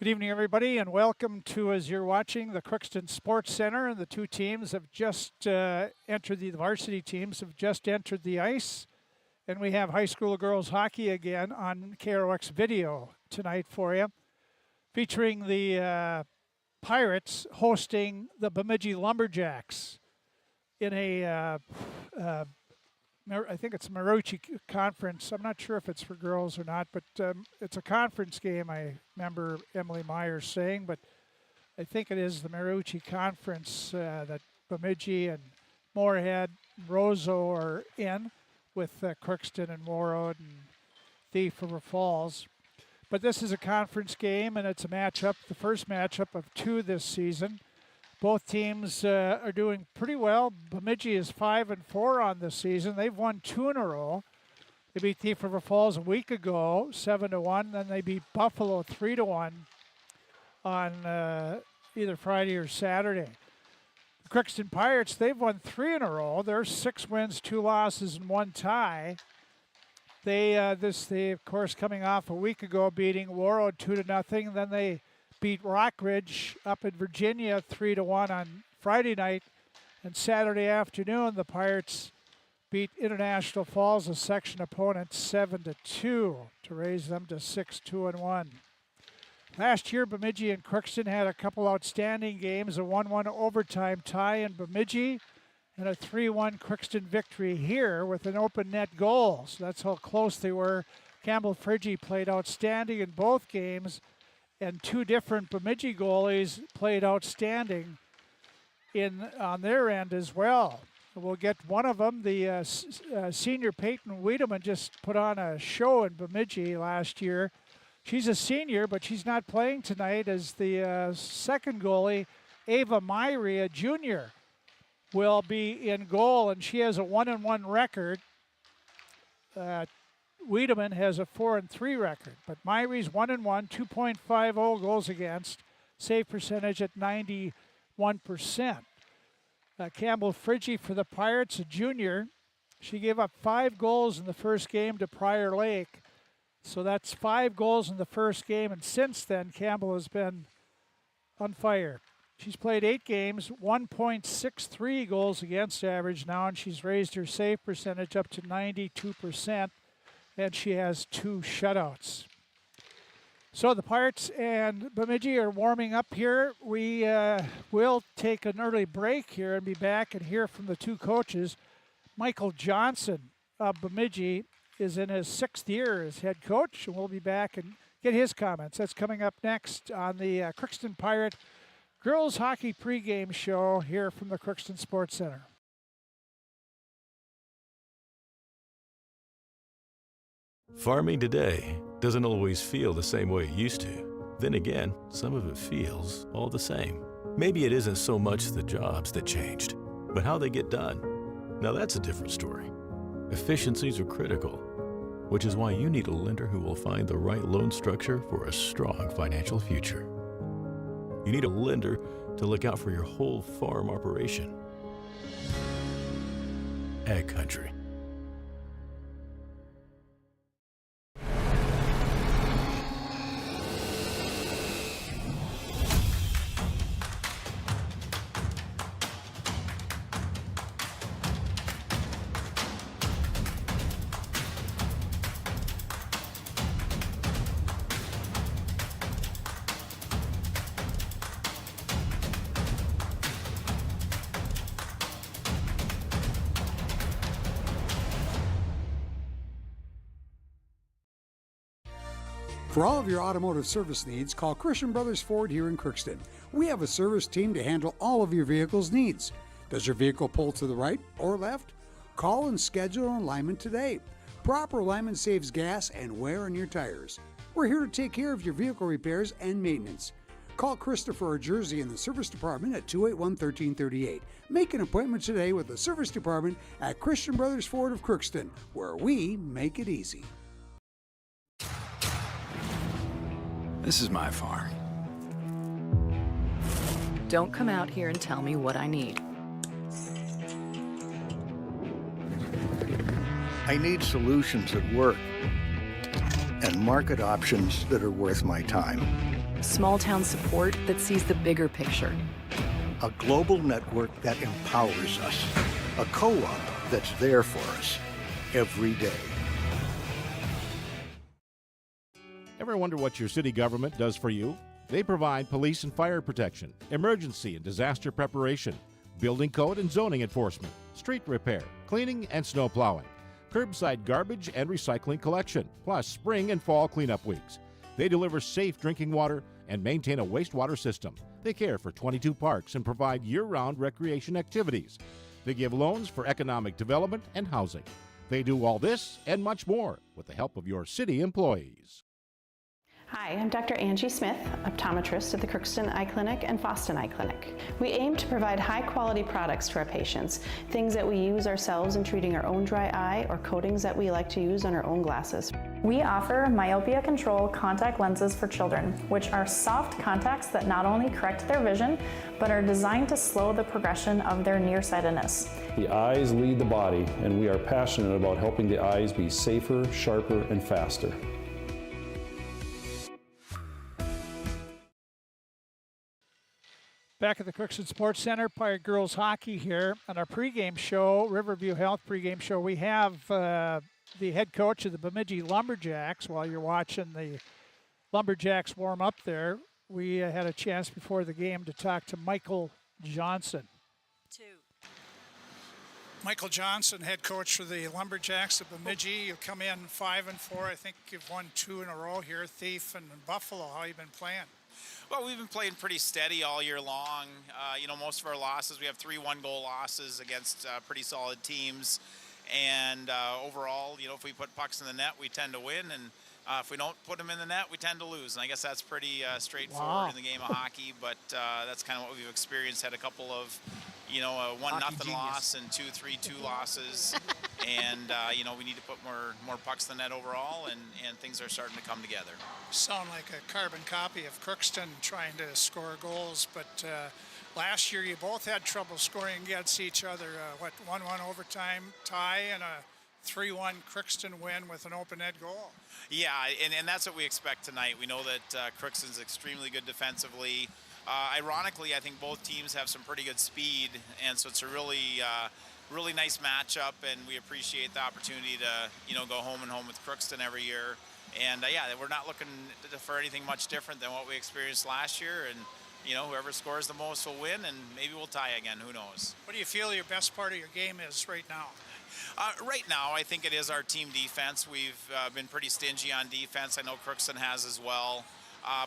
Good evening, everybody, and welcome to, as you're watching, the Crookston Sports Center. The two teams have just entered, the varsity teams have just entered the ice. And we have high school girls hockey again on KROX video tonight for you, featuring the Pirates hosting the Bemidji Lumberjacks in a I think it's a Marucci conference. I'm not sure if it's for girls or not, but it's a conference game, I remember Emily Meyer saying, but I think it is the Marucci conference that Bemidji and Moorhead and Roseau are in with Crookston and Warroad and Thief River Falls. But this is a conference game, and it's a matchup, the first matchup of two this season. Both teams are doing pretty well. Bemidji is 5-4 on this season. They've won 2 in a row. They beat Thief River Falls a week ago, 7-1. Then they beat Buffalo 3-1 on either Friday or Saturday. The Crookston Pirates, they've won 3 in a row. They're 6 wins, 2 losses, and 1 tie. They of course, coming off a week ago beating Warroad 2-0. Then they beat Rockridge up in Virginia 3-1 on Friday night. And Saturday afternoon, the Pirates beat International Falls, a section opponent, 7-2 to raise them to 6-2-1. Last year, Bemidji and Crookston had a couple outstanding games, a 1-1 overtime tie in Bemidji and a 3-1 Crookston victory here with an open net goal. So that's how close they were. Campbell Friggy played outstanding in both games, and 2 different Bemidji goalies played outstanding on their end as well. We'll get one of them. The senior Peyton Wiedemann just put on a show in Bemidji last year. She's a senior, but she's not playing tonight, as the second goalie, Ava Meyer, a junior, will be in goal, and she has a 1-1 record. Wiedemann has a 4-3 record, but Myrie's 1-1, 2.50 goals against, save percentage at 91%. Campbell Friggy for the Pirates, a junior. She gave up 5 goals in the first game to Prior Lake. So that's 5 goals in the first game, and since then, Campbell has been on fire. She's played 8 games, 1.63 goals against average now, and she's raised her save percentage up to 92%. And she has 2 shutouts. So the Pirates and Bemidji are warming up here. We will take an early break here and be back and hear from the 2 coaches. Michael Johnson of Bemidji is in his 6th year as head coach, and we'll be back and get his comments. That's coming up next on the Crookston Pirate Girls Hockey pregame show here from the Crookston Sports Center. Farming today doesn't always feel the same way it used to. Then again, some of it feels all the same. Maybe it isn't so much the jobs that changed, but how they get done. Now that's a different story. Efficiencies are critical, which is why you need a lender who will find the right loan structure for a strong financial future. You need a lender to look out for your whole farm operation. Ag Country. For all of your automotive service needs, call Christian Brothers Ford here in Crookston. We have a service team to handle all of your vehicle's needs. Does your vehicle pull to the right or left? Call and schedule an alignment today. Proper alignment saves gas and wear on your tires. We're here to take care of your vehicle repairs and maintenance. Call Christopher or Jersey in the service department at 281-1338. Make an appointment today with the service department at Christian Brothers Ford of Crookston, where we make it easy. This is my farm. Don't come out here and tell me what I need. I need solutions that work and market options that are worth my time. Small town support that sees the bigger picture. A global network that empowers us. A co-op that's there for us every day. Ever wonder what your city government does for you? They provide police and fire protection, emergency and disaster preparation, building code and zoning enforcement, street repair, cleaning and snow plowing, curbside garbage and recycling collection, plus spring and fall cleanup weeks. They deliver safe drinking water and maintain a wastewater system. They care for 22 parks and provide year-round recreation activities. They give loans for economic development and housing. They do all this and much more with the help of your city employees. Hi, I'm Dr. Angie Smith, optometrist at the Crookston Eye Clinic and Foston Eye Clinic. We aim to provide high-quality products to our patients, things that we use ourselves in treating our own dry eye or coatings that we like to use on our own glasses. We offer myopia control contact lenses for children, which are soft contacts that not only correct their vision, but are designed to slow the progression of their nearsightedness. The eyes lead the body, and we are passionate about helping the eyes be safer, sharper, and faster. Back at the Crookston Sports Center, Pirate Girls Hockey here on our pregame show, Riverview Health pregame show. We have the head coach of the Bemidji Lumberjacks. While you're watching the Lumberjacks warm up there, we had a chance before the game to talk to Michael Johnson. Michael Johnson, head coach for the Lumberjacks of Bemidji. You come in 5-4. I think you've won 2 in a row here, Thief and Buffalo. How you been playing? Well, we've been playing pretty steady all year long. Most of our losses, we have 3 one-goal losses against pretty solid teams. And overall, if we put pucks in the net, we tend to win. And if we don't put them in the net, we tend to lose. And I guess that's pretty straightforward in the game of hockey. But that's kind of what we've experienced. Had a couple of, a 1-0 loss and 2-3-2 losses. And, we need to put more pucks in the net overall, and things are starting to come together. Sound like a carbon copy of Crookston trying to score goals, but last year you both had trouble scoring against each other. 1-1 overtime tie and a 3-1 Crookston win with an open net goal. Yeah, and that's what we expect tonight. We know that Crookston's extremely good defensively. Ironically, I think both teams have some pretty good speed, and so it's a really nice matchup, and we appreciate the opportunity to go home and home with Crookston every year. And we're not looking for anything much different than what we experienced last year. And whoever scores the most will win, and maybe we'll tie again. Who knows? What do you feel your best part of your game is right now? Right now, I think it is our team defense. We've been pretty stingy on defense. I know Crookston has as well.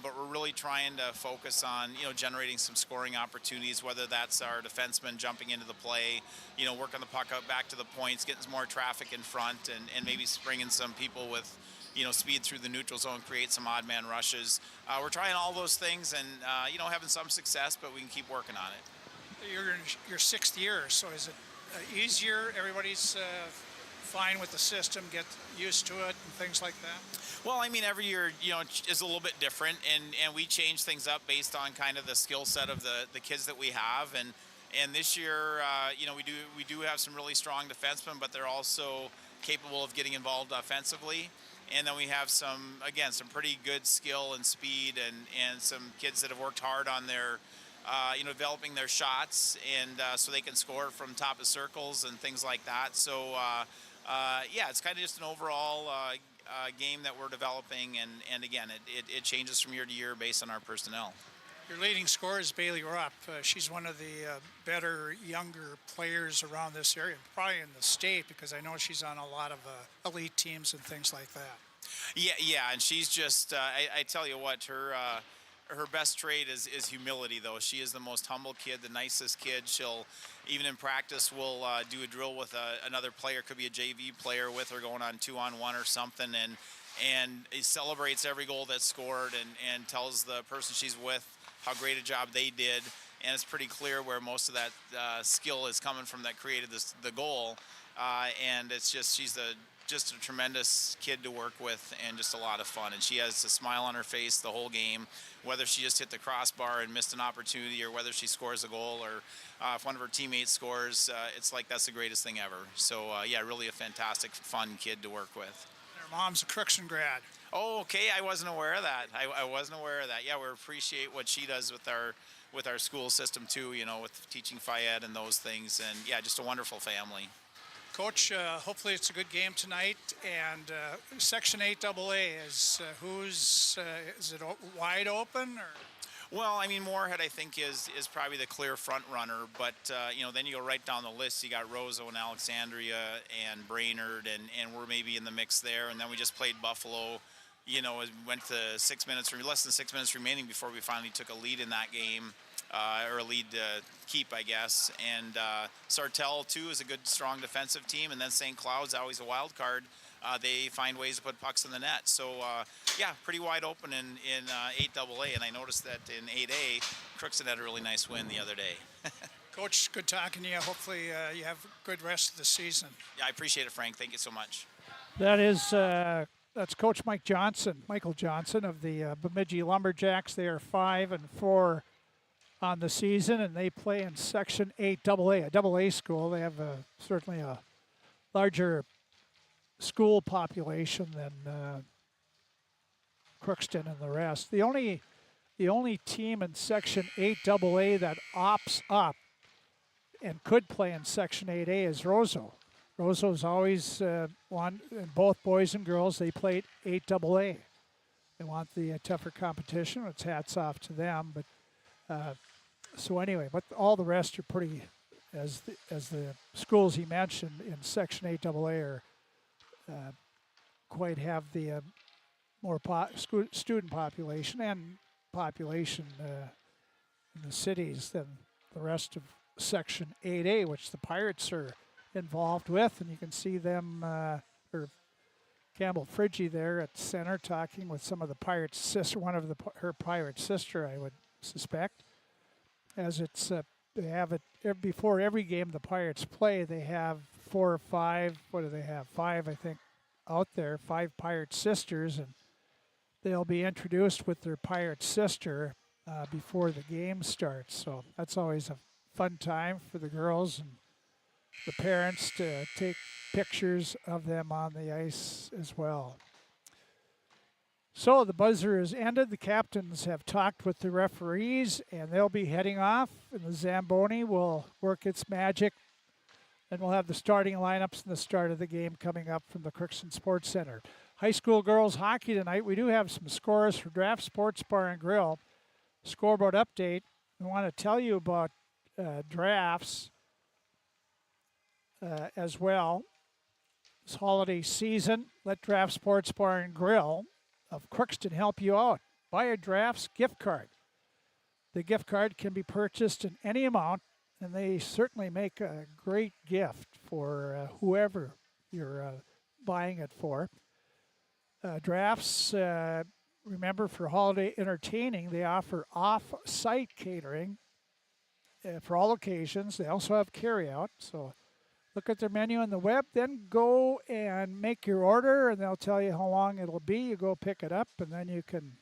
But we're really trying to focus on, generating some scoring opportunities, whether that's our defensemen jumping into the play, working the puck out back to the points, getting some more traffic in front, and maybe bringing some people with, speed through the neutral zone, create some odd man rushes. We're trying all those things and, having some success, but we can keep working on it. You're in your 6th year, so is it easier? Everybody's fine with the system, get used to it and things like that? Well, I mean, every year, is a little bit different, and we change things up based on kind of the skill set of the kids that we have. And this year, we do have some really strong defensemen, but they're also capable of getting involved offensively. And then we have some pretty good skill and speed, and some kids that have worked hard on their, developing their shots, and so they can score from top of circles and things like that. So, it's kind of just an overall game that we're developing, and again, it changes from year to year based on our personnel. Your leading scorer is Bailey Rupp. She's one of the better younger players around this area, probably in the state, because I know she's on a lot of elite teams and things like that. Yeah, and she's just, I tell you what, her best trait is humility, though. She is the most humble kid, the nicest kid. She'll, even in practice, will do a drill with another player, could be a JV player with her, going on 2-on-1 or something, and celebrates every goal that's scored, and tells the person she's with how great a job they did. And it's pretty clear where most of that skill is coming from that created the goal. And it's just, she's just a tremendous kid to work with, and just a lot of fun. And she has a smile on her face the whole game, whether she just hit the crossbar and missed an opportunity, or whether she scores a goal, or if one of her teammates scores. It's like that's the greatest thing ever. So really a fantastic, fun kid to work with. Her mom's a Crookston grad. Oh, okay. I wasn't aware of that. I wasn't aware of that. Yeah, we appreciate what she does with our school system too. You know, with teaching FIED and those things. And yeah, just a wonderful family. Coach, hopefully it's a good game tonight. And Section 8AA is is it wide open or? Well, I mean, Moorhead, I think, is probably the clear front runner. But, you know, then you go right down the list. You got Roseau and Alexandria and Brainerd, and we're maybe in the mix there. And then we just played Buffalo. You know, it went to less than 6 minutes remaining before we finally took a lead in that game, or a lead keep, I guess. And Sartell, too, is a good, strong defensive team. And then St. Cloud's always a wild card. They find ways to put pucks in the net. So, yeah, pretty wide open in 8AA. And I noticed that in 8A, Crookston had a really nice win the other day. Coach, good talking to you. Hopefully you have a good rest of the season. Yeah, I appreciate it, Frank. Thank you so much. That's Coach Michael Johnson of the Bemidji Lumberjacks. They are 5-4 on the season, and they play in Section 8AA, a double-A school. They have certainly a larger school population than Crookston and the rest. The only team in Section 8AA that opts up and could play in Section 8A is Roseau. Roseau's always won, and both boys and girls, they played 8AA. They want the tougher competition. It's hats off to them. But so anyway, but all the rest are pretty, as the schools he mentioned in Section 8AA are quite have the more student population and population in the cities than the rest of Section 8A, which the Pirates are involved with. And you can see them, or Campbell Friggy there at center talking with some of the Pirates' sister, her Pirate sister, I would suspect. As it's, they have it before every game the Pirates play, they have 4 or 5, what do they have? 5, I think, out there, 5 Pirate sisters, and they'll be introduced with their Pirate sister before the game starts. So that's always a fun time for the girls and the parents to take pictures of them on the ice as well. So the buzzer is ended. The captains have talked with the referees, and they'll be heading off, and the Zamboni will work its magic. And we'll have the starting lineups and the start of the game coming up from the Crookston Sports Center. High school girls hockey tonight. We do have some scores for Draft Sports Bar and Grill. Scoreboard update. We want to tell you about drafts as well. This holiday season, let Draft Sports Bar and Grill of Crookston help you out. Buy a Drafts gift card. The gift card can be purchased in any amount, and they certainly make a great gift for whoever you're buying it for. Drafts, remember, for holiday entertaining, they offer off-site catering for all occasions. They also have carry-out, so look at their menu on the web, then go and make your order, and they'll tell you how long it'll be. You go pick it up, and then you can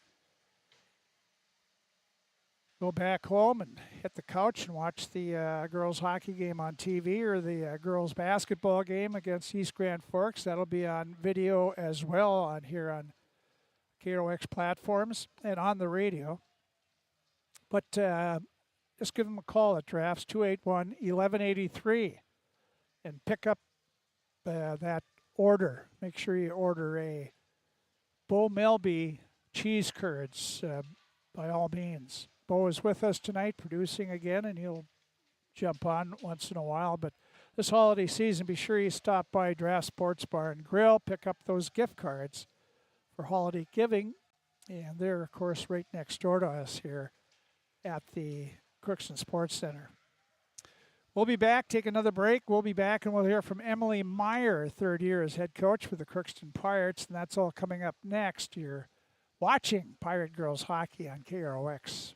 go back home and hit the couch and watch the girls hockey game on TV, or the girls basketball game against East Grand Forks. That'll be on video as well on here on KROX platforms and on the radio. But just give them a call at Drafts 281-1183 and pick up that order. Make sure you order a Bo Melby cheese curds by all means. Bo is with us tonight producing again, and he'll jump on once in a while. But this holiday season, be sure you stop by Draft Sports Bar and Grill, pick up those gift cards for holiday giving. And they're, of course, right next door to us here at the Crookston Sports Center. We'll be back, take another break. We'll be back, and we'll hear from Emily Meyer, third year as head coach for the Crookston Pirates. And that's all coming up next. You're watching Pirate Girls Hockey on KROX.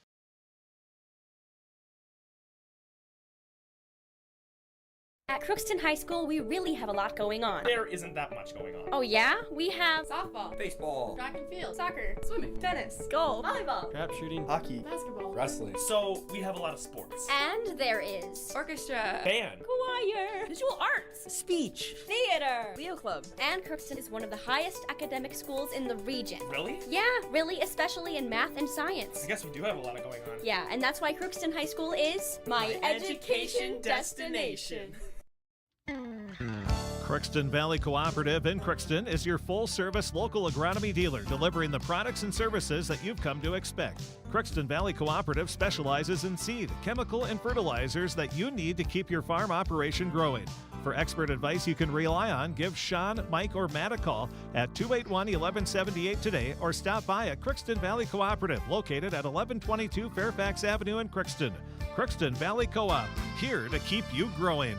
At Crookston High School, we really have a lot going on. There isn't that much going on. Oh yeah? We have softball, baseball, track and field, soccer, swimming, tennis, golf, volleyball, trap shooting, hockey, basketball, wrestling. So we have a lot of sports. And there is orchestra, band, choir, visual arts, speech, theater, Leo Club. And Crookston is one of the highest academic schools in the region. Really? Yeah, really, especially in math and science. I guess we do have a lot going on. Yeah, and that's why Crookston High School is my education destination. Crookston Valley Cooperative in Crookston is your full-service local agronomy dealer, delivering the products and services that you've come to expect. Crookston Valley Cooperative specializes in seed, chemical, and fertilizers that you need to keep your farm operation growing. For expert advice you can rely on, give Sean, Mike, or Matt a call at 281-1178 today or stop by at Crookston Valley Cooperative, located at 1122 Fairfax Avenue in Crookston. Crookston Valley Co-op, here to keep you growing.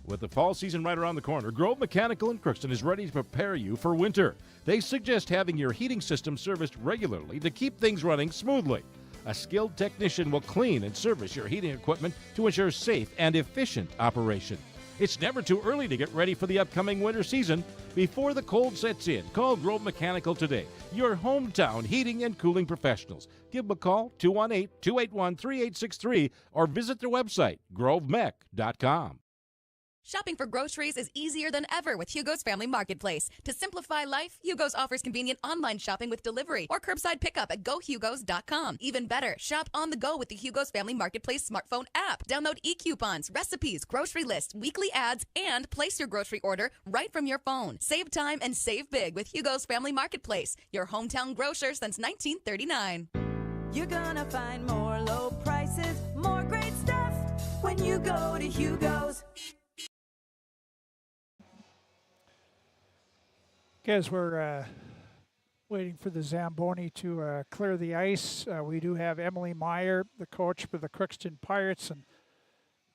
With the fall season right around the corner, Grove Mechanical in Crookston is ready to prepare you for winter. They suggest having your heating system serviced regularly to keep things running smoothly. A skilled technician will clean and service your heating equipment to ensure safe and efficient operation. It's never too early to get ready for the upcoming winter season. Before the cold sets in, call Grove Mechanical today, your hometown heating and cooling professionals. Give them a call, 218-281-3863, or visit their website, grovemech.com. Shopping for groceries is easier than ever with Hugo's Family Marketplace. To simplify life, Hugo's offers convenient online shopping with delivery or curbside pickup at gohugos.com. Even better, shop on the go with the Hugo's Family Marketplace smartphone app. Download e-coupons, recipes, grocery lists, weekly ads, and place your grocery order right from your phone. Save time and save big with Hugo's Family Marketplace, your hometown grocer since 1939. You're gonna find more low prices, more great stuff when you go to Hugo's. As we're waiting for the Zamboni to clear the ice, we do have Emily Meyer, the coach for the Crookston Pirates. And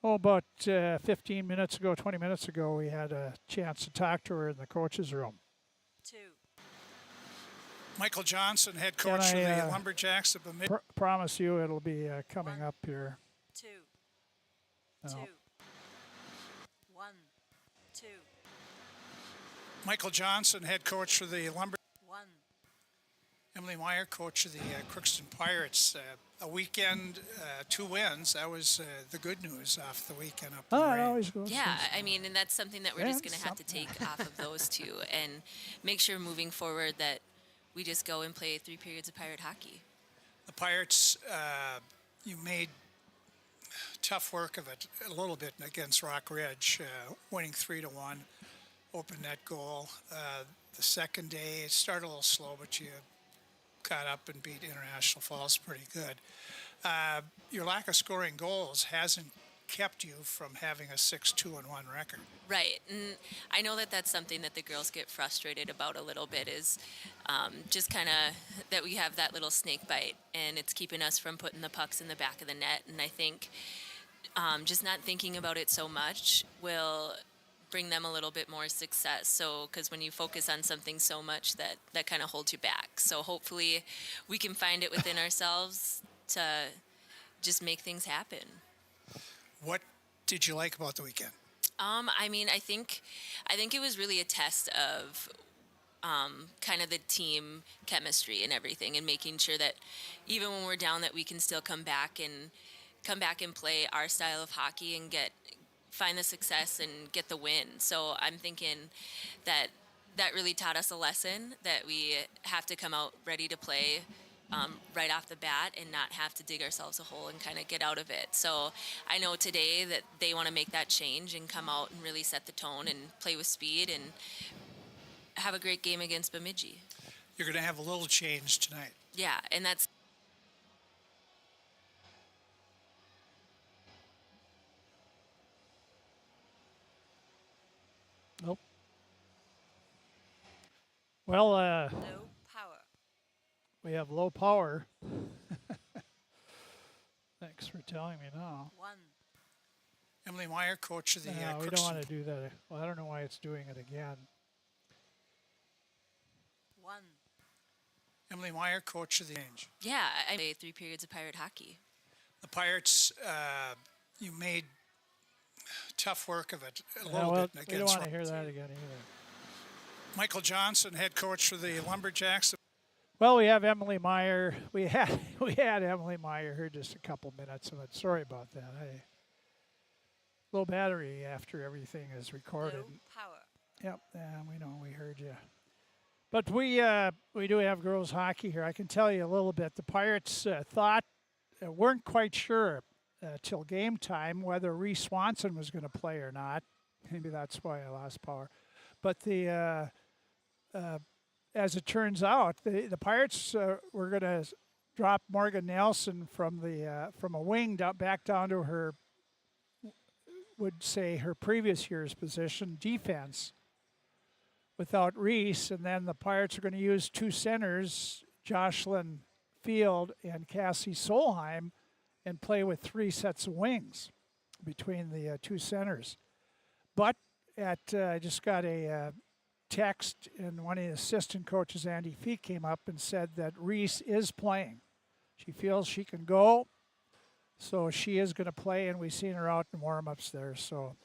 about 15 minutes ago, 20 minutes ago, we had a chance to talk to her in the coach's room. Michael Johnson, head coach for the Lumberjacks of Bemidji. Promise you it'll be coming up here. 2, No. 2, 1, 2. Michael Johnson, head coach for the Lumberjacks. 1. Emily Meyer, coach of the Crookston Pirates. A weekend, 2 wins. That was the good news off the weekend up it always goes. Yeah, I mean, and that's something that we're just going to have to take off of those two and make sure moving forward that we just go and play 3 periods of Pirate hockey. The Pirates, you made tough work of it a little bit against Rock Ridge, winning 3-1. Open net goal. The second day, it started a little slow, but you caught up and beat International Falls pretty good. Your lack of scoring goals hasn't kept you from having a 6-2-1 record. Right, and I know that that's something that the girls get frustrated about a little bit is just kind of that we have that little snake bite, and it's keeping us from putting the pucks in the back of the net. And I think just not thinking about it so much will bring them a little bit more success. So, because when you focus on something so much, that kind of holds you back. So hopefully we can find it within ourselves to just make things happen. What did you like about the weekend? I mean, I think it was really a test of kind of the team chemistry and everything, and making sure that even when we're down, that we can still come back and play our style of hockey and find the success and get the win. So I'm thinking that really taught us a lesson, that we have to come out ready to play right off the bat and not have to dig ourselves a hole and kind of get out of it. So I know today that they want to make that change and come out and really set the tone and play with speed and have a great game against Bemidji. You're going to have a little change tonight. Yeah, and that's Nope. Well, low power. We have low power. Thanks for telling me now. 1. Emily Meyer, coach of the No, we don't want to do that. Well, I don't know why it's doing it again. 1. Emily Meyer, coach of the Range. Yeah, I played 3 periods of Pirate hockey. The Pirates, you made tough work of it a Yeah, little well, bit we don't against want to hear that again either. Michael Johnson, head coach for the Lumberjacks. Well, we have Emily Meyer. We had Emily Meyer here just a couple minutes of it. Sorry about that. Low battery after everything is recorded. Low power. Yep, yeah, we know. We heard you. But we do have girls hockey here. I can tell you a little bit. The Pirates weren't quite sure till game time whether Reese Swanson was going to play or not. Maybe that's why I lost power. But as it turns out, the Pirates were going to drop Morgan Nelson from a wing back down to her previous year's position, defense, without Reese, and then the Pirates are going to use two centers, Jocelyn Field and Cassie Solheim, and play with three sets of wings between the two centers. But I just got a text, and one of the assistant coaches, Andy Feek, came up and said that Reese is playing. She feels she can go, so she is going to play, and we've seen her out in warm-ups there. So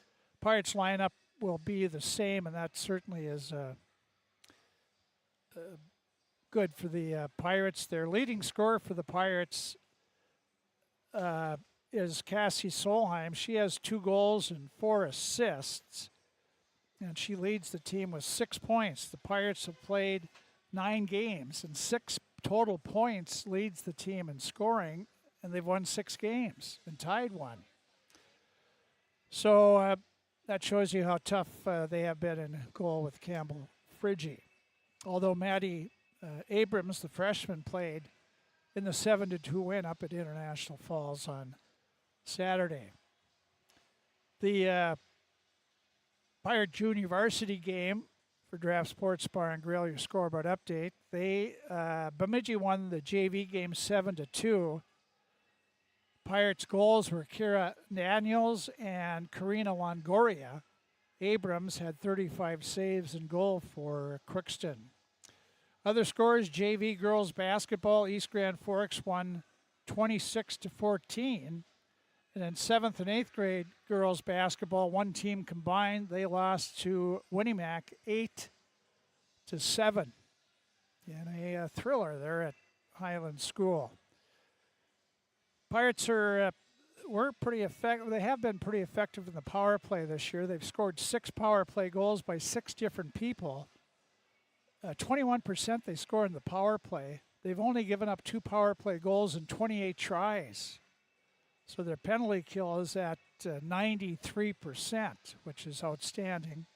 Pirates lineup will be the same, and that certainly is good for the Pirates. Their leading scorer for the Pirates is Cassie Solheim. She has 2 goals and 4 assists, and she leads the team with 6 points. The Pirates have played 9 games, and 6 total points leads the team in scoring, and they've won 6 games and tied 1. So that shows you how tough they have been in goal with Campbell Friggy. Although Maddie Abrams, the freshman, played in the 7-2 win up at International Falls on Saturday. The Pirate Junior Varsity game for Draft Sports Bar and Grill, your scoreboard update. Bemidji won the JV game 7-2. Pirates goals were Kira Daniels and Karina Longoria. Abrams had 35 saves in goal for Crookston. Other scores, JV girls basketball, East Grand Forks won 26-14. And then 7th and 8th grade girls basketball, one team combined, they lost to Winnimac 8-7 in a thriller there at Highland School. Pirates were pretty effective. They have been pretty effective in the power play this year. They've scored 6 power play goals by 6 different people. 21% they score in the power play. They've only given up 2 power play goals in 28 tries. So their penalty kill is at 93%, which is outstanding.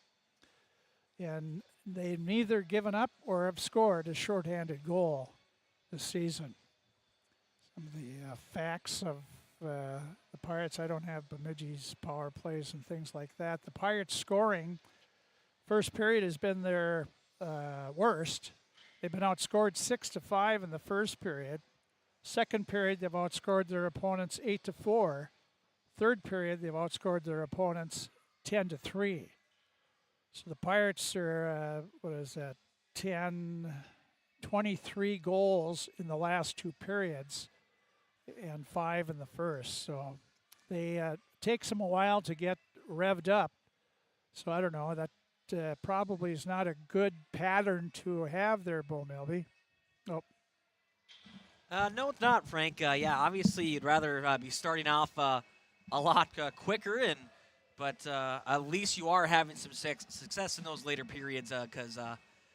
And they've neither given up or have scored a shorthanded goal this season. Some of the facts of the Pirates, I don't have Bemidji's power plays and things like that. The Pirates scoring, first period has been their worst. They've been outscored 6-5 in the first period. Second period, they've outscored their opponents 8-4. Third period, they've outscored their opponents 10-3. So the Pirates are, 23 goals in the last 2 periods and 5 in the first. So they takes them a while to get revved up. So I don't know, that probably is not a good pattern to have there, Bo Milby. Oh. No, it's not, Frank. Yeah, obviously you'd rather be starting off a lot quicker, but at least you are having some success in those later periods because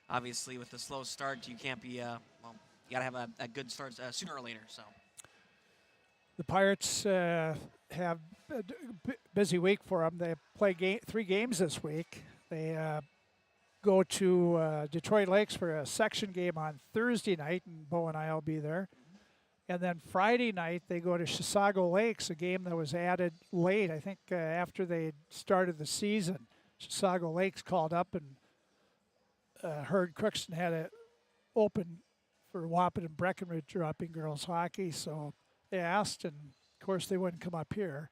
obviously with the slow start, you can't be, you got to have a good start sooner or later. So the Pirates have a busy week for them. They play 3 games this week. They go to Detroit Lakes for a section game on Thursday night, and Bo and I will be there. And then Friday night, they go to Chisago Lakes, a game that was added late, I think after they started the season. Chisago Lakes called up and heard Crookston had it open for Wappin and Breckenridge dropping girls hockey, so they asked, and of course they wouldn't come up here.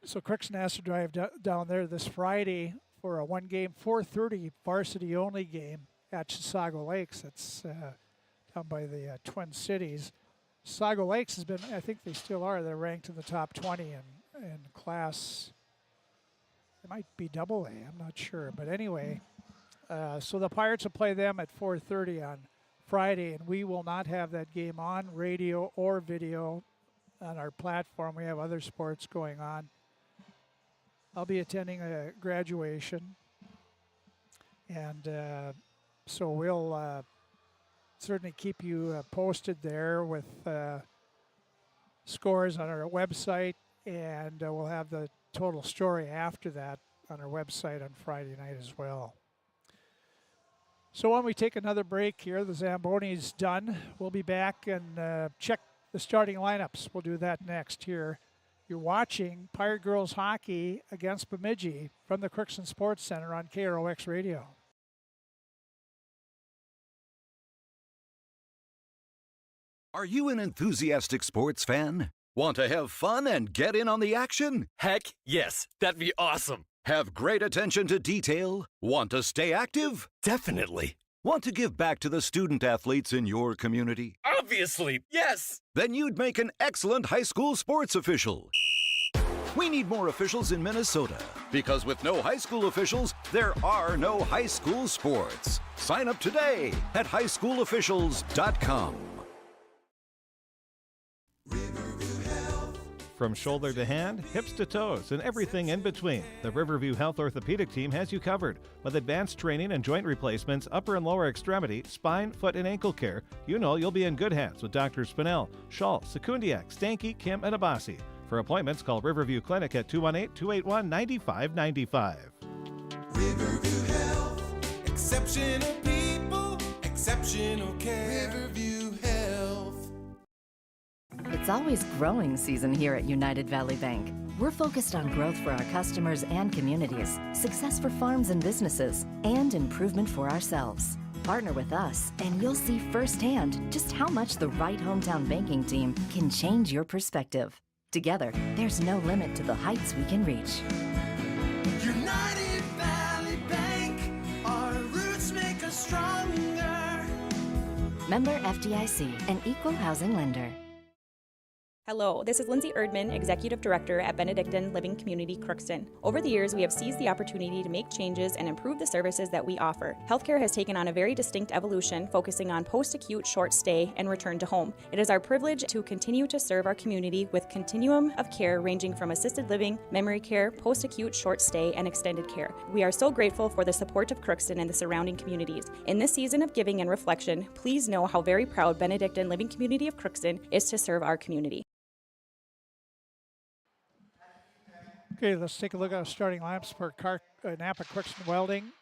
So Crookston has to drive down there this Friday for a 1-game, 4:30 varsity-only game at Chisago Lakes. That's down by the Twin Cities. Chisago Lakes has been, I think they still are, they're ranked in the top 20 in class It might be double A, I'm not sure. But anyway, so the Pirates will play them at 4:30 on Friday, and we will not have that game on radio or video on our platform. We have other sports going on. I'll be attending a graduation, and so we'll certainly keep you posted there with scores on our website, and we'll have the total story after that on our website on Friday night as well. So when we take another break here, the Zamboni's done. We'll be back and check the starting lineups. We'll do that next here. You're watching Pirate Girls Hockey against Bemidji from the Crookston Sports Center on KROX Radio. Are you an enthusiastic sports fan? Want to have fun and get in on the action? Heck, yes. That'd be awesome. Have great attention to detail? Want to stay active? Definitely. Want to give back to the student athletes in your community? Obviously, yes. Then you'd make an excellent high school sports official. We need more officials in Minnesota, because with no high school officials, there are no high school sports. Sign up today at highschoolofficials.com. From shoulder to hand, hips to toes, and everything in between, the Riverview Health Orthopedic Team has you covered. With advanced training and joint replacements, upper and lower extremity, spine, foot, and ankle care, you know you'll be in good hands with Drs. Spinell, Schall, Sekundiak, Stanky, Kim, and Abasi. For appointments, call Riverview Clinic at 218-281-9595. Riverview Health, exceptional people, exceptional care. Riverview Health. It's always growing season here at United Valley Bank. We're focused on growth for our customers and communities, success for farms and businesses, and improvement for ourselves. Partner with us, and you'll see firsthand just how much the right hometown banking team can change your perspective. Together, there's no limit to the heights we can reach. United Valley Bank, our roots make us stronger. Member FDIC, an equal housing lender. Hello, this is Lindsay Erdman, Executive Director at Benedictine Living Community Crookston. Over the years, we have seized the opportunity to make changes and improve the services that we offer. Healthcare has taken on a very distinct evolution, focusing on post-acute, short stay, and return to home. It is our privilege to continue to serve our community with continuum of care ranging from assisted living, memory care, post-acute, short stay, and extended care. We are so grateful for the support of Crookston and the surrounding communities. In this season of giving and reflection, please know how very proud Benedictine Living Community of Crookston is to serve our community. Okay, let's take a look at our starting lineups for Napa Crookston Welding.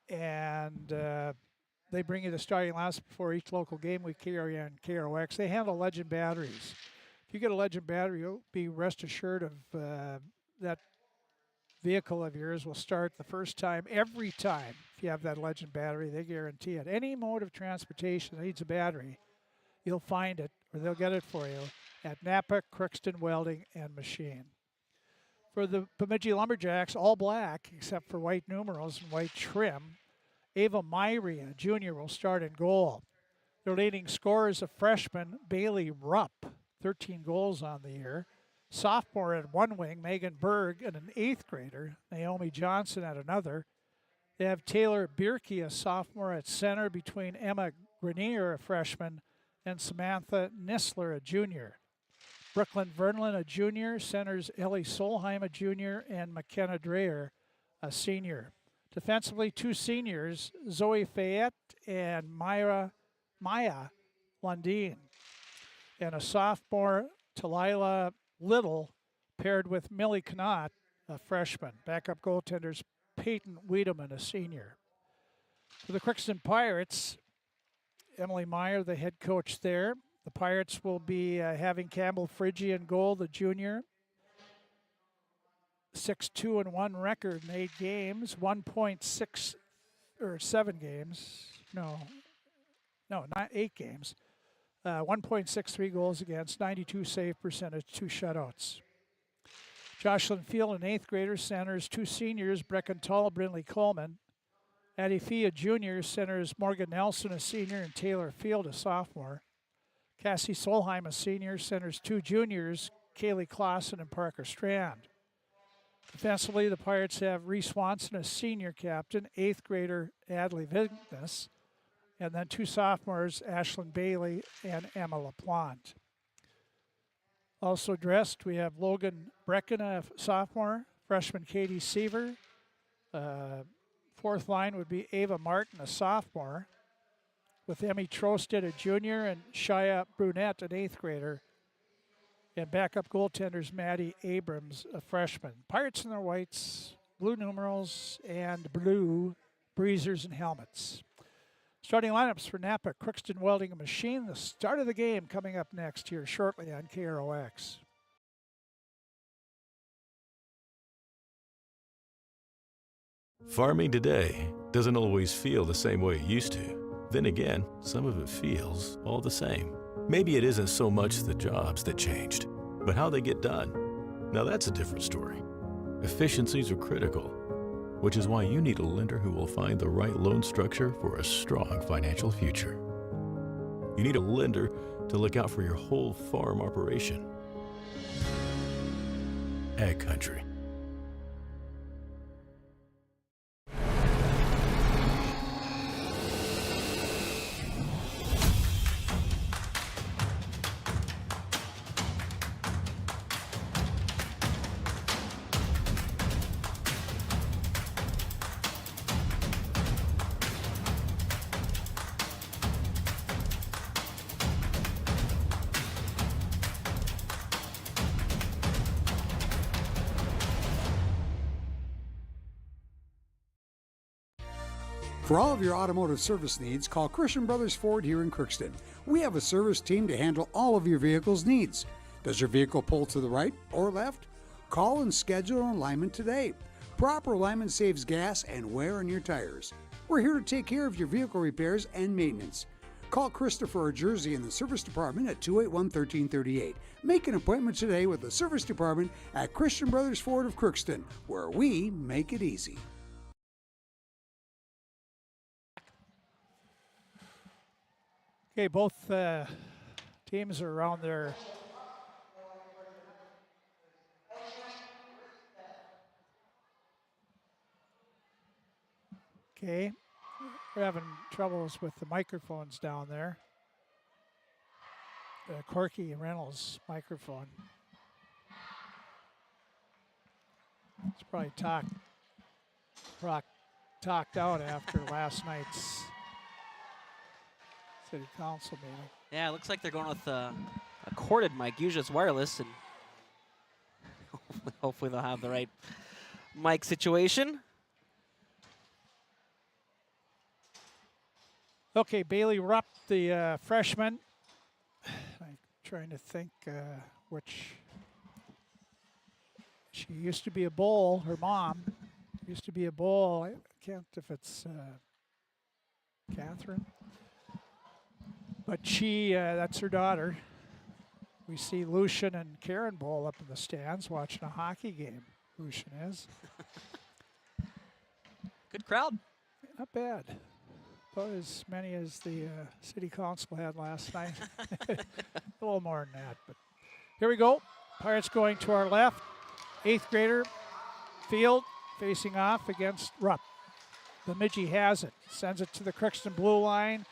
And they bring you the starting lineups before each local game we carry on KROX. They handle Legend batteries. If you get a Legend battery, you'll be rest assured of that vehicle of yours will start the first time, every time. If you have that Legend battery, they guarantee it. Any mode of transportation that needs a battery, you'll find it, or they'll get it for you at Napa Crookston Welding and Machine. For the Bemidji Lumberjacks, all black except for white numerals and white trim. Ava Meyer, a junior, will start in goal. Their leading scorer is a freshman, Bailey Rupp, 13 goals on the year. Sophomore at one wing, Megan Berg, and an 8th grader, Naomi Johnson at another. They have Taylor Bierke, a sophomore, at center between Emma Grenier, a freshman, and Samantha Nisler, a junior. Brooklyn Vernlin, a junior, centers Ellie Solheim, a junior, and McKenna Dreyer, a senior. Defensively, 2 seniors, Zoe Fayette and Maya Lundeen. And a sophomore, Talila Little, paired with Millie Knott, a freshman. Backup goaltenders, Peyton Wiedemann, a senior. For the Crookston Pirates, Emily Meyer, the head coach there. The Pirates will be having Campbell Friggi in goal, the junior. 6-2-1 record in 8 games, 1.6 or 7 games. No, not 8 games. 1.63 goals against, 92 save percentage, 2 shutouts. Jocelyn Field, an 8th grader, centers 2 seniors, Brecken Tull, Brindley Coleman. Addie Fee, a junior, centers Morgan Nelson, a senior, and Taylor Field, a sophomore. Cassie Solheim, a senior, centers 2 juniors, Kaylee Clausen and Parker Strand. Defensively, the Pirates have Reese Swanson as senior captain, 8th grader Adley Vignes, and then 2 sophomores, Ashlyn Bailey and Emma LaPlante. Also dressed, we have Logan Brecken, a sophomore, freshman Katie Seaver. 4th line would be Ava Martin, a sophomore, with Emmy Trosted, a junior, and Shia Brunette, an 8th grader. And backup goaltenders Maddie Abrams, a freshman. Pirates in their whites, blue numerals, and blue breezers and helmets. Starting lineups for Napa Crookston Welding and Machine. The start of the game coming up next here shortly on KROX. Farming today doesn't always feel the same way it used to. Then again, some of it feels all the same. Maybe it isn't so much the jobs that changed, but how they get done. Now that's a different story. Efficiencies are critical, which is why you need a lender who will find the right loan structure for a strong financial future. You need a lender to look out for your whole farm operation. Ag Country. For all of your automotive service needs, call Christian Brothers Ford here in Crookston. We have a service team to handle all of your vehicle's needs. Does your vehicle pull to the right or left? Call and schedule an alignment today. Proper alignment saves gas and wear on your tires. We're here to take care of your vehicle repairs and maintenance. Call Christopher or Jersey in the service department at 281-1338. Make an appointment today with the service department at Christian Brothers Ford of Crookston, where we make it easy. Okay, both teams are around their okay. We're having troubles with the microphones down there. The Corky Reynolds microphone. It's probably talked out after last night's City Council meeting. Yeah, it looks like they're going with a corded mic. Usually it's wireless, and hopefully they'll have the right mic situation. Okay, Bailey Rupp, the freshman. I'm trying to think which. She used to be a Bull. Her mom used to be a Bull. I can't if it's Catherine. But that's her daughter. We see Lucian and Karen Bull up in the stands watching a hockey game. Lucian is. Good crowd. Not bad. About as many as the City Council had last night. A little more than that. But here we go. Pirates going to our left. 8th grader Field facing off against Rupp. Bemidji has it. Sends it to the Crookston blue line.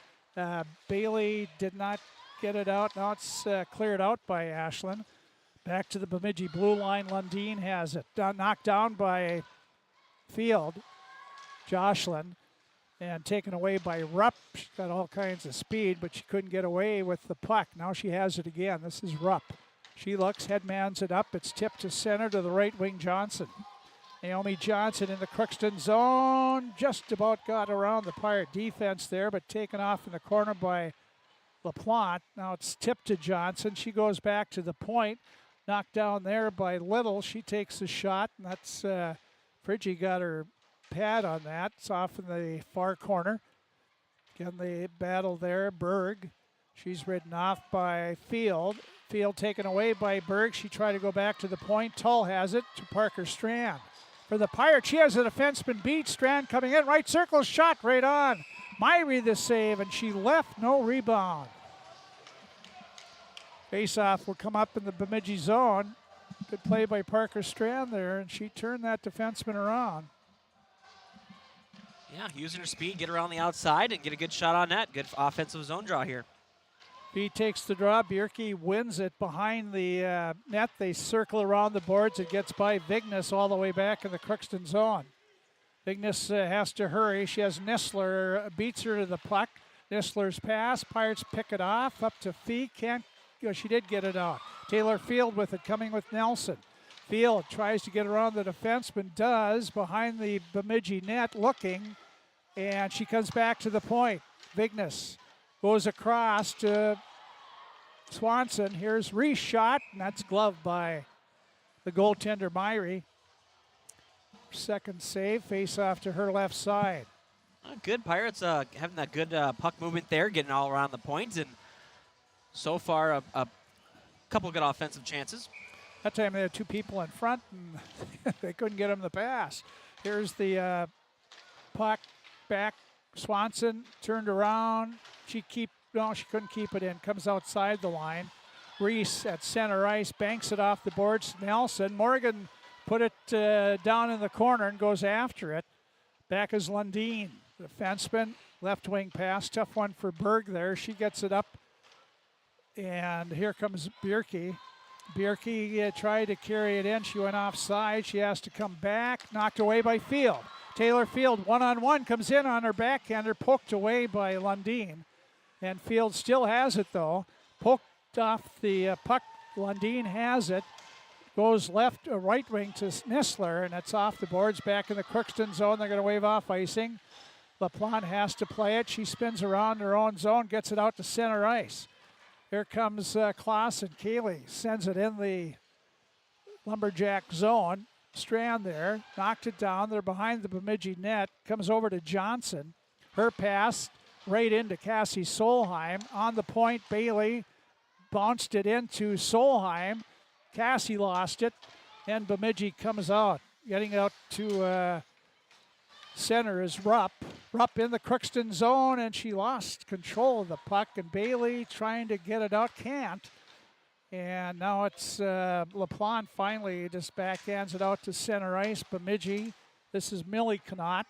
Bailey did not get it out. Now it's cleared out by Ashlyn. Back to the Bemidji blue line. Lundeen has it. Knocked down by Field. Jocelyn. And taken away by Rupp. She's got all kinds of speed, but she couldn't get away with the puck. Now she has it again. This is Rupp. She looks, headmans it up. It's tipped to center to the right wing Johnson. Naomi Johnson in the Crookston zone. Just about got around the Pirate defense there, but taken off in the corner by LaPlante. Now it's tipped to Johnson. She goes back to the point. Knocked down there by Little. She takes the shot, and that's Friggy got her pad on that. It's off in the far corner. Again, the battle there. Berg. She's ridden off by Field. Field taken away by Berg. She tried to go back to the point. Tull has it to Parker Strand. For the Pirates, she has a defenseman beat. Strand coming in. Right circle shot right on. Meyer the save, and she left no rebound. Face-off will come up in the Bemidji zone. Good play by Parker Strand there, and she turned that defenseman around. Yeah, using her speed, get around the outside and get a good shot on net. Good offensive zone draw here. B takes the draw. Bierke wins it behind the net. They circle around the boards. It gets by Vignes all the way back in the Crookston zone. Vignes has to hurry. She has Nissler, beats her to the puck. Nissler's pass. Pirates pick it off. Up to Fee. Can't. She did get it out. Taylor Field with it, coming with Nelson. Field tries to get around the defenseman. Does behind the Bemidji net, looking, and she comes back to the point. Vignes goes across to Swanson. Here's Reese shot, and that's gloved by the goaltender, Meyer. Second save, face off to her left side. Good Pirates having that good puck movement there, getting all around the point, and so far a couple of good offensive chances. That time they had two people in front, and they couldn't get them the pass. Here's the puck back. Swanson turned around. She couldn't keep it in. Comes outside the line. Reese at center ice banks it off the boards. Nelson. Morgan put it down in the corner and goes after it. Back is Lundeen, the defenseman. Left wing pass. Tough one for Berg there. She gets it up. And here comes Bierke. Bierke tried to carry it in. She went offside. She has to come back. Knocked away by Field. Taylor Field, one-on-one, comes in on her backhander, poked away by Lundeen. And Field still has it, though. Poked off the puck. Lundeen has it. Goes left, right wing to Nissler, and it's off the boards back in the Crookston zone. They're going to wave off icing. LaPlante has to play it. She spins around her own zone, gets it out to center ice. Here comes Klaas, and Kaylee sends it in the Lumberjack zone. Strand there, knocked it down. They're behind the Bemidji net. Comes over to Johnson. Her pass right into Cassie Solheim. On the point, Bailey bounced it into Solheim. Cassie lost it, and Bemidji comes out. Getting out to center is Rupp. Rupp in the Crookston zone, and she lost control of the puck, and Bailey trying to get it out, can't. And now it's LaPlante finally just backhands it out to center ice. Bemidji, this is Millie Knott.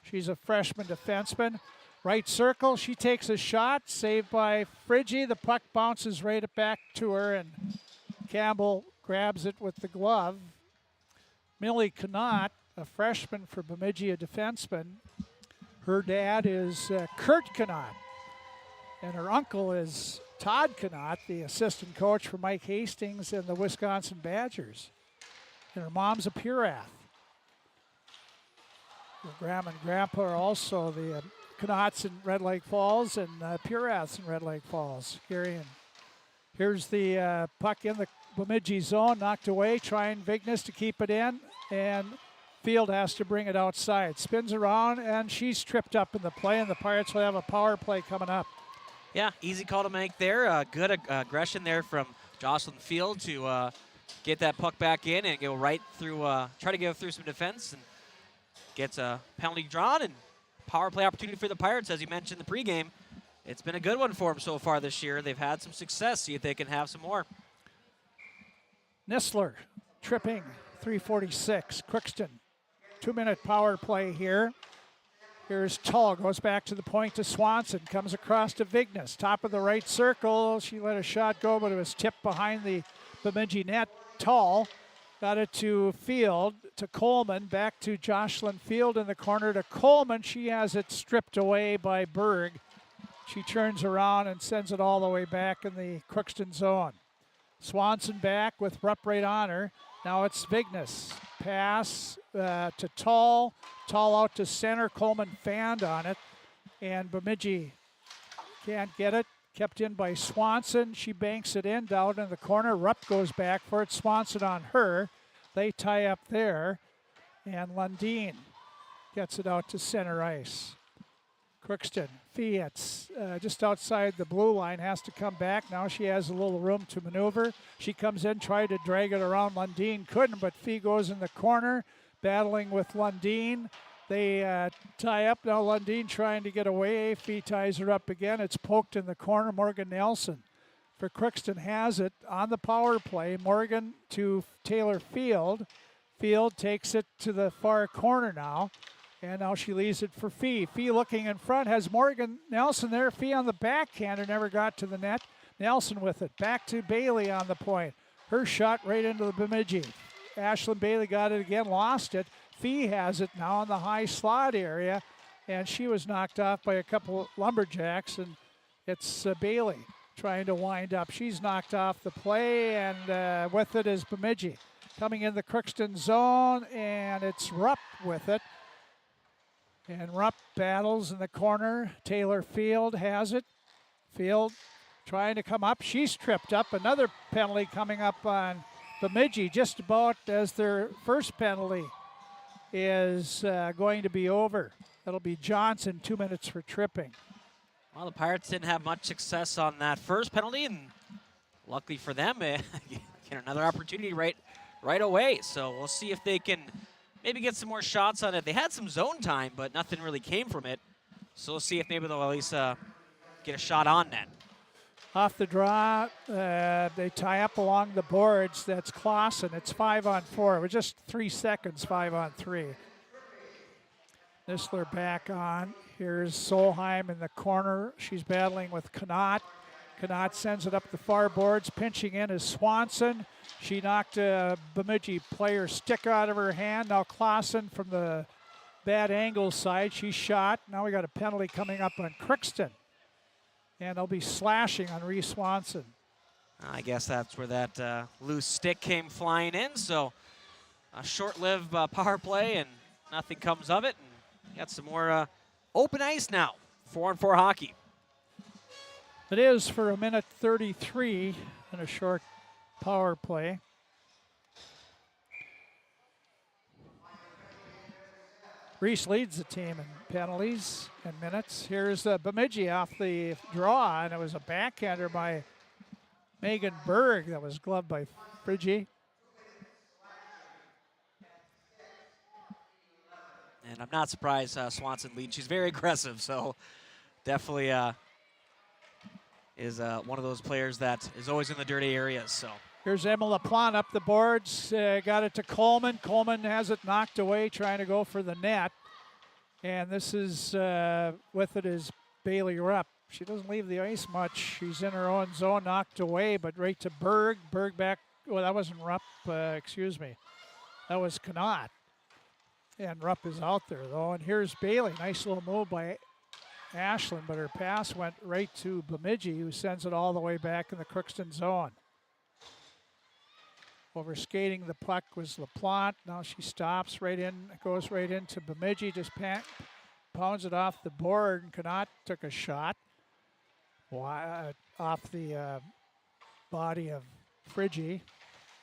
She's a freshman defenseman. Right circle, she takes a shot, saved by Friggy. The puck bounces right back to her, and Campbell grabs it with the glove. Millie Knott, a freshman for Bemidji, a defenseman. Her dad is Kurt Knott, and her uncle is Todd Knott, the assistant coach for Mike Hastings and the Wisconsin Badgers. And her mom's a Purath. Her grandma and grandpa are also the Knotts in Red Lake Falls and Puraths in Red Lake Falls. Gary, and here's the puck in the Bemidji zone, knocked away, trying Vignes to keep it in, and Field has to bring it outside. Spins around, and she's tripped up in the play, and the Pirates will have a power play coming up. Yeah, easy call to make there. Good aggression there from Jocelyn Field to get that puck back in and go right through, try to go through some defense, and gets a penalty drawn, and power play opportunity for the Pirates, as you mentioned in the pregame. It's been a good one for them so far this year. They've had some success. See if they can have some more. Nissler tripping, 3:46. Crookston, 2-minute power play here. Here's Tull, goes back to the point to Swanson, comes across to Vignes, top of the right circle. She let a shot go, but it was tipped behind the Bemidji net. Tull got it to Field, to Coleman, back to Jocelyn Field in the corner to Coleman. She has it stripped away by Berg. She turns around and sends it all the way back in the Crookston zone. Swanson back with Rupp right on her. Now it's Vignes. Pass to Tull. Tull out to center. Coleman fanned on it. And Bemidji can't get it. Kept in by Swanson. She banks it in down in the corner. Rupp goes back for it. Swanson on her. They tie up there. And Lundeen gets it out to center ice. Crookston, Fiat's just outside the blue line, has to come back. Now she has a little room to maneuver. She comes in, tried to drag it around Lundeen, couldn't, but Fee goes in the corner, battling with Lundeen. They tie up. Now Lundeen trying to get away. Fee ties her up again. It's poked in the corner. Morgan Nelson for Crookston has it on the power play. Morgan to Taylor Field. Field takes it to the far corner now. And now she leaves it for Fee. Fee looking in front, has Morgan Nelson there. Fee on the backhander, never got to the net. Nelson with it. Back to Bailey on the point. Her shot right into the Bemidji. Ashlyn Bailey got it again, lost it. Fee has it now in the high slot area. And she was knocked off by a couple Lumberjacks. And it's Bailey trying to wind up. She's knocked off the play, and with it is Bemidji. Coming in the Crookston zone, and it's Rupp with it. And Rupp battles in the corner. Taylor Field has it. Field trying to come up. She's tripped up. Another penalty coming up on Bemidji just about as their first penalty is going to be over. That'll be Johnson, 2 minutes for tripping. Well, the Pirates didn't have much success on that first penalty, and luckily for them, get another opportunity right away. So we'll see if they can maybe get some more shots on it. They had some zone time, but nothing really came from it. So we'll see if maybe they'll at least get a shot on net. Off the draw, they tie up along the boards. That's Clausen. It's 5-on-4. It was just 3 seconds, 5-on-3. Nisler back on. Here's Solheim in the corner. She's battling with Connaught. Connaught sends it up the far boards. Pinching in is Swanson. She knocked a Bemidji player's stick out of her hand. Now Clausen from the bad angle side. She shot. Now we got a penalty coming up on Crookston. And they'll be slashing on Reese Swanson. I guess that's where that loose stick came flying in. So a short-lived power play, and nothing comes of it. And got some more open ice now. 4-on-4 hockey. It is for a minute 33 in a short power play. Reese leads the team in penalties and minutes. Here's Bemidji off the draw, and it was a backhander by Megan Berg that was gloved by Bridgie. And I'm not surprised Swanson leads. She's very aggressive, so definitely is one of those players that is always in the dirty areas. So here's Emma LaPlante up the boards, got it to Coleman. Coleman has it knocked away, trying to go for the net. And this is, with it is Bailey Rupp. She doesn't leave the ice much. She's in her own zone, knocked away, but right to Berg. Berg back, well, that wasn't Rupp, excuse me. That was Connaught. And Rupp is out there, though. And here's Bailey. Nice little move by Ashlyn, but her pass went right to Bemidji, who sends it all the way back in the Crookston zone. Over skating the puck was LaPlante. Now she stops right in, goes right into Bemidji, just pounds it off the board, and Connaught took a shot off the body of Friggy.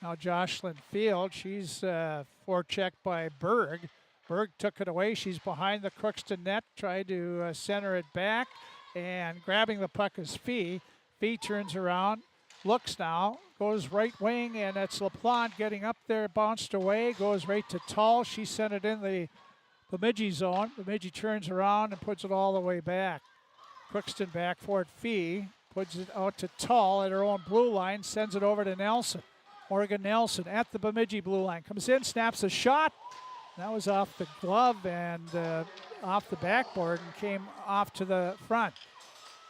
Now Jocelyn Field, she's forechecked by Berg. Berg took it away. She's behind the Crookston net, tried to center it back, and grabbing the puck is Fee. Fee turns around, looks now, goes right wing, and it's LaPlante getting up there, bounced away, goes right to Tull. She sent it in the Bemidji zone. Bemidji turns around and puts it all the way back. Crookston back for it. Fee puts it out to Tull at her own blue line, sends it over to Nelson. Morgan Nelson at the Bemidji blue line. Comes in, snaps a shot. That was off the glove and off the backboard and came off to the front.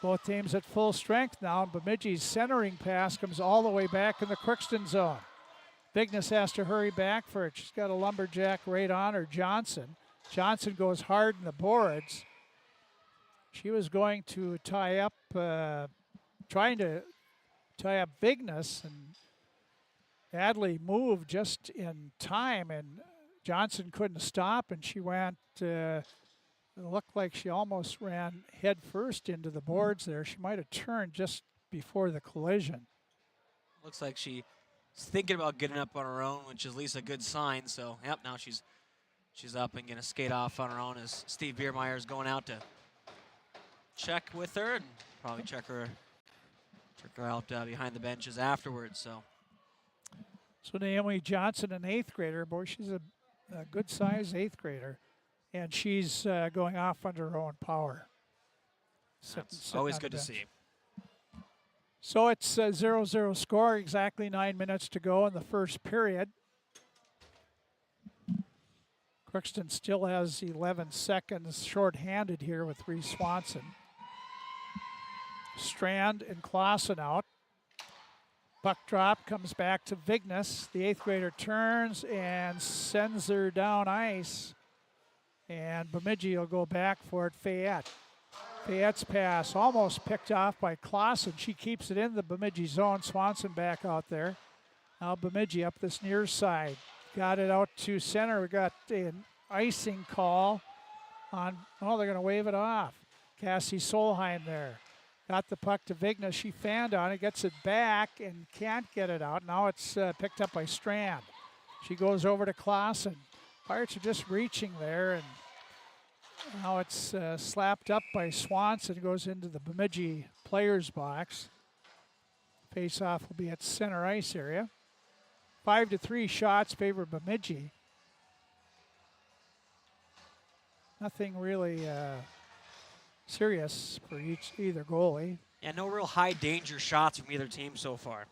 Both teams at full strength now. Bemidji's centering pass comes all the way back in the Crookston zone. Bigness has to hurry back for it. She's got a Lumberjack right on her, Johnson. Johnson goes hard in the boards. She was going to tie up, trying to tie up Bigness, and Adley moved just in time, and Johnson couldn't stop, and she went, it looked like she almost ran head first into the boards there. She might have turned just before the collision. Looks like she's thinking about getting up on her own, which is at least a good sign. So, yep, now she's up and going to skate off on her own as Steve Biermeyer is going out to check with her and probably check her out behind the benches afterwards. So Naomi Johnson, an 8th grader, boy, she's a good-sized 8th grader, and she's going off under her own power. That's always good to see. So it's a 0-0 score, exactly 9 minutes to go in the first period. Crookston still has 11 seconds shorthanded here with Reese Swanson. Strand and Clausen out. Puck drop comes back to Vignes. The 8th grader turns and sends her down ice. And Bemidji will go back for it. Fayette's pass almost picked off by Clausen. She keeps it in the Bemidji zone. Swanson back out there. Now Bemidji up this near side. Got it out to center. We got an icing call on, oh, they're going to wave it off. Cassie Solheim there. Got the puck to Vignes. She fanned on it, gets it back and can't get it out. Now it's picked up by Strand. She goes over to Clausen. Pirates are just reaching there, and now it's slapped up by Swanson. Goes into the Bemidji players box. Face-off will be at center ice area. 5-3 shots favor Bemidji. Nothing really serious for either goalie. Yeah, no real high danger shots from either team so far.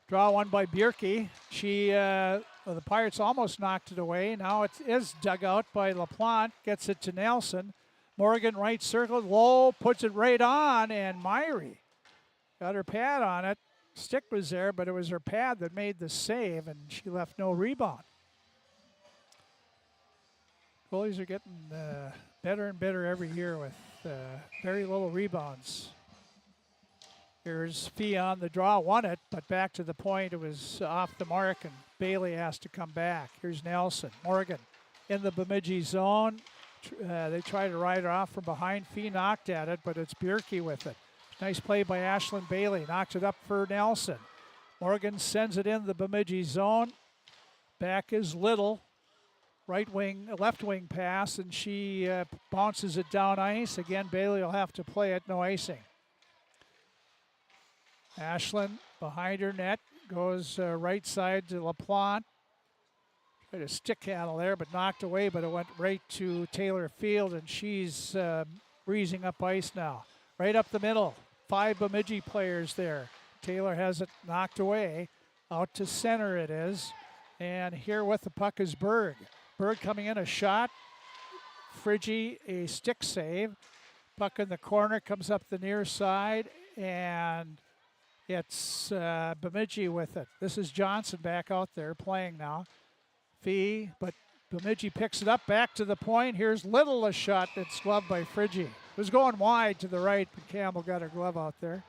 Draw one by Bierke. The Pirates almost knocked it away. Now it is dug out by LaPlante. Gets it to Nelson. Morgan right circle, low, puts it right on, and Meyer got her pad on it. Stick was there, but it was her pad that made the save, and she left no rebound. Goalies are getting better and better every year with very little rebounds. Here's Fee on the draw, won it, but back to the point, it was off the mark, and Bailey has to come back. Here's Nelson. Morgan in the Bemidji zone. They try to ride her off from behind. Fee knocked at it, but it's Bierke with it. Nice play by Ashlyn Bailey. Knocks it up for Nelson. Morgan sends it in the Bemidji zone. Back is Little. Right wing, left wing pass, and she bounces it down ice. Again, Bailey will have to play it, no icing. Ashlyn behind her net, goes right side to LaPlante. Tried a stick handle there, but knocked away, but it went right to Taylor Field, and she's breezing up ice now. Right up the middle, 5 Bemidji players there. Taylor has it knocked away. Out to center it is. And here with the puck is Berg. Berg coming in, a shot. Friggy, a stick save. Puck in the corner, comes up the near side, and it's Bemidji with it. This is Johnson back out there playing now. Fee, but Bemidji picks it up back to the point. Here's Little, a shot that's gloved by Friggy. It was going wide to the right, but Campbell got her glove out there.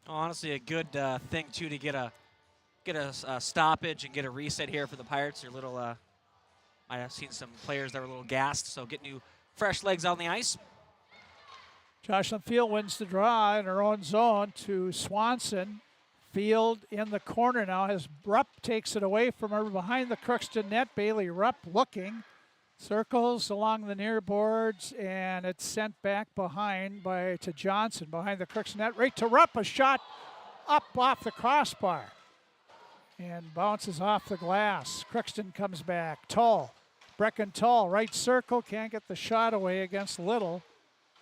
Honestly, a good thing, too, to get a stoppage and get a reset here for the Pirates. They're a little, I have seen some players that were a little gassed, so get new, fresh legs on the ice. Jocelyn Field wins the draw in her own zone to Swanson. Field in the corner now as Rupp takes it away from her behind the Crookston net. Bailey Rupp looking, circles along the near boards, and it's sent back behind to Johnson behind the Crookston net. Right to Rupp, a shot up off the crossbar and bounces off the glass. Crookston comes back. Tull, Brecken Tull, right circle, can't get the shot away against Little.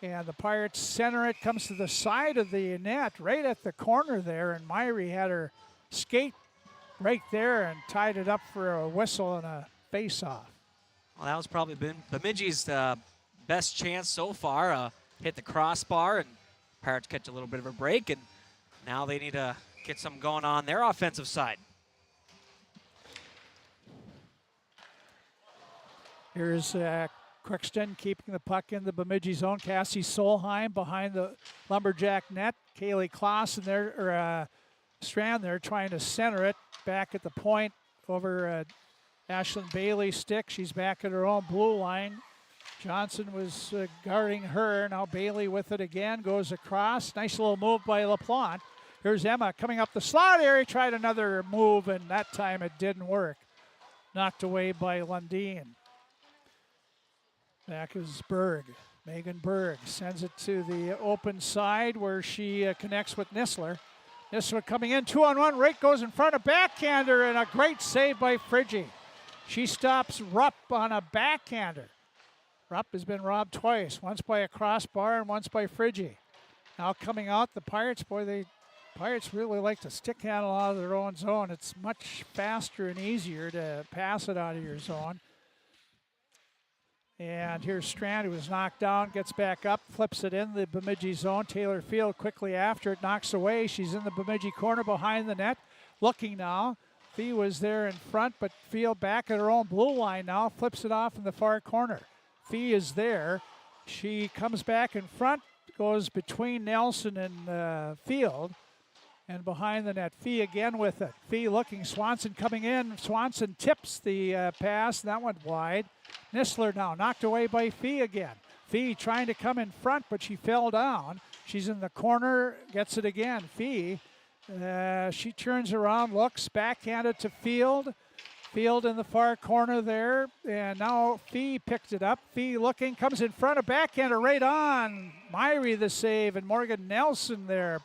And the Pirates center it, comes to the side of the net, right at the corner there, and Meyer had her skate right there and tied it up for a whistle and a face-off. Well, that was probably been Bemidji's best chance so far. Hit the crossbar, and Pirates catch a little bit of a break, and now they need to get something going on their offensive side. Here's Crookston keeping the puck in the Bemidji zone. Cassie Solheim behind the Lumberjack net. Kaylee Clausen there, or Strand there, trying to center it back at the point over Ashlyn Bailey's stick. She's back at her own blue line. Johnson was guarding her. Now Bailey with it again, goes across. Nice little move by LaPlante. Here's Emma coming up the slot area. Tried another move, and that time it didn't work. Knocked away by Lundeen. Back is Berg. Megan Berg sends it to the open side where she connects with Nissler. Nissler coming in, 2-on-1. Rake goes in front of backhander, and a great save by Friggy. She stops Rupp on a backhander. Rupp has been robbed twice, once by a crossbar and once by Friggy. Now coming out, the Pirates, Pirates really like to stick handle out of their own zone. It's much faster and easier to pass it out of your zone. And here's Strand, who was knocked down, gets back up, flips it in the Bemidji zone. Taylor Field quickly after it, knocks away. She's in the Bemidji corner behind the net. Looking now. Fee was there in front, but Field back at her own blue line now, flips it off in the far corner. Fee is there. She comes back in front, goes between Nelson and Field, and behind the net. Fee again with it. Fee looking, Swanson coming in. Swanson tips the pass, and that went wide. Nisler now knocked away by Fee again. Fee trying to come in front, but she fell down. She's in the corner, gets it again. Fee, she turns around, looks, backhanded to Field. Field in the far corner there, and now Fee picked it up. Fee looking, comes in front, of backhander right on. Meyer the save, and Morgan Nelson there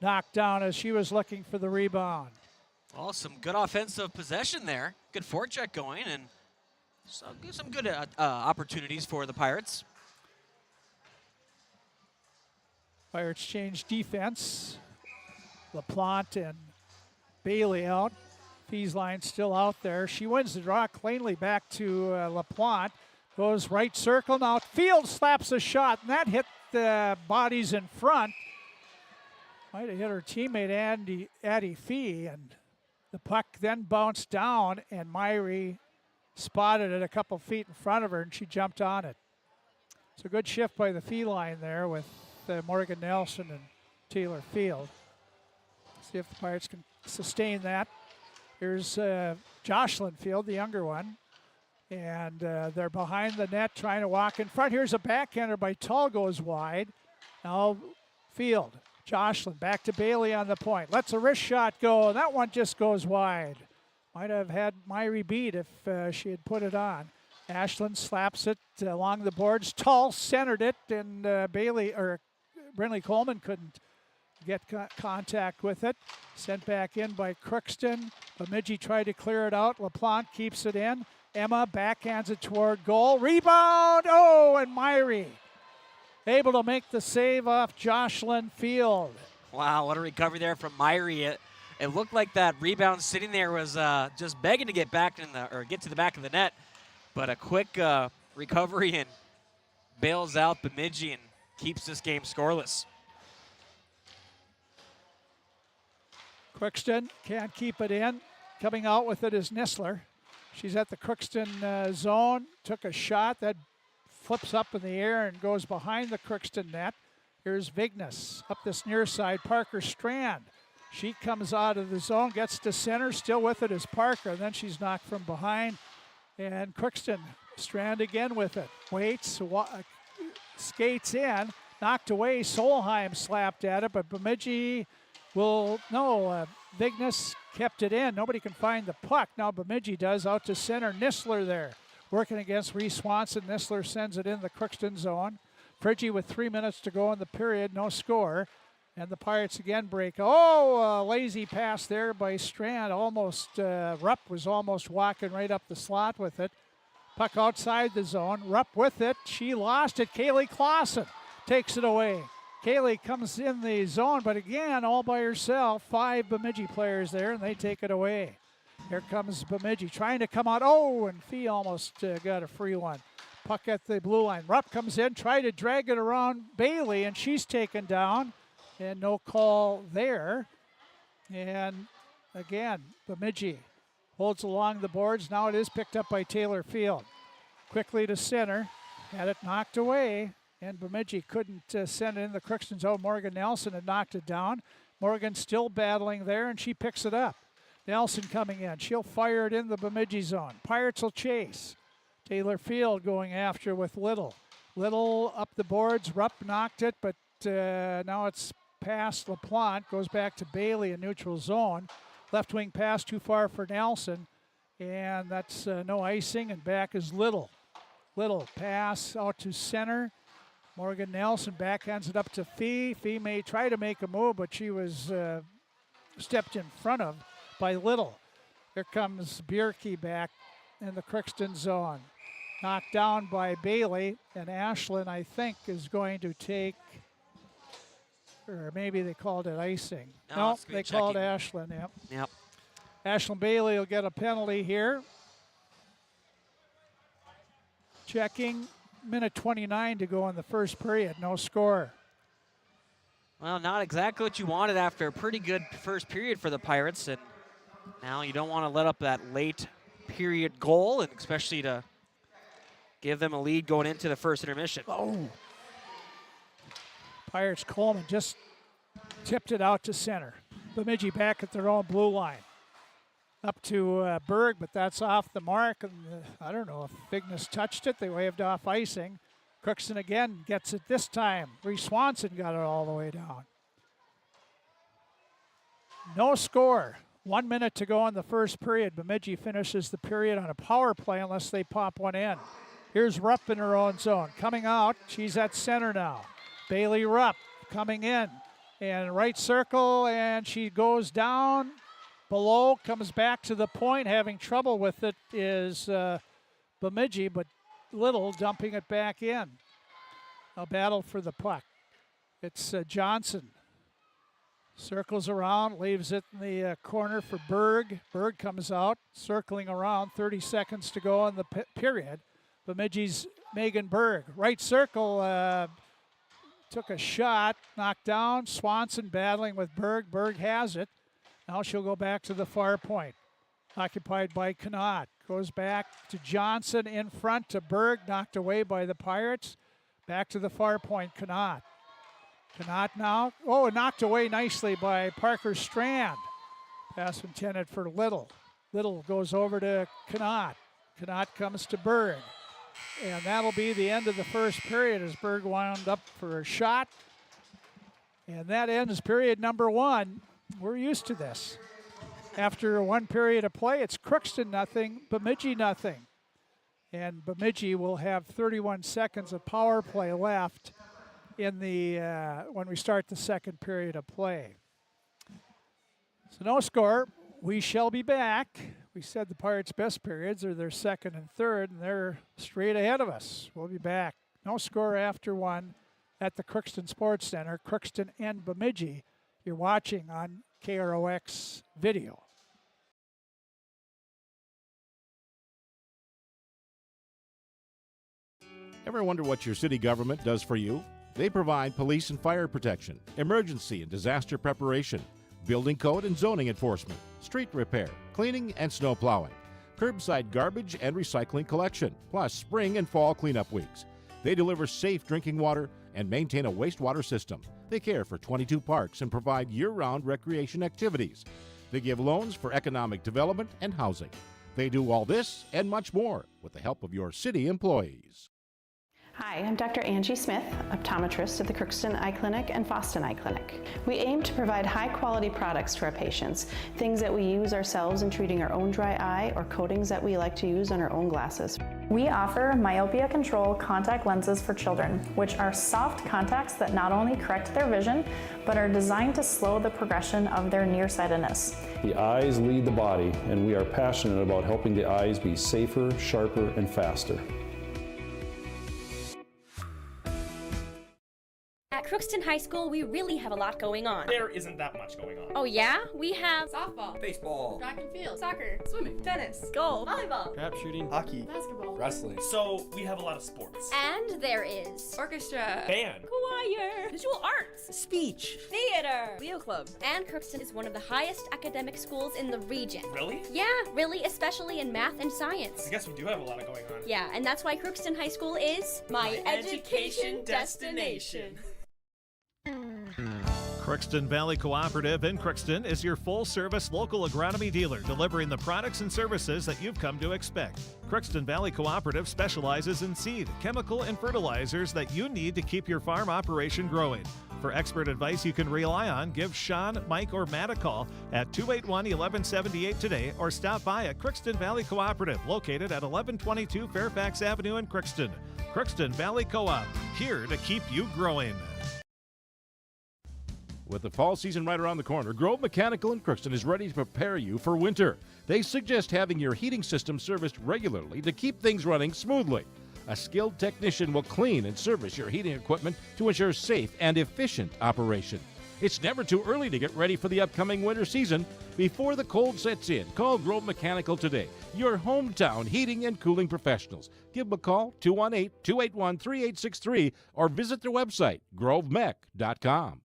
knocked down as she was looking for the rebound. Well, some good offensive possession there. Good forecheck going, and some good opportunities for the Pirates. Pirates change defense. LaPlante and Bailey out. Fee's line still out there. She wins the draw cleanly back to LaPlante. Goes right circle. Now Field slaps a shot, and that hit the bodies in front. Might have hit her teammate Addie Fee, and the puck then bounced down, and Meyer spotted it a couple feet in front of her, and she jumped on it. It's a good shift by the Fee line there with Morgan Nelson and Taylor Field. See if the Pirates can sustain that. Here's Jocelyn Field, the younger one. And they're behind the net trying to walk in front. Here's a backhander by Tull, goes wide. Now Field, Jocelyn back to Bailey on the point. Lets a wrist shot go. That one just goes wide. Might have had Meyer beat if she had put it on. Ashland slaps it along the boards. Tull centered it, and Brinley Coleman couldn't get contact with it. Sent back in by Crookston. Bemidji tried to clear it out. LaPlante keeps it in. Emma backhands it toward goal. Rebound! Oh, and Meyer able to make the save off Jocelyn Field. Wow, what a recovery there from Meyer. It looked like that rebound sitting there was just begging to get back get to the back of the net. But a quick recovery and bails out Bemidji and keeps this game scoreless. Crookston can't keep it in. Coming out with it is Nisler. She's at the Crookston zone. Took a shot that flips up in the air and goes behind the Crookston net. Here's Vignes up this near side. Parker Strand. She comes out of the zone, gets to center. Still with it is Parker. Then she's knocked from behind. And Crookston, Strand again with it. Waits, skates in, knocked away. Solheim slapped at it, but Bemidji Vignes kept it in. Nobody can find the puck. Now Bemidji does, out to center. Nisler there, working against Reese Swanson. Nisler sends it in the Crookston zone. Pridgey with 3 minutes to go in the period, no score. And the Pirates again break. Oh, a lazy pass there by Strand. Rupp was almost walking right up the slot with it. Puck outside the zone. Rupp with it. She lost it. Kaylee Clausen takes it away. Kaylee comes in the zone, but again, all by herself. 5 Bemidji players there, and they take it away. Here comes Bemidji trying to come out. Oh, and Fee almost got a free one. Puck at the blue line. Rupp comes in, tried to drag it around Bailey, and she's taken down. And no call there. And again, Bemidji holds along the boards. Now it is picked up by Taylor Field. Quickly to center. Had it knocked away. And Bemidji couldn't send it in the Crookston zone. Morgan Nelson had knocked it down. Morgan still battling there, and she picks it up. Nelson coming in. She'll fire it in the Bemidji zone. Pirates will chase. Taylor Field going after with Little. Little up the boards. Rupp knocked it, but now it's past LaPlante, goes back to Bailey in neutral zone. Left wing pass too far for Nelson, and that's no icing, and back is Little. Little pass out to center. Morgan Nelson backhands it up to Fee. Fee may try to make a move, but she was stepped in front of by Little. Here comes Bierke back in the Crookston zone. Knocked down by Bailey, and Ashland, I think, is going to take or maybe they called it icing. No, No, it's good they called checking. Ashlyn, yep. Yep. Ashlyn Bailey will get a penalty here. Checking, minute 29 to go in the first period, no score. Well, not exactly what you wanted after a pretty good first period for the Pirates, and now you don't want to let up that late period goal, and especially to give them a lead going into the first intermission. Oh. Pirates Coleman just tipped it out to center. Bemidji back at their own blue line. Up to Berg, but that's off the mark. And I don't know if Vignes touched it. They waved off icing. Crookston again gets it this time. Reese Swanson got it all the way down. No score. 1 minute to go in the first period. Bemidji finishes the period on a power play unless they pop one in. Here's Rupp in her own zone. Coming out, she's at center now. Bailey Rupp coming in. And right circle, and she goes down. Below, comes back to the point. Having trouble with it is Bemidji, but Little dumping it back in. A battle for the puck. It's Johnson. Circles around, leaves it in the corner for Berg. Berg comes out, circling around. 30 seconds to go in the period. Bemidji's Megan Berg. Right circle, took a shot, knocked down. Swanson battling with Berg. Berg has it. Now she'll go back to the far point. Occupied by Connaught. Goes back to Johnson in front to Berg. Knocked away by the Pirates. Back to the far point, Connaught. Connaught now. Oh, knocked away nicely by Parker Strand. Pass intended for Little. Little goes over to Connaught. Connaught comes to Berg. And that'll be the end of the first period as Berg wound up for a shot. And that ends period number 1. We're used to this. After one period of play, it's Crookston nothing, Bemidji nothing. And Bemidji will have 31 seconds of power play left in the when we start the second period of play. So no score. We shall be back. We said the Pirates' best periods are their second and third, and they're straight ahead of us. We'll be back. No score after one at the Crookston Sports Center, Crookston and Bemidji. You're watching on KROX video. Ever wonder what your city government does for you? They provide police and fire protection, emergency and disaster preparation, building code and zoning enforcement, street repair, cleaning and snow plowing, curbside garbage and recycling collection, plus spring and fall cleanup weeks. They deliver safe drinking water and maintain a wastewater system. They care for 22 parks and provide year-round recreation activities. They give loans for economic development and housing. They do all this and much more with the help of your city employees. Hi, I'm Dr. Angie Smith, optometrist at the Crookston Eye Clinic and Foston Eye Clinic. We aim to provide high-quality products to our patients, things that we use ourselves in treating our own dry eye or coatings that we like to use on our own glasses. We offer myopia control contact lenses for children, which are soft contacts that not only correct their vision, but are designed to slow the progression of their nearsightedness. The eyes lead the body, and we are passionate about helping the eyes be safer, sharper, and faster. At Crookston High School, we really have a lot going on. There isn't that much going on. Oh yeah? We have softball, baseball, track and field, soccer, swimming, tennis, golf, volleyball, trap shooting, hockey, basketball, wrestling. So we have a lot of sports. And there is orchestra, band, choir, visual arts, speech, theater, Leo Club. And Crookston is one of the highest academic schools in the region. Really? Yeah, really, especially in math and science. I guess we do have a lot going on. Yeah, and that's why Crookston High School is my education destination. Crookston Valley Cooperative in Crookston is your full-service local agronomy dealer, delivering the products and services that you've come to expect. Crookston Valley Cooperative specializes in seed, chemical, and fertilizers that you need to keep your farm operation growing. For expert advice you can rely on, give Sean, Mike, or Matt a call at 281-1178 today or stop by at Crookston Valley Cooperative, located at 1122 Fairfax Avenue in Crookston. Crookston Valley Co-op, here to keep you growing. With the fall season right around the corner, Grove Mechanical in Crookston is ready to prepare you for winter. They suggest having your heating system serviced regularly to keep things running smoothly. A skilled technician will clean and service your heating equipment to ensure safe and efficient operation. It's never too early to get ready for the upcoming winter season. Before the cold sets in, call Grove Mechanical today, your hometown heating and cooling professionals. Give them a call, 218-281-3863, or visit their website, grovemech.com.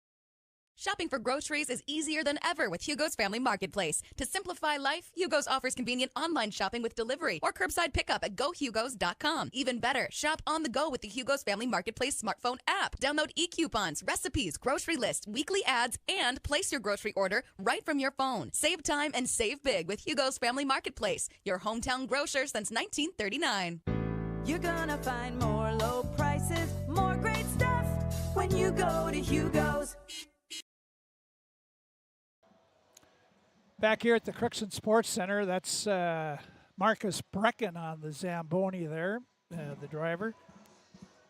Shopping for groceries is easier than ever with Hugo's Family Marketplace. To simplify life, Hugo's offers convenient online shopping with delivery or curbside pickup at gohugos.com. Even better, shop on the go with the Hugo's Family Marketplace smartphone app. Download e-coupons, recipes, grocery lists, weekly ads, and place your grocery order right from your phone. Save time and save big with Hugo's Family Marketplace, your hometown grocer since 1939. You're gonna find more low prices, more great stuff when you go to Hugo's. Back here at the Crookston Sports Center, that's Marcus Brecken on the Zamboni there, the driver.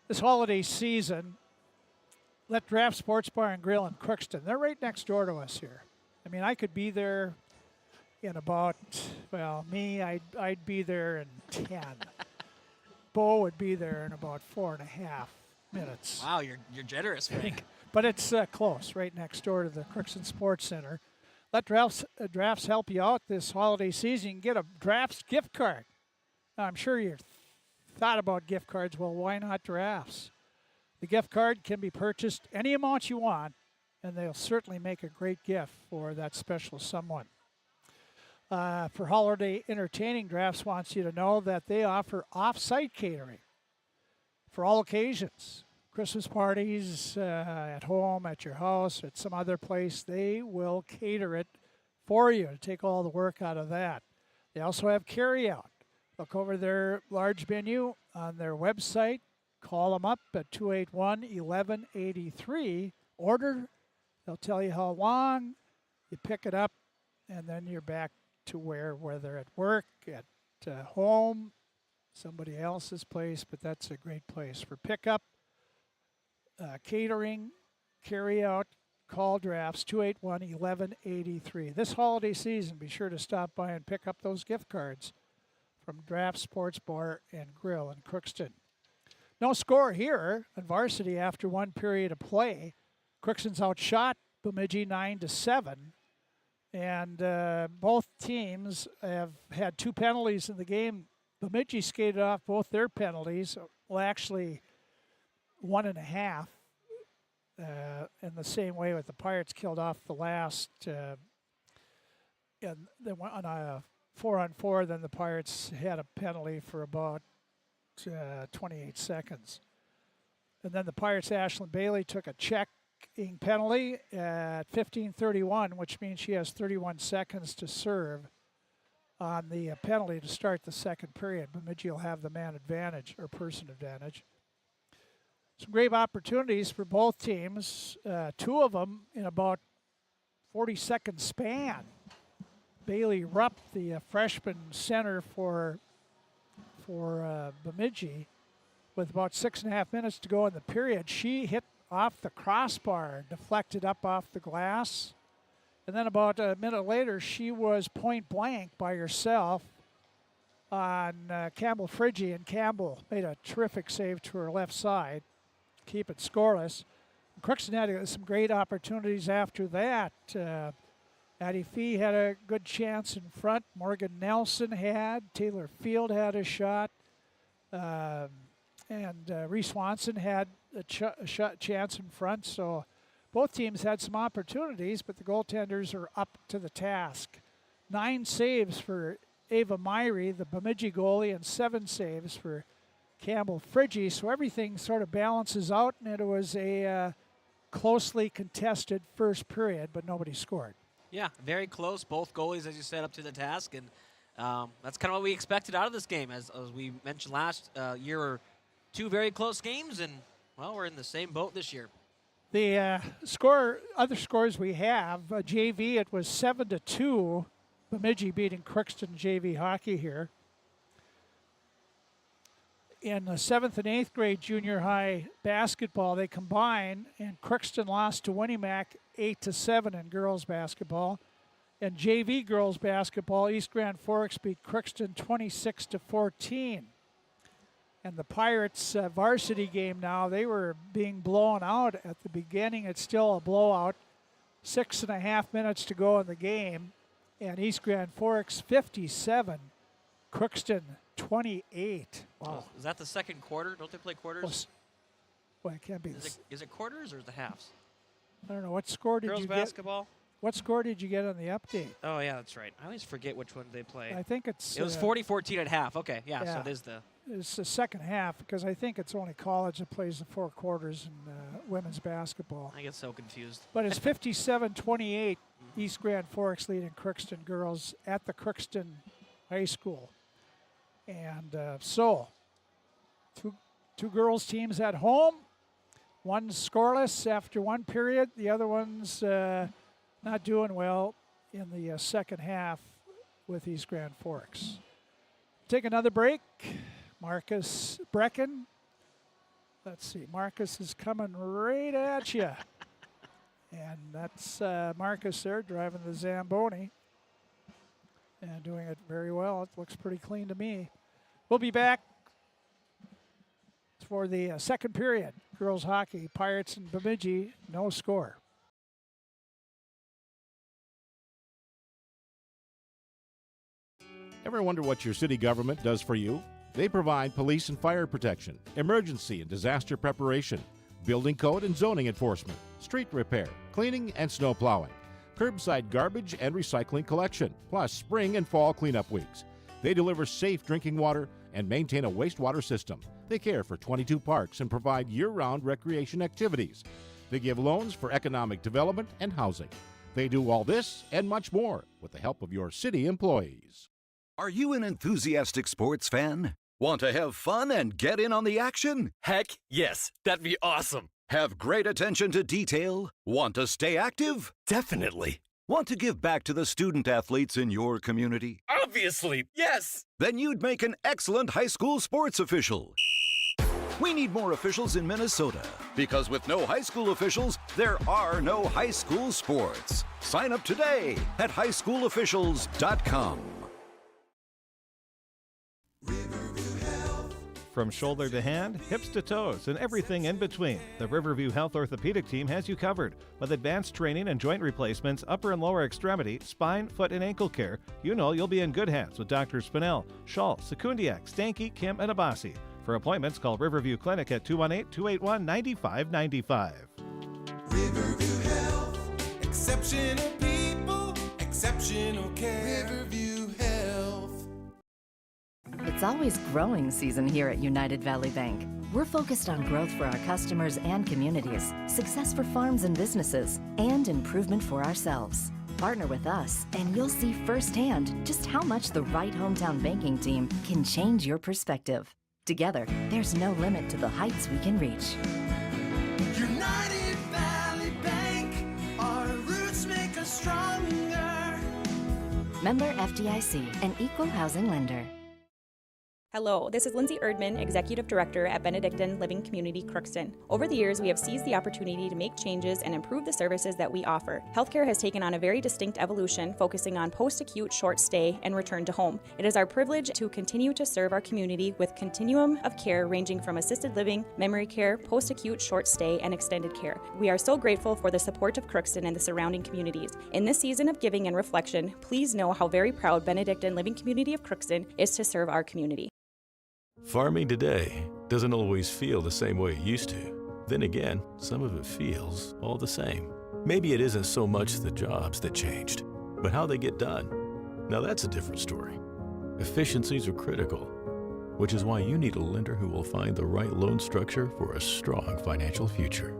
This holiday season, Let Draft Sports Bar and Grill in Crookston. They're right next door to us here. I mean, I could be there in about, well, me, I'd be there in 10. Bo would be there in about 4.5 minutes. Wow, you're generous, Frank. But it's close, right next door to the Crookston Sports Center. Let Drafts help you out this holiday season. You can get a Drafts gift card. Now, I'm sure you've thought about gift cards. Well, why not Drafts? The gift card can be purchased any amount you want, and they'll certainly make a great gift for that special someone. For holiday entertaining, Drafts wants you to know that they offer off-site catering for all occasions. Christmas parties, at home, at your house, at some other place, they will cater it for you to take all the work out of that. They also have carry-out. Look over their large menu on their website. Call them up at 281-1183. Order. They'll tell you how long. You pick it up, and then you're back to whether at work, at home, somebody else's place, but that's a great place for pickup. Catering, carry out, call Drafts, 281-1183. This holiday season, be sure to stop by and pick up those gift cards from Draft Sports Bar and Grill in Crookston. No score here on varsity after one period of play. Crookston's outshot Bemidji 9-7. And both teams have had 2 penalties in the game. Bemidji skated off both their penalties. Well, actually, 1.5. In the same way with the Pirates killed off the last. And they went on a 4-on-4. Then the Pirates had a penalty for about 28 seconds. And then the Pirates' Ashlyn Bailey took a checking penalty at 15:31, which means she has 31 seconds to serve on the penalty to start the second period. Bemidji will have the man advantage or person advantage. Some great opportunities for both teams, 2 of them in about 40-second span. Bailey Rupp, the freshman center for Bemidji, with about 6.5 minutes to go in the period, she hit off the crossbar, deflected up off the glass. And then about a minute later, she was point blank by herself on Campbell Friggy, and Campbell made a terrific save to her left side, keep it scoreless. Crookston had some great opportunities after that. Addie Fee had a good chance in front. Morgan Nelson had. Taylor Field had a shot. And Reese Swanson had a chance in front. So both teams had some opportunities, but the goaltenders are up to the task. 9 saves for Ava Myrie, the Bemidji goalie, and 7 saves for Campbell Friggy. So everything sort of balances out, and it was a closely contested first period, but nobody scored. Yeah, very close. Both goalies, as you said, up to the task, and that's kind of what we expected out of this game. As we mentioned last year, were 2 very close games, and, well, we're in the same boat this year. The other scores we have, JV, it was 7-2. Bemidji beating Crookston JV hockey here. In the 7th and 8th grade junior high basketball, they combine, and Crookston lost to Winnimac 8-7 in girls basketball. In JV girls basketball, East Grand Forks beat Crookston 26-14. And the Pirates varsity game now, they were being blown out at the beginning. It's still a blowout. 6.5 minutes to go in the game, and East Grand Forks 57, Crookston 28. Wow. Is that the second quarter? Don't they play quarters? Well, it can't be. Is it quarters or is it halves? I don't know. What score did Girls you get? basketball? What score did you get on the update? Oh, yeah, that's right. I always forget which one they play. I think it's... It was 40-14 at half. Okay, yeah, so it is the... It's the second half, because I think it's only college that plays the 4 quarters in women's basketball. I get so confused. But it's 57-28, East Grand Forks leading Crookston girls at the Crookston High School. And so, two girls teams at home. One scoreless after one period. The other one's not doing well in the second half with East Grand Forks. Take another break. Marcus Brecken. Let's see. Marcus is coming right at you. And that's Marcus there driving the Zamboni. And doing it very well. It looks pretty clean to me. We'll be back for the second period. Girls hockey, Pirates and Bemidji, no score. Ever wonder what your city government does for you? They provide police and fire protection, emergency and disaster preparation, building code and zoning enforcement, street repair, cleaning and snow plowing, curbside garbage and recycling collection, plus spring and fall cleanup weeks. They deliver safe drinking water and maintain a wastewater system. They care for 22 parks and provide year-round recreation activities. They give loans for economic development and housing. They do all this and much more with the help of your city employees. Are you an enthusiastic sports fan? Want to have fun and get in on the action? Heck, yes. That'd be awesome. Have great attention to detail? Want to stay active? Definitely. Want to give back to the student athletes in your community? Obviously, yes. Then you'd make an excellent high school sports official. We need more officials in Minnesota, because with no high school officials, there are no high school sports. Sign up today at highschoolofficials.com. From shoulder to hand, hips to toes, and everything in between, the Riverview Health Orthopedic Team has you covered. With advanced training and joint replacements, upper and lower extremity, spine, foot, and ankle care, you know you'll be in good hands with Dr. Spinell, Schall, Sekundiak, Stanky, Kim, and Abasi. For appointments, call Riverview Clinic at 218-281-9595. Riverview Health, exceptional people, exceptional care. Riverview Health. It's always growing season here at United Valley Bank. We're focused on growth for our customers and communities, success for farms and businesses, and improvement for ourselves. Partner with us, and you'll see firsthand just how much the right hometown banking team can change your perspective. Together, there's no limit to the heights we can reach. United Valley Bank, our roots make us stronger. Member FDIC, an equal housing lender. Hello, this is Lindsay Erdman, Executive Director at Benedictine Living Community Crookston. Over the years, we have seized the opportunity to make changes and improve the services that we offer. Healthcare has taken on a very distinct evolution, focusing on post-acute, short stay, and return to home. It is our privilege to continue to serve our community with continuum of care ranging from assisted living, memory care, post-acute, short stay, and extended care. We are so grateful for the support of Crookston and the surrounding communities. In this season of giving and reflection, please know how very proud Benedictine Living Community of Crookston is to serve our community. Farming today doesn't always feel the same way it used to. Then again, some of it feels all the same. Maybe it isn't so much the jobs that changed, but how they get done. Now that's a different story. Efficiencies are critical, which is why you need a lender who will find the right loan structure for a strong financial future.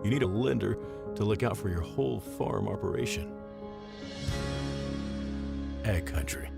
You need a lender to look out for your whole farm operation. Ag Country.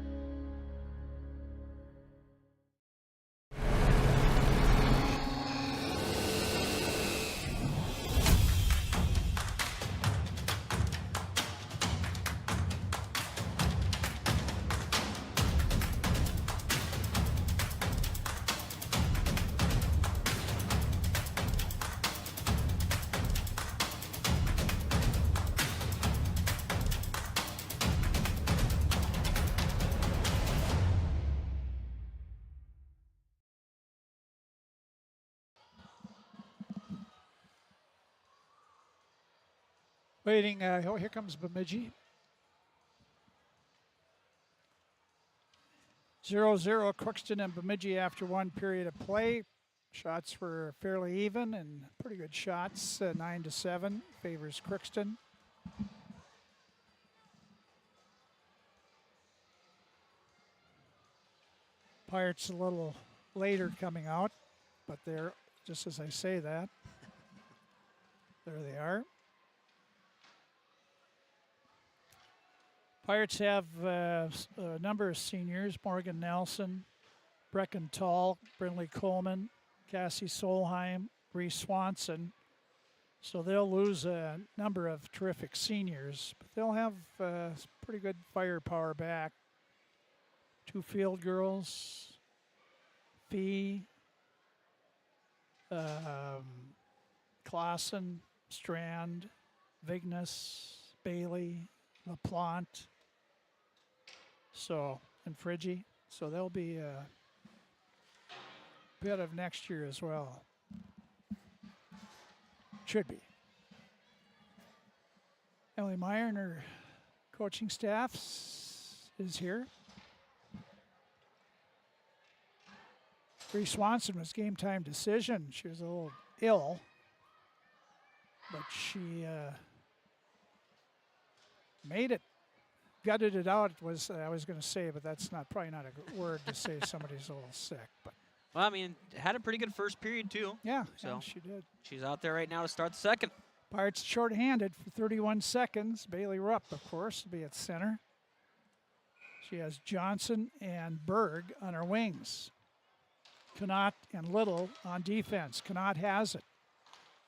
Waiting, here comes Bemidji. 0-0 Crookston and Bemidji after one period of play. Shots were fairly even and pretty good shots. 9-7 favors Crookston. Pirates a little later coming out, but they're, just as I say that, there they are. Pirates have a number of seniors: Morgan Nelson, Brecken Tall, Brindley Coleman, Cassie Solheim, Reese Swanson. So they'll lose a number of terrific seniors, but they'll have pretty good firepower back. 2 field girls, Fee, Clausen, Strand, Vignes, Bailey, LaPlante, and Friggy. So they'll be a bit of next year as well. Should be. Emily Meyer and her coaching staff is here. Bree Swanson was game time decision. She was a little ill, but she made it, gutted it out. It was, I was going to say, but that's probably not a good word to say somebody's a little sick. But Well, I mean, had a pretty good first period, too. Yeah, so she did. She's out there right now to start the second. Pirates shorthanded for 31 seconds. Bailey Rupp, of course, will be at center. She has Johnson and Berg on her wings. Connaught and Little on defense. Connaught has it.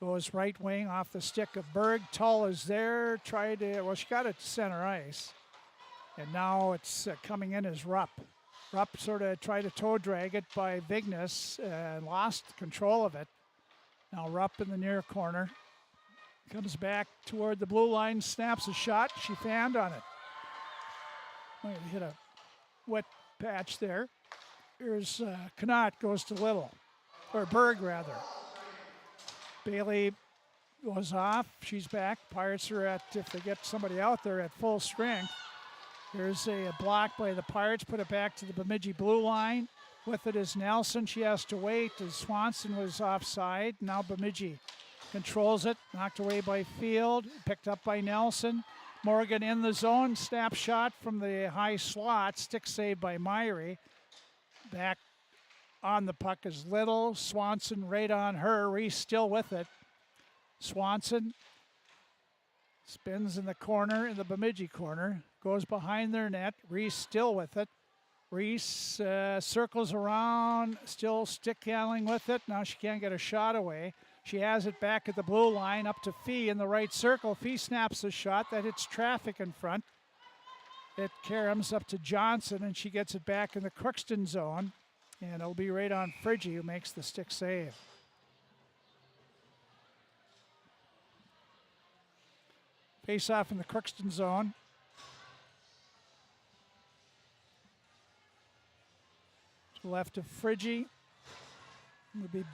Goes right wing off the stick of Berg. Tull is there. She got it to center ice. And now it's coming in as Rupp. Rupp sort of tried to toe drag it by Vignes and lost control of it. Now Rupp in the near corner. Comes back toward the blue line, snaps a shot. She fanned on it. Might have hit a wet patch there. Here's Connaught goes to Little, or Berg rather. Bailey goes off. She's back. Pirates are at, if they get somebody out there, at full strength. There's a block by the Pirates. Put it back to the Bemidji blue line. With it is Nelson. She has to wait as Swanson was offside. Now Bemidji controls it. Knocked away by Field. Picked up by Nelson. Morgan in the zone. Snap shot from the high slot. Stick save by Meyer. Back on the puck is Little. Swanson right on her. Reese still with it. Swanson spins in the corner, in the Bemidji corner. Goes behind their net. Reese still with it. Reese circles around, still stick handling with it. Now she can't get a shot away. She has it back at the blue line, up to Fee in the right circle. Fee snaps a shot that hits traffic in front. It caroms up to Johnson, and she gets it back in the Crookston zone. And it'll be right on Friggy, who makes the stick save. Face off in the Crookston zone. To the left of Friggy would be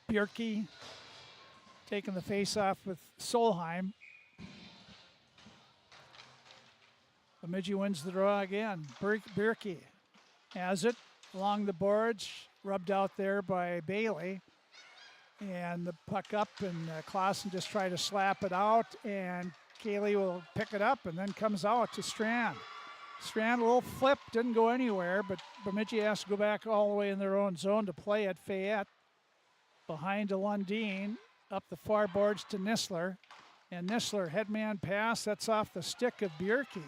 Bjerke taking the face off with Solheim. Bemidji wins the draw again. Bjerke has it along the boards, rubbed out there by Bailey. And the puck up, and Clausen just tried to slap it out, and Kaylee will pick it up and then comes out to Strand. Strand a little flip, didn't go anywhere, but Bemidji has to go back all the way in their own zone to play at Fayette. Behind to Lundeen, up the far boards to Nisler. And Nisler, headman pass, that's off the stick of Bjerke.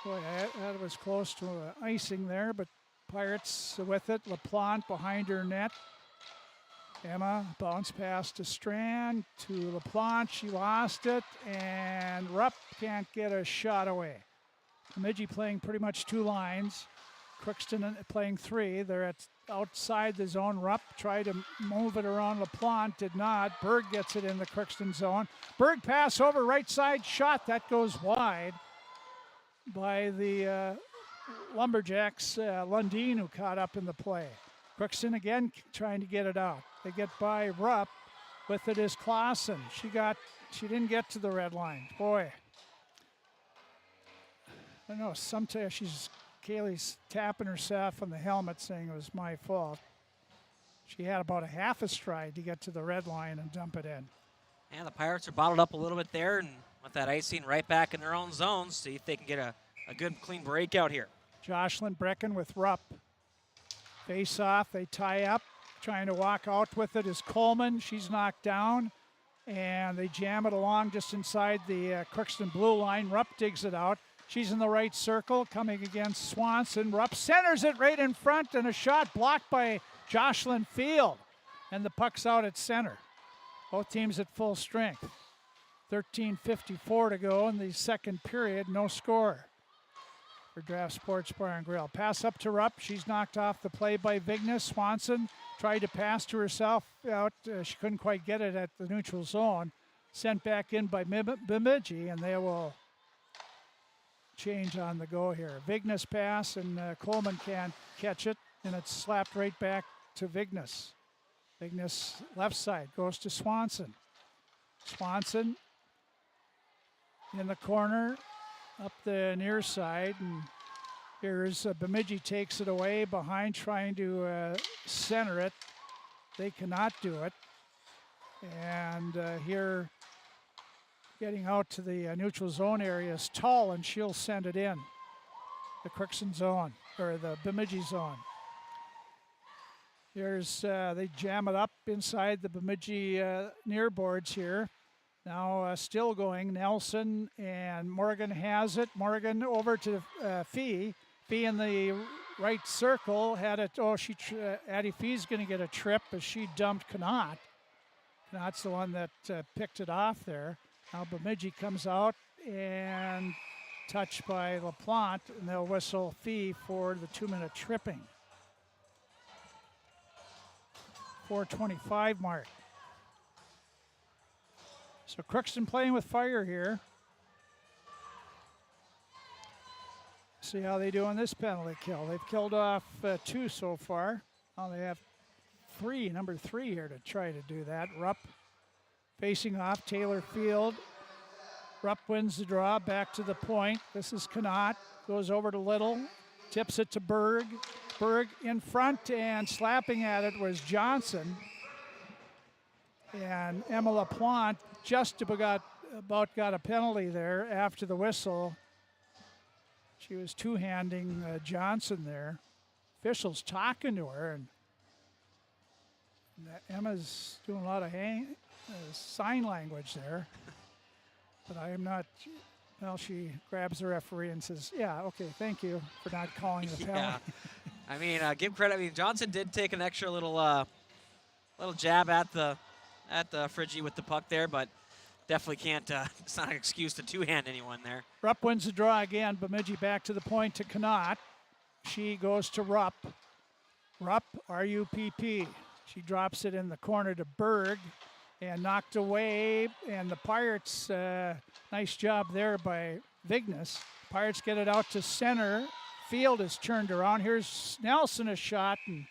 Boy, that was close to icing there, but Pirates with it. LaPlante behind her net. Emma bounce pass to Strand, to LaPlante. She lost it, and Rupp can't get a shot away. Bemidji playing pretty much two lines. Crookston playing three. They're at outside the zone. Rupp tried to move it around LaPlante, did not. Berg gets it in the Crookston zone. Berg pass over, right side shot. That goes wide by the Lumberjacks, Lundeen, who caught up in the play. Crookston again trying to get it out. They get by Rupp. With it is Clausen. She got She didn't get to the red line. Boy. I don't know, sometimes Kaylee's tapping herself on the helmet saying it was my fault. She had about a half a stride to get to the red line and dump it in. And the Pirates are bottled up a little bit there, and with that icing right back in their own zone, see if they can get a good, clean breakout here. Jocelyn Brecken with Rupp. Face off, they tie up. Trying to walk out with it is Coleman. She's knocked down, and they jam it along just inside the Crookston blue line. Rupp digs it out. She's in the right circle, coming against Swanson. Rupp centers it right in front, and a shot blocked by Jocelyn Field. And the puck's out at center. Both teams at full strength. 13:54 to go in the second period, no score for Draft Sports Bar and Grill. Pass up to Rupp. She's knocked off the play by Vignes. Swanson tried to pass to herself out. She couldn't quite get it at the neutral zone. Sent back in by Bemidji, and they will change on the go here. Vignes pass, and Coleman can't catch it, and it's slapped right back to Vignes. Vignes left side goes to Swanson. Swanson in the corner, up the near side, and here's Bemidji takes it away behind, trying to center it. They cannot do it. And here, getting out to the neutral zone area is Tull, and she'll send it in. The Crookston zone, or the Bemidji zone. Here's, they jam it up inside the Bemidji near boards here. Now still going, Nelson, and Morgan has it. Morgan over to Fee. Fee in the right circle had it. Addie Fee's going to get a trip as she dumped Connaught. Connaught's the one that picked it off there. Now Bemidji comes out and touched by LaPlante, and they'll whistle Fee for the 2-minute tripping. 4:25 mark. So Crookston playing with fire here. See how they do on this penalty kill. They've killed off 2 so far. Now they have number 3 here to try to do that. Rupp facing off Taylor Field. Rupp wins the draw, back to the point. This is Connaught, goes over to Little, tips it to Berg. Berg in front, and slapping at it was Johnson. And Emma LaPlante just about got a penalty there after the whistle. She was two-handing Johnson there. Officials talking to her, and Emma's doing a lot of sign language there. But I am not, well, she grabs the referee and says, yeah, okay, thank you for not calling the penalty. I mean, give credit. I mean, Johnson did take an extra little jab at the Friggy with the puck there, but definitely can't, it's not an excuse to two-hand anyone there. Rupp wins the draw again. Bemidji back to the point to Connaught. She goes to Rupp. Rupp, R-U-P-P. She drops it in the corner to Berg and knocked away. And the Pirates, nice job there by Vignes. Pirates get it out to center. Field is turned around. Here's Nelson, a shot, and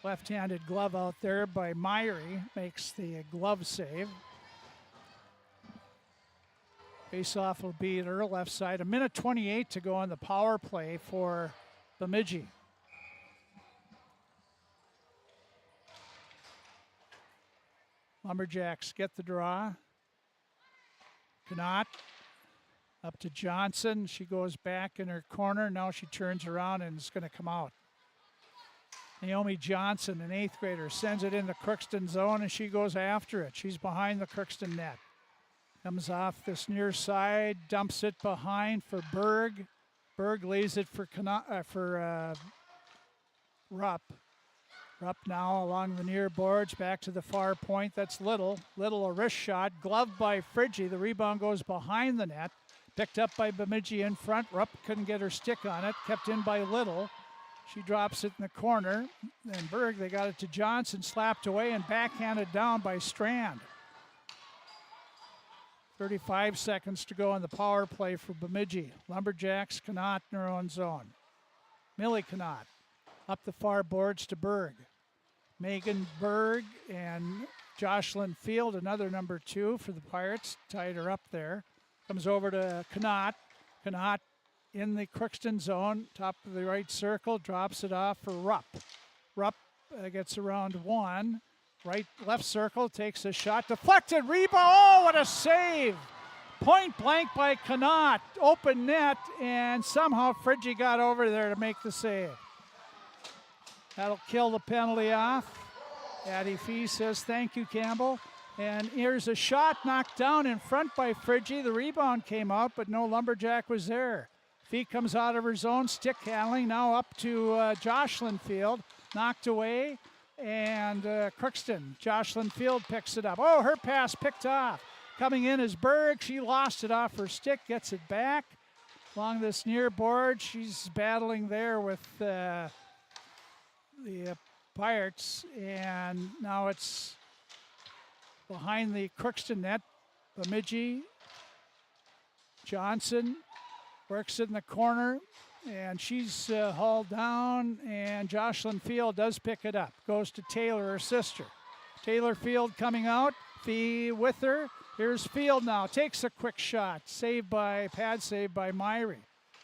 left-handed glove out there by Meyer. Makes the glove save. Face-off will be at her left side. 1:28 to go on the power play for Bemidji. Lumberjacks get the draw. Connaught up to Johnson. She goes back in her corner. Now she turns around and is going to come out. Naomi Johnson, an 8th grader, sends it in the Crookston zone, and she goes after it. She's behind the Crookston net. Comes off this near side, dumps it behind for Berg. Berg lays it for Rupp. Rupp now along the near boards, back to the far point. That's Little. Little, a wrist shot, gloved by Friggy. The rebound goes behind the net. Picked up by Bemidji in front. Rupp couldn't get her stick on it. Kept in by Little. She drops it in the corner. Then Berg, they got it to Johnson, slapped away and backhanded down by Strand. 35 seconds to go on the power play for Bemidji. Lumberjacks, Connaught in their own zone. Millie Connaught up the far boards to Berg. Megan Berg and Jocelyn Field, another number 2 for the Pirates, tied her up there. Comes over to Connaught. Connaught in the Crookston zone, top of the right circle, drops it off for Rupp. Rupp gets around 1. Left circle, takes a shot, deflected, rebound, oh, what a save! Point blank by Connaught, open net, and somehow Friggy got over there to make the save. That'll kill the penalty off. Addie Fee says, thank you, Campbell. And here's a shot knocked down in front by Friggy. The rebound came out, but no Lumberjack was there. Fee comes out of her zone, stick handling, now up to Jocelyn Field, knocked away. And Crookston, Jocelyn Field picks it up. Oh, her pass picked off. Coming in is Berg. She lost it off her stick, gets it back along this near board. She's battling there with the Pirates, and now it's behind the Crookston net. Bemidji Johnson works in the corner, and she's hauled down, and Jocelyn Field does pick it up. Goes to Taylor, her sister. Taylor Field coming out, Fee with her. Here's Field now, takes a quick shot. Pad save by Meyer.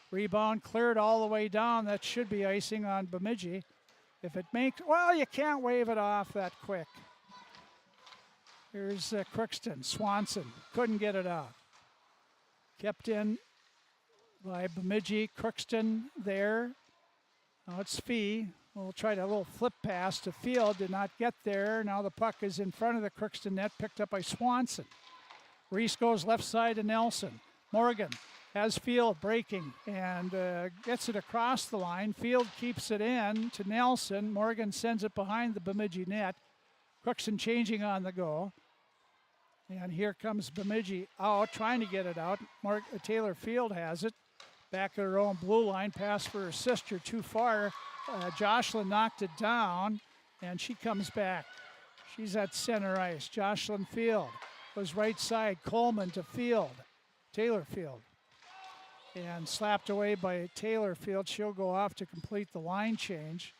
Rebound cleared all the way down. That should be icing on Bemidji. If it makes, well, you can't wave it off that quick. Here's Crookston, Swanson, couldn't get it out. Kept in by Bemidji, Crookston there. Now it's Fee. We'll try a little flip pass to Field, did not get there. Now the puck is in front of the Crookston net, picked up by Swanson. Reese goes left side to Nelson. Morgan has Field breaking and gets it across the line. Field keeps it in to Nelson. Morgan sends it behind the Bemidji net. Crookston changing on the go. And here comes Bemidji out, trying to get it out. Taylor Field has it. Back at her own blue line, pass for her sister too far. Jocelyn knocked it down, and she comes back. She's at center ice. Jocelyn Field was right side. Coleman to Field. Taylor Field. And slapped away by Taylor Field. She'll go off to complete the line change.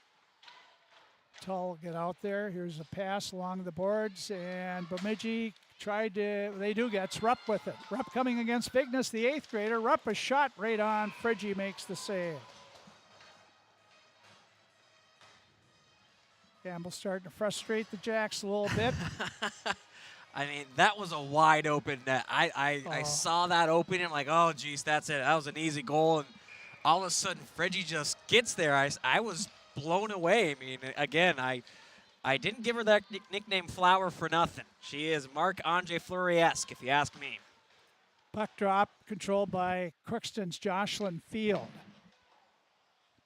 Tull will get out there. Here's a pass along the boards, and Bemidji gets Rupp with it. Rupp coming against Vignes, the 8th grader. Rupp a shot right on. Friggy makes the save. Campbell starting to frustrate the Jacks a little bit. I mean, that was a wide open net. I saw that opening. I'm like, oh, geez, that's it. That was an easy goal. And all of a sudden, Friggy just gets there. I was blown away. I mean, again, I didn't give her that nickname Flower for nothing. She is Marc-Andre Fleury-esque, if you ask me. Puck drop controlled by Crookston's Jocelyn Field.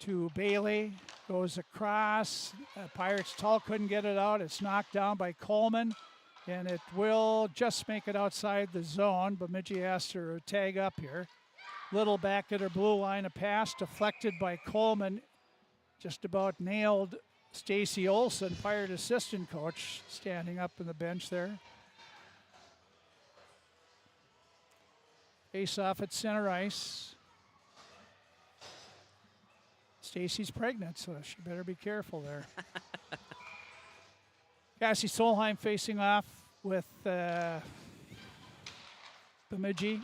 To Bailey, goes across. Pirates Tull couldn't get it out. It's knocked down by Coleman, and it will just make it outside the zone. Bemidji has to tag up here. Little back at her blue line, a pass deflected by Coleman. Just about nailed Stacy Olson, Pirate assistant coach, standing up in the bench there. Face off at center ice. Stacy's pregnant, so she better be careful there. Cassie Solheim facing off with Bemidji.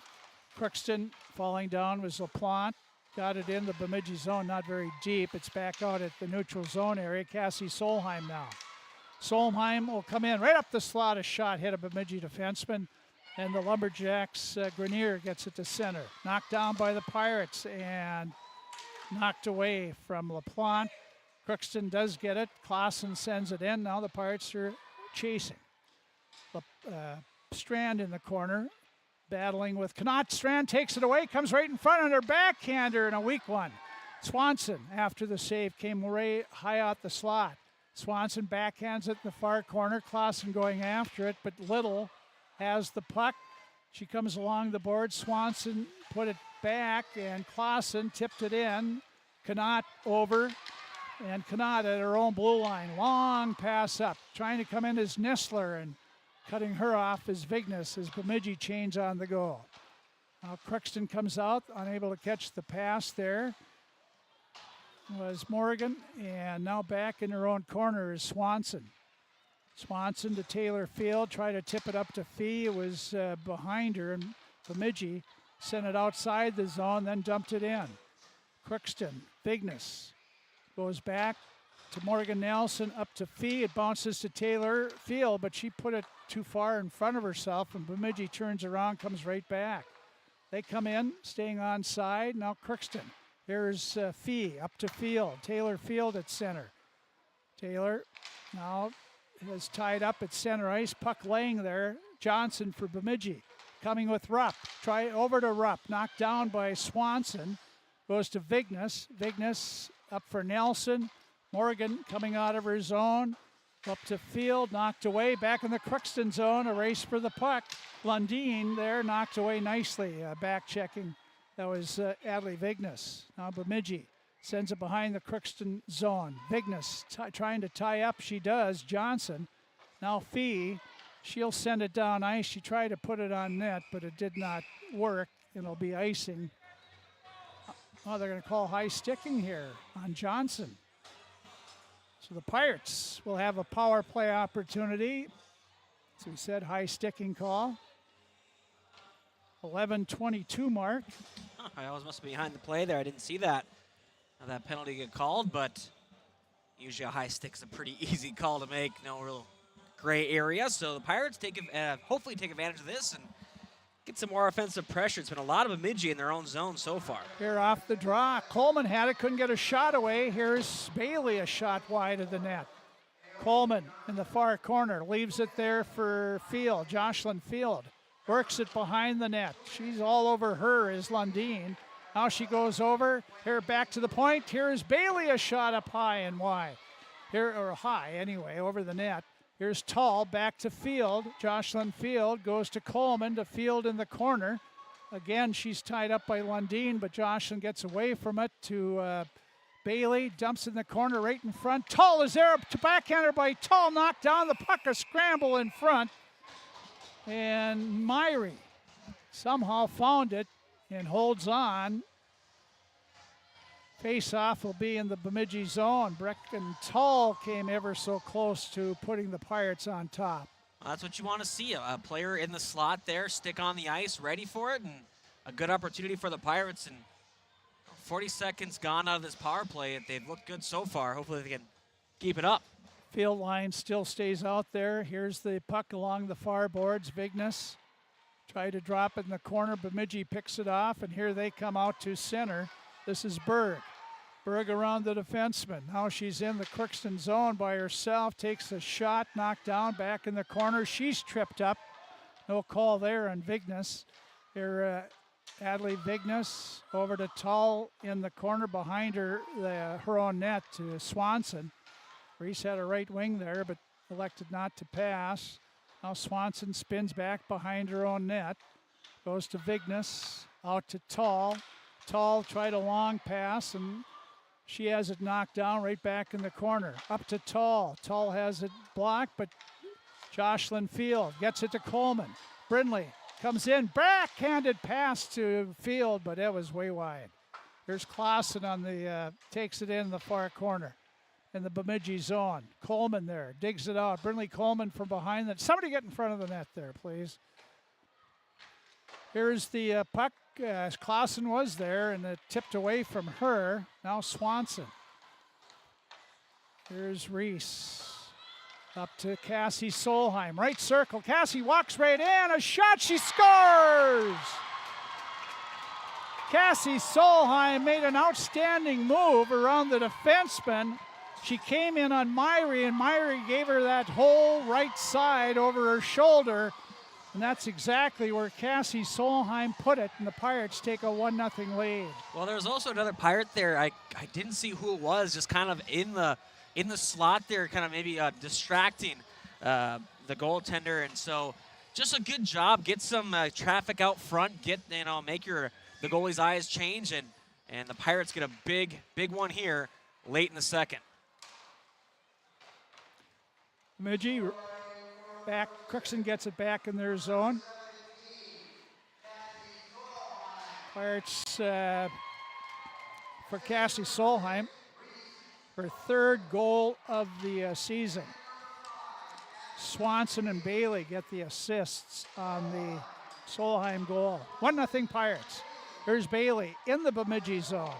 Crookston falling down was LaPlante. Got it in the Bemidji zone, not very deep. It's back out at the neutral zone area. Cassie Solheim now. Solheim will come in right up the slot. A shot hit a Bemidji defenseman. And the Lumberjacks, Grenier gets it to center. Knocked down by the Pirates and knocked away from LaPlante. Crookston does get it. Clausen sends it in. Now the Pirates are chasing. Strand in the corner. Battling with Connaught. Strand takes it away, comes right in front on her backhander, and a weak one. Swanson, after the save, came way high out the slot. Swanson backhands it in the far corner. Clausen going after it, but Little has the puck. She comes along the board. Swanson put it back, and Clausen tipped it in. Connaught over, and Connaught at her own blue line. Long pass up. Trying to come in is Nistler, and cutting her off is Vignes as Bemidji chains on the goal. Now Crookston comes out, unable to catch the pass there. Was Morgan, and now back in her own corner is Swanson. Swanson to Taylor Field, try to tip it up to Fee. It was behind her, and Bemidji sent it outside the zone, then dumped it in. Crookston, Vignes goes back to Morgan Nelson, up to Fee. It bounces to Taylor Field, but she put it too far in front of herself, and Bemidji turns around, comes right back. They come in, staying on side. Now Crookston. Here's Fee up to Field. Taylor Field at center. Taylor now is tied up at center ice. Puck laying there. Johnson for Bemidji. Coming with Rupp. Try over to Rupp. Knocked down by Swanson. Goes to Vignes. Vignes up for Nelson. Morgan coming out of her zone. Up to Field. Knocked away. Back in the Crookston zone. A race for the puck. Lundeen there. Knocked away nicely. Back checking. That was Adley Vignes. Now Bemidji sends it behind the Crookston zone. Vignes trying to tie up. She does. Johnson. Now Fee. She'll send it down ice. She tried to put it on net, but it did not work. It'll be icing. Oh, they're going to call high sticking here on Johnson. So the Pirates will have a power play opportunity. As we said, high sticking call. 11:22 mark. I always must be behind the play there. I didn't see that. That penalty get called, but usually a high stick is a pretty easy call to make. No real gray area. So the Pirates hopefully take advantage of this and get some more offensive pressure. It's been a lot of Bemidji in their own zone so far. Here off the draw. Coleman had it, couldn't get a shot away. Here's Bailey, a shot wide of the net. Coleman in the far corner, leaves it there for Field. Jocelyn Field works it behind the net. She's all over her is Lundeen. Now she goes over. Here back to the point. Here is Bailey, a shot up high and wide. Here, or high anyway, over the net. Here's Tall back to Field. Jocelyn Field goes to Coleman, to Field in the corner. Again, she's tied up by Lundeen, but Jocelyn gets away from it to Bailey. Dumps in the corner right in front. Tall is there to backhander by Tall. Knocked down the puck, a scramble in front. And Meyer somehow found it and holds on. Face-off will be in the Bemidji zone. Brecken Tall came ever so close to putting the Pirates on top. Well, that's what you want to see, a player in the slot there, stick on the ice, ready for it, and a good opportunity for the Pirates. And 40 seconds gone out of this power play. They've looked good so far. Hopefully they can keep it up. Field line still stays out there. Here's the puck along the far boards. Vignes tried to drop it in the corner. Bemidji picks it off, and here they come out to center. This is Berg. Berg around the defenseman. Now she's in the Crookston zone by herself. Takes a shot, knocked down, back in the corner. She's tripped up. No call there on Vignes. Here, Adley Vignes over to Tall in the corner behind her, her own net to Swanson. Reese had a right wing there, but elected not to pass. Now Swanson spins back behind her own net. Goes to Vignes, out to Tall. Tall tried a long pass, and she has it knocked down right back in the corner. Up to Tall. Tall has it blocked, but Jocelyn Field gets it to Coleman. Brindley comes in, backhanded pass to Field, but it was way wide. There's Clausen on the, takes it in the far corner in the Bemidji zone. Coleman there, digs it out. Brindley Coleman from behind that. Somebody get in front of the net there, please. Here's the puck. Clausen was there, and it tipped away from her. Now Swanson. Here's Reese. Up to Cassie Solheim. Right circle. Cassie walks right in. A shot. She scores! Cassie Solheim made an outstanding move around the defenseman. She came in on Meyer, and Meyer gave her that whole right side over her shoulder. And that's exactly where Cassie Solheim put it, and the Pirates take a 1-0 lead. Well, there's also another Pirate there. I didn't see who it was, just kind of in the slot there, kind of maybe distracting the goaltender. And so just a good job. Get some traffic out front. Make the goalie's eyes change, and the Pirates get a big one here late in the second. Bemidji back. Crookston gets it back in their zone. Pirates for Cassie Solheim, her third goal of the season. Swanson and Bailey get the assists on the Solheim goal. 1-0 Pirates. Here's Bailey in the Bemidji zone.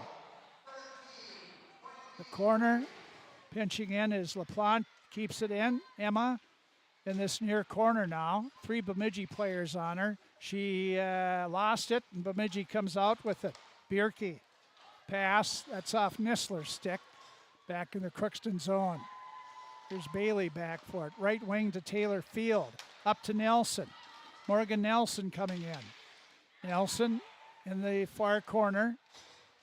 The corner, pinching in is LaPlante, keeps it in. Emma in this near corner now. 3 Bemidji players on her. She lost it, and Bemidji comes out with it. Bierke pass, that's off Nissler's stick. Back in the Crookston zone. Here's Bailey back for it. Right wing to Taylor Field. Up to Nelson. Morgan Nelson coming in. Nelson in the far corner.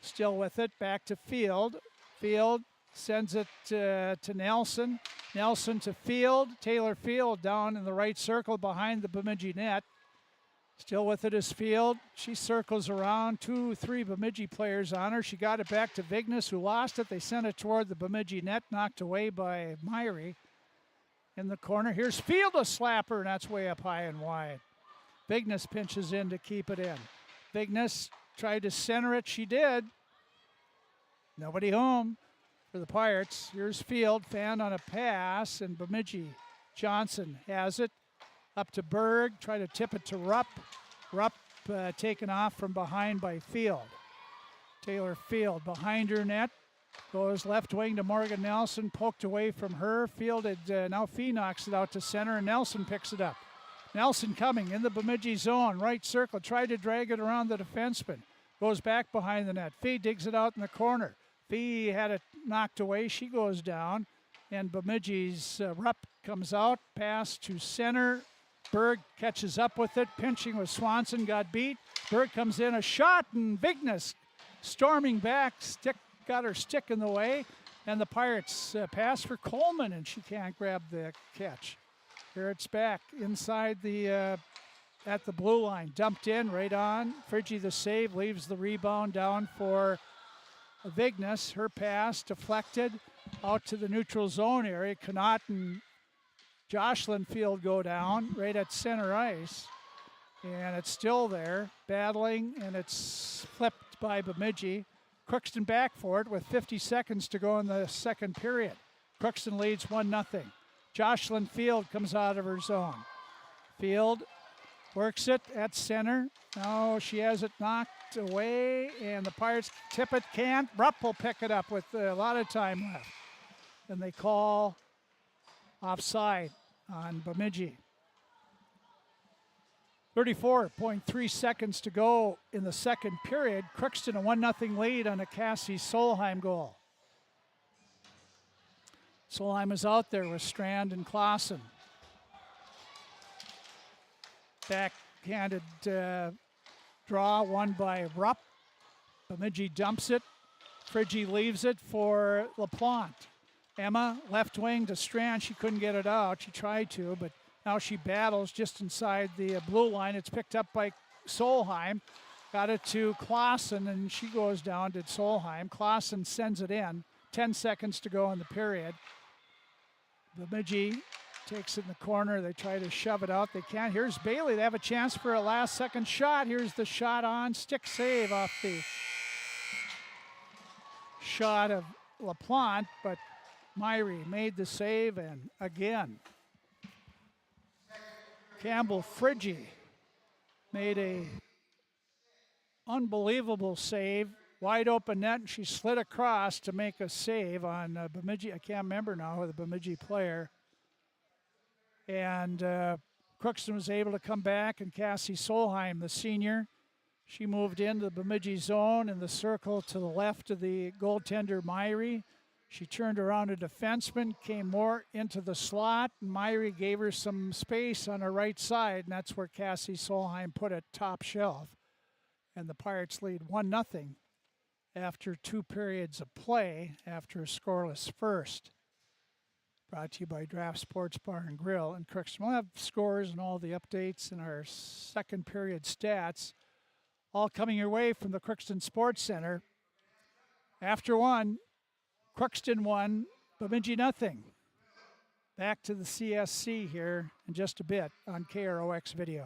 Still with it. Back to Field. Field sends it to Nelson. Nelson to Field. Taylor Field down in the right circle behind the Bemidji net. Still with it is Field. She circles around. 2-3 Bemidji players on her. She got it back to Vignes, who lost it. They sent it toward the Bemidji net, knocked away by Meyer. In the corner, here's Field, a slapper, and that's way up high and wide. Vignes pinches in to keep it in. Vignes tried to center it. She did. Nobody home for the Pirates. Here's Field, fanned on a pass, and Bemidji. Johnson has it. Up to Berg, try to tip it to Rupp. Rupp taken off from behind by Field. Taylor Field behind her net. Goes left wing to Morgan Nelson, poked away from her. Fielded, now Fee knocks it out to center, and Nelson picks it up. Nelson coming in the Bemidji zone, right circle, tried to drag it around the defenseman. Goes back behind the net. Fee digs it out in the corner. Fee had it knocked away, she goes down. And Bemidji's Rupp comes out, pass to center. Berg catches up with it, pinching with Swanson, got beat. Berg comes in, a shot, and Vignes storming back, got her stick in the way, and the Pirates pass for Coleman, and she can't grab the catch. Here it's back inside the, at the blue line, dumped in, right on. Friggy the save, leaves the rebound down for Vignes. Her pass deflected out to the neutral zone area. Connaught and Jocelyn Field go down right at center ice, and it's still there, battling, and it's flipped by Bemidji. Crookston back for it with 50 seconds to go in the second period. Crookston leads 1-0. Jocelyn Field comes out of her zone. Field works it at center. Now she has it knocked away, and the Pirates tip it, can't. Rupp will pick it up with a lot of time left. And they call offside on Bemidji. 34.3 seconds to go in the second period. Crookston a 1-0 lead on a Cassie Solheim goal. Solheim is out there with Strand and Clausen. Backhanded draw won by Rupp. Bemidji dumps it. Friggy leaves it for LaPlante. Emma, left wing to Strand. She couldn't get it out. She tried to, but now she battles just inside the blue line. It's picked up by Solheim. Got it to Clausen, and she goes down to Solheim. Clausen sends it in. 10 seconds to go in the period. Bemidji takes it in the corner. They try to shove it out. They can't. Here's Bailey. They have a chance for a last-second shot. Here's the shot on. Stick save off the shot of LaPlante, but Meyer made the save, and again, Campbell Friggy made a unbelievable save. Wide open net, and she slid across to make a save on Bemidji. I can't remember now the Bemidji player. And Crookston was able to come back, and Cassie Solheim, the senior, she moved into the Bemidji zone in the circle to the left of the goaltender, Meyer. She turned around a defenseman, came more into the slot, and Meyer gave her some space on her right side, and that's where Cassie Solheim put it top shelf. And the Pirates lead 1-0 after 2 periods of play, after a scoreless first. Brought to you by Draft Sports Bar and Grill in Crookston. We'll have scores and all the updates and our second period stats all coming your way from the Crookston Sports Center. After 1, Crookston 1, Bemidji 0. Back to the CSC here in just a bit on KROX Video.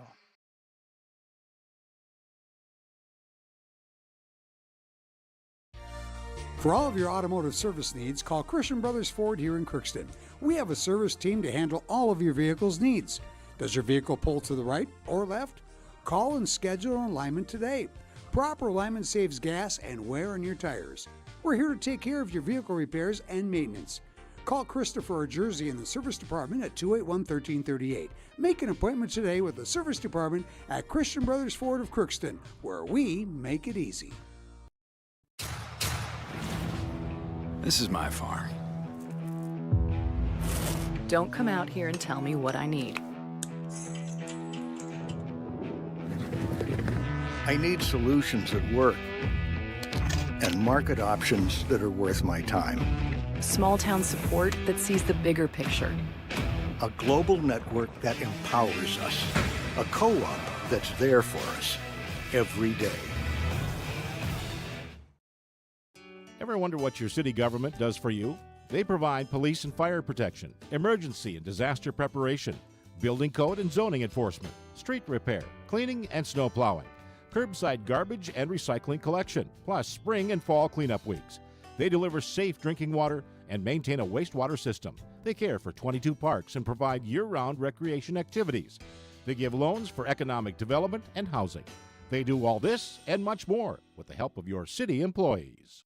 For all of your automotive service needs, call Christian Brothers Ford here in Crookston. We have a service team to handle all of your vehicle's needs. Does your vehicle pull to the right or left? Call and schedule an alignment today. Proper alignment saves gas and wear on your tires. We're here to take care of your vehicle repairs and maintenance. Call Christopher or Jersey in the service department at 281-1338. Make an appointment today with the service department at Christian Brothers Ford of Crookston, where we make it easy. This is my farm. Don't come out here and tell me what I need. I need solutions that work and market options that are worth my time. Small town support that sees the bigger picture. A global network that empowers us. A co-op that's there for us every day. Ever wonder what your city government does for you? They provide police and fire protection, emergency and disaster preparation, building code and zoning enforcement, street repair, cleaning and snow plowing, curbside garbage and recycling collection, plus spring and fall cleanup weeks. They deliver safe drinking water and maintain a wastewater system. They care for 22 parks and provide year-round recreation activities. They give loans for economic development and housing. They do all this and much more with the help of your city employees.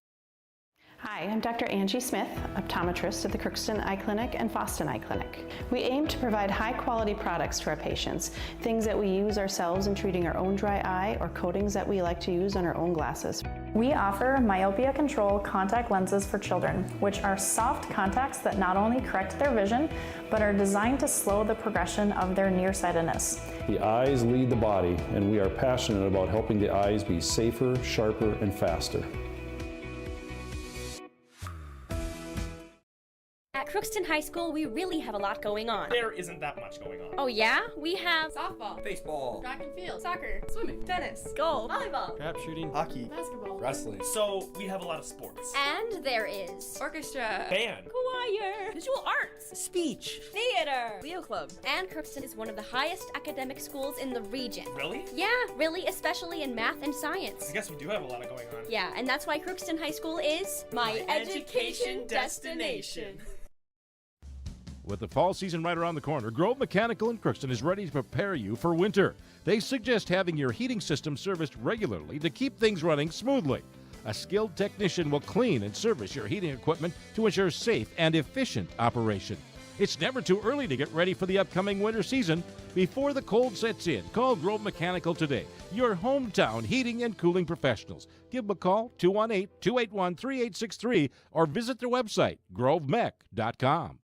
Hi, I'm Dr. Angie Smith, optometrist at the Crookston Eye Clinic and Foston Eye Clinic. We aim to provide high-quality products to our patients, things that we use ourselves in treating our own dry eye or coatings that we like to use on our own glasses. We offer myopia control contact lenses for children, which are soft contacts that not only correct their vision, but are designed to slow the progression of their nearsightedness. The eyes lead the body, and we are passionate about helping the eyes be safer, sharper, and faster. At Crookston High School, we really have a lot going on. There isn't that much going on. Oh yeah? We have softball, baseball, track and field, soccer, swimming, tennis, golf, volleyball, trap shooting, hockey, basketball, wrestling. So we have a lot of sports. and there is orchestra, Band, choir, visual arts, speech, theater, Leo Club. and Crookston is one of the highest academic schools in the region. Really? Yeah, really, especially in math and science. I guess we do have a lot of going on. Yeah, and that's why Crookston High School is my education destination. With the fall season right around the corner, Grove Mechanical in Crookston is ready to prepare you for winter. They suggest having your heating system serviced regularly to keep things running smoothly. A skilled technician will clean and service your heating equipment to ensure safe and efficient operation. It's never too early to get ready for the upcoming winter season. Before the cold sets in, call Grove Mechanical today, your hometown heating and cooling professionals. Give them a call, 218-281-3863, or visit their website, grovemech.com.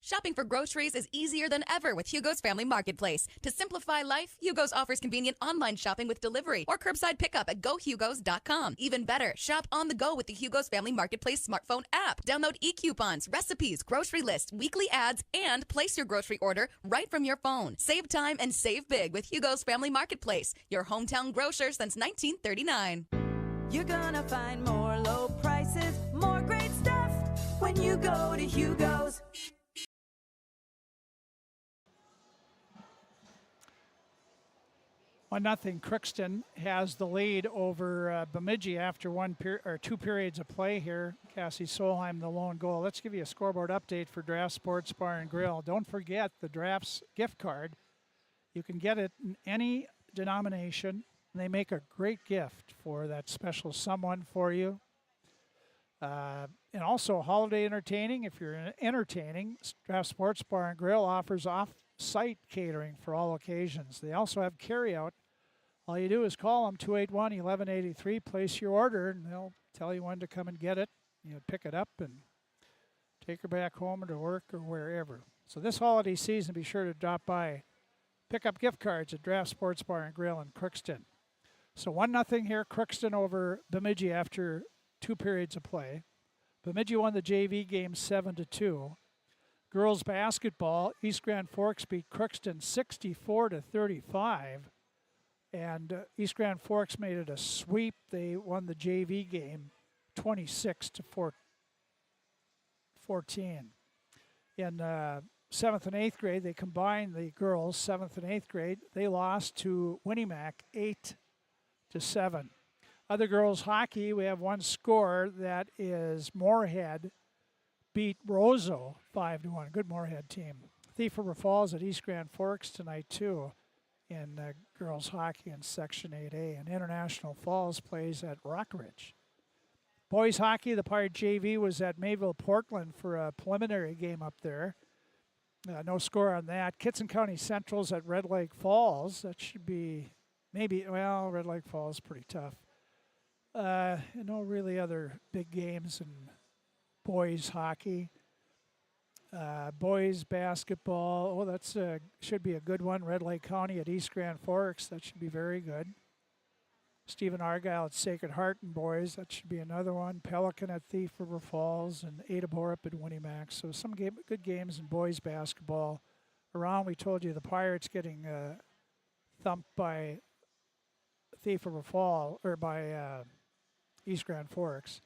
Shopping for groceries is easier than ever with Hugo's Family Marketplace. To simplify life, Hugo's offers convenient online shopping with delivery or curbside pickup at gohugos.com. Even better, shop on the go with the Hugo's Family Marketplace smartphone app. Download e-coupons, recipes, grocery lists, weekly ads, and place your grocery order right from your phone. Save time and save big with Hugo's Family Marketplace, your hometown grocer since 1939. You're gonna find more low prices, more great stuff when you go to Hugo's. 1-0. Crookston has the lead over Bemidji after 2 periods of play here. Cassie Solheim, the lone goal. Let's give you a scoreboard update for Draft Sports Bar and Grill. Don't forget the Drafts gift card. You can get it in any denomination. And they make a great gift for that special someone for you. And also holiday entertaining. If you're entertaining, Draft Sports Bar and Grill offers off-site catering for all occasions. They also have carryout. All you do is call them, 281-1183, place your order, and they'll tell you when to come and get it. You pick it up and take her back home or to work or wherever. So this holiday season, be sure to drop by. Pick up gift cards at Draft Sports Bar and Grill in Crookston. So 1-0 here, Crookston over Bemidji after 2 periods of play. Bemidji won the JV game 7-2. Girls basketball, East Grand Forks beat Crookston 64-35. And East Grand Forks made it a sweep. They won the JV game 26-14. In 7th and 8th grade, they combined the girls, 7th and 8th grade. They lost to Winnimac 8-7. Other girls hockey, we have one score that is Moorhead beat Roseau 5-1. Good Moorhead team. Thief River Falls at East Grand Forks tonight, too, in girls hockey in Section 8A. And International Falls plays at Rockridge. Boys hockey, the Pirate JV was at Mayville, Portland for a preliminary game up there. No score on that. Kitson County Central's at Red Lake Falls. That should be maybe, well, Red Lake Falls is pretty tough. No really other big games in boys hockey. Boys basketball, oh, that's should be a good one. Red Lake County at East Grand Forks, that should be very good. Stephen Argyle at Sacred Heart and boys, that should be another one. Pelican at Thief River Falls and Ada Borup at Winnimax. So some good games in boys basketball. Around, we told you the Pirates getting thumped by Thief River Falls, or by East Grand Forks.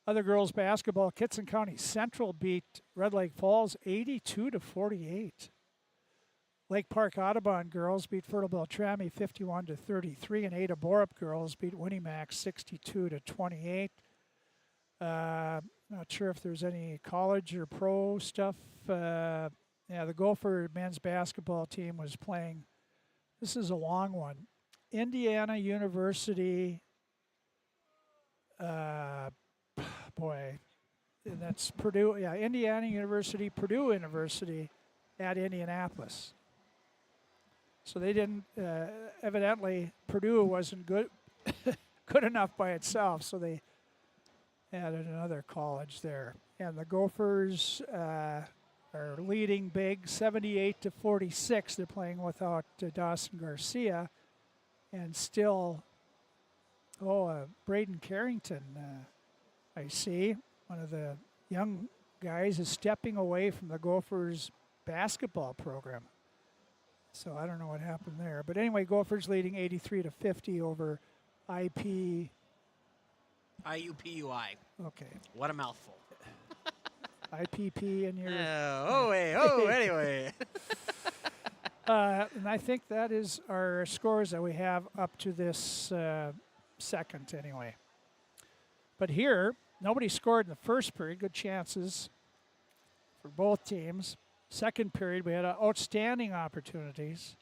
Other girls basketball, Kitson County Central beat Red Lake Falls 82-48. Lake Park Audubon girls beat Fertile Beltrami 51-33, and Ada Borup girls beat Winnimax 62-28. Not sure if there's any college or pro stuff. The Gopher men's basketball team was playing. This is a long one. Indiana University. Boy, and that's Purdue. Yeah, Indiana University, Purdue University at Indianapolis. So they didn't, evidently, Purdue wasn't good enough by itself, so they added another college there. And the Gophers are leading big, 78-46. They're playing without Dawson Garcia. And still, Braden Carrington, I see, one of the young guys, is stepping away from the Gophers basketball program. So I don't know what happened there. But anyway, Gophers leading 83-50 over IUPUI. Okay. What a mouthful. IPP in your... anyway. And I think that is our scores that we have up to this second anyway. But here, nobody scored in the first period. Good chances for both teams. Second period, we had outstanding opportunities.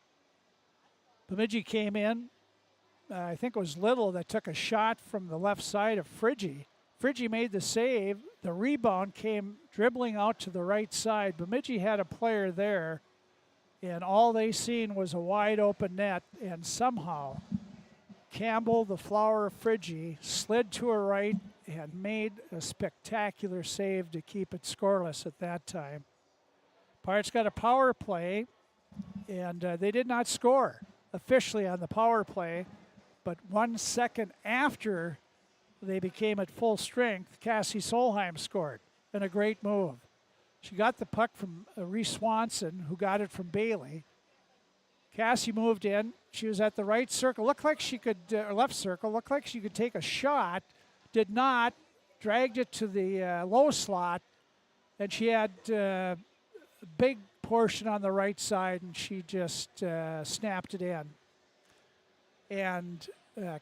Bemidji came in. I think it was Little that took a shot from the left side of Friggy. Friggy made the save. The rebound came dribbling out to the right side. Bemidji had a player there, and all they seen was a wide open net, and somehow Campbell, the flower of Friggy, slid to her right and made a spectacular save to keep it scoreless at that time. Pirates got a power play, and they did not score officially on the power play, but 1 second after they became at full strength, Cassie Solheim scored in a great move. She got the puck from Reese Swanson, who got it from Bailey. Cassie moved in. She was at the right circle. Looked like she could, left circle, looked like she could take a shot. Did not. Dragged it to the low slot, and she had big portion on the right side, and she just snapped it in. And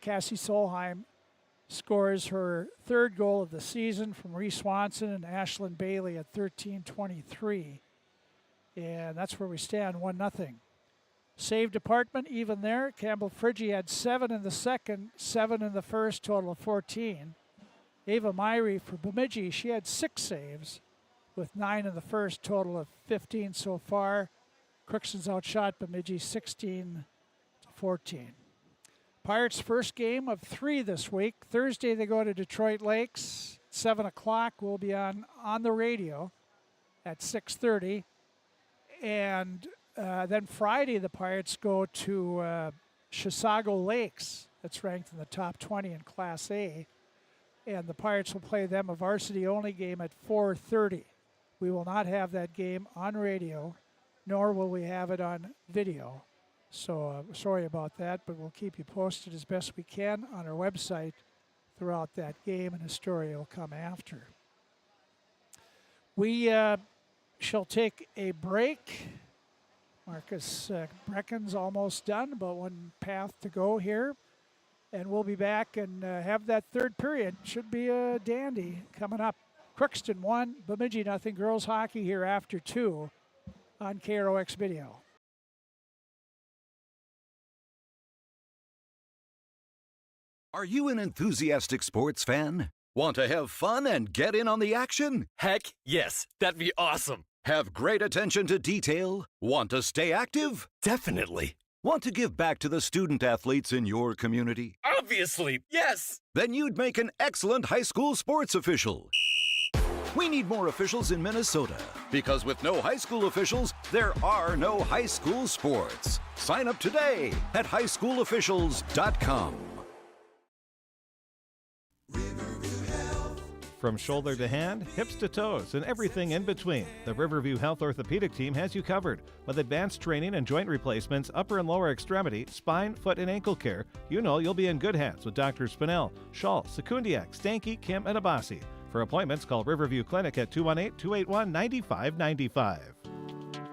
Cassie Solheim scores her third goal of the season from Reese Swanson and Ashlyn Bailey at 13:23. And that's where we stand, 1-0. Save department, even there. Campbell Friggy had 7 in the second, 7 in the first, total of 14. Ava Myrie for Bemidji, she had 6 saves, with 9 in the first, total of 15 so far. Crookston's outshot Bemidji 16-14. Pirates' first game of 3 this week. Thursday they go to Detroit Lakes. 7 o'clock we'll be on the radio at 6:30. And then Friday the Pirates go to Chisago Lakes. That's ranked in the top 20 in Class A. And the Pirates will play them a varsity-only game at 4:30. We will not have that game on radio, nor will we have it on video. So sorry about that, but we'll keep you posted as best we can on our website throughout that game, and a story will come after. We shall take a break. Marcus Brecken's almost done, about 1 path to go here. And we'll be back and have that third period. Should be a dandy coming up. Crookston 1, Bemidji 0. Girls hockey here after 2 on KROX Video. Are you an enthusiastic sports fan? Want to have fun and get in on the action? Heck, yes. That'd be awesome. Have great attention to detail? Want to stay active? Definitely. Want to give back to the student athletes in your community? Obviously, yes. Then you'd make an excellent high school sports official. We need more officials in Minnesota, because with no high school officials, there are no high school sports. Sign up today at highschoolofficials.com. From shoulder to hand, hips to toes, and everything in between, the Riverview Health Orthopedic Team has you covered. With advanced training and joint replacements, upper and lower extremity, spine, foot, and ankle care, you know you'll be in good hands with Drs. Spinell, Schall, Sekundiak, Stanky, Kim, and Abasi. For appointments, call Riverview Clinic at 218-281-9595.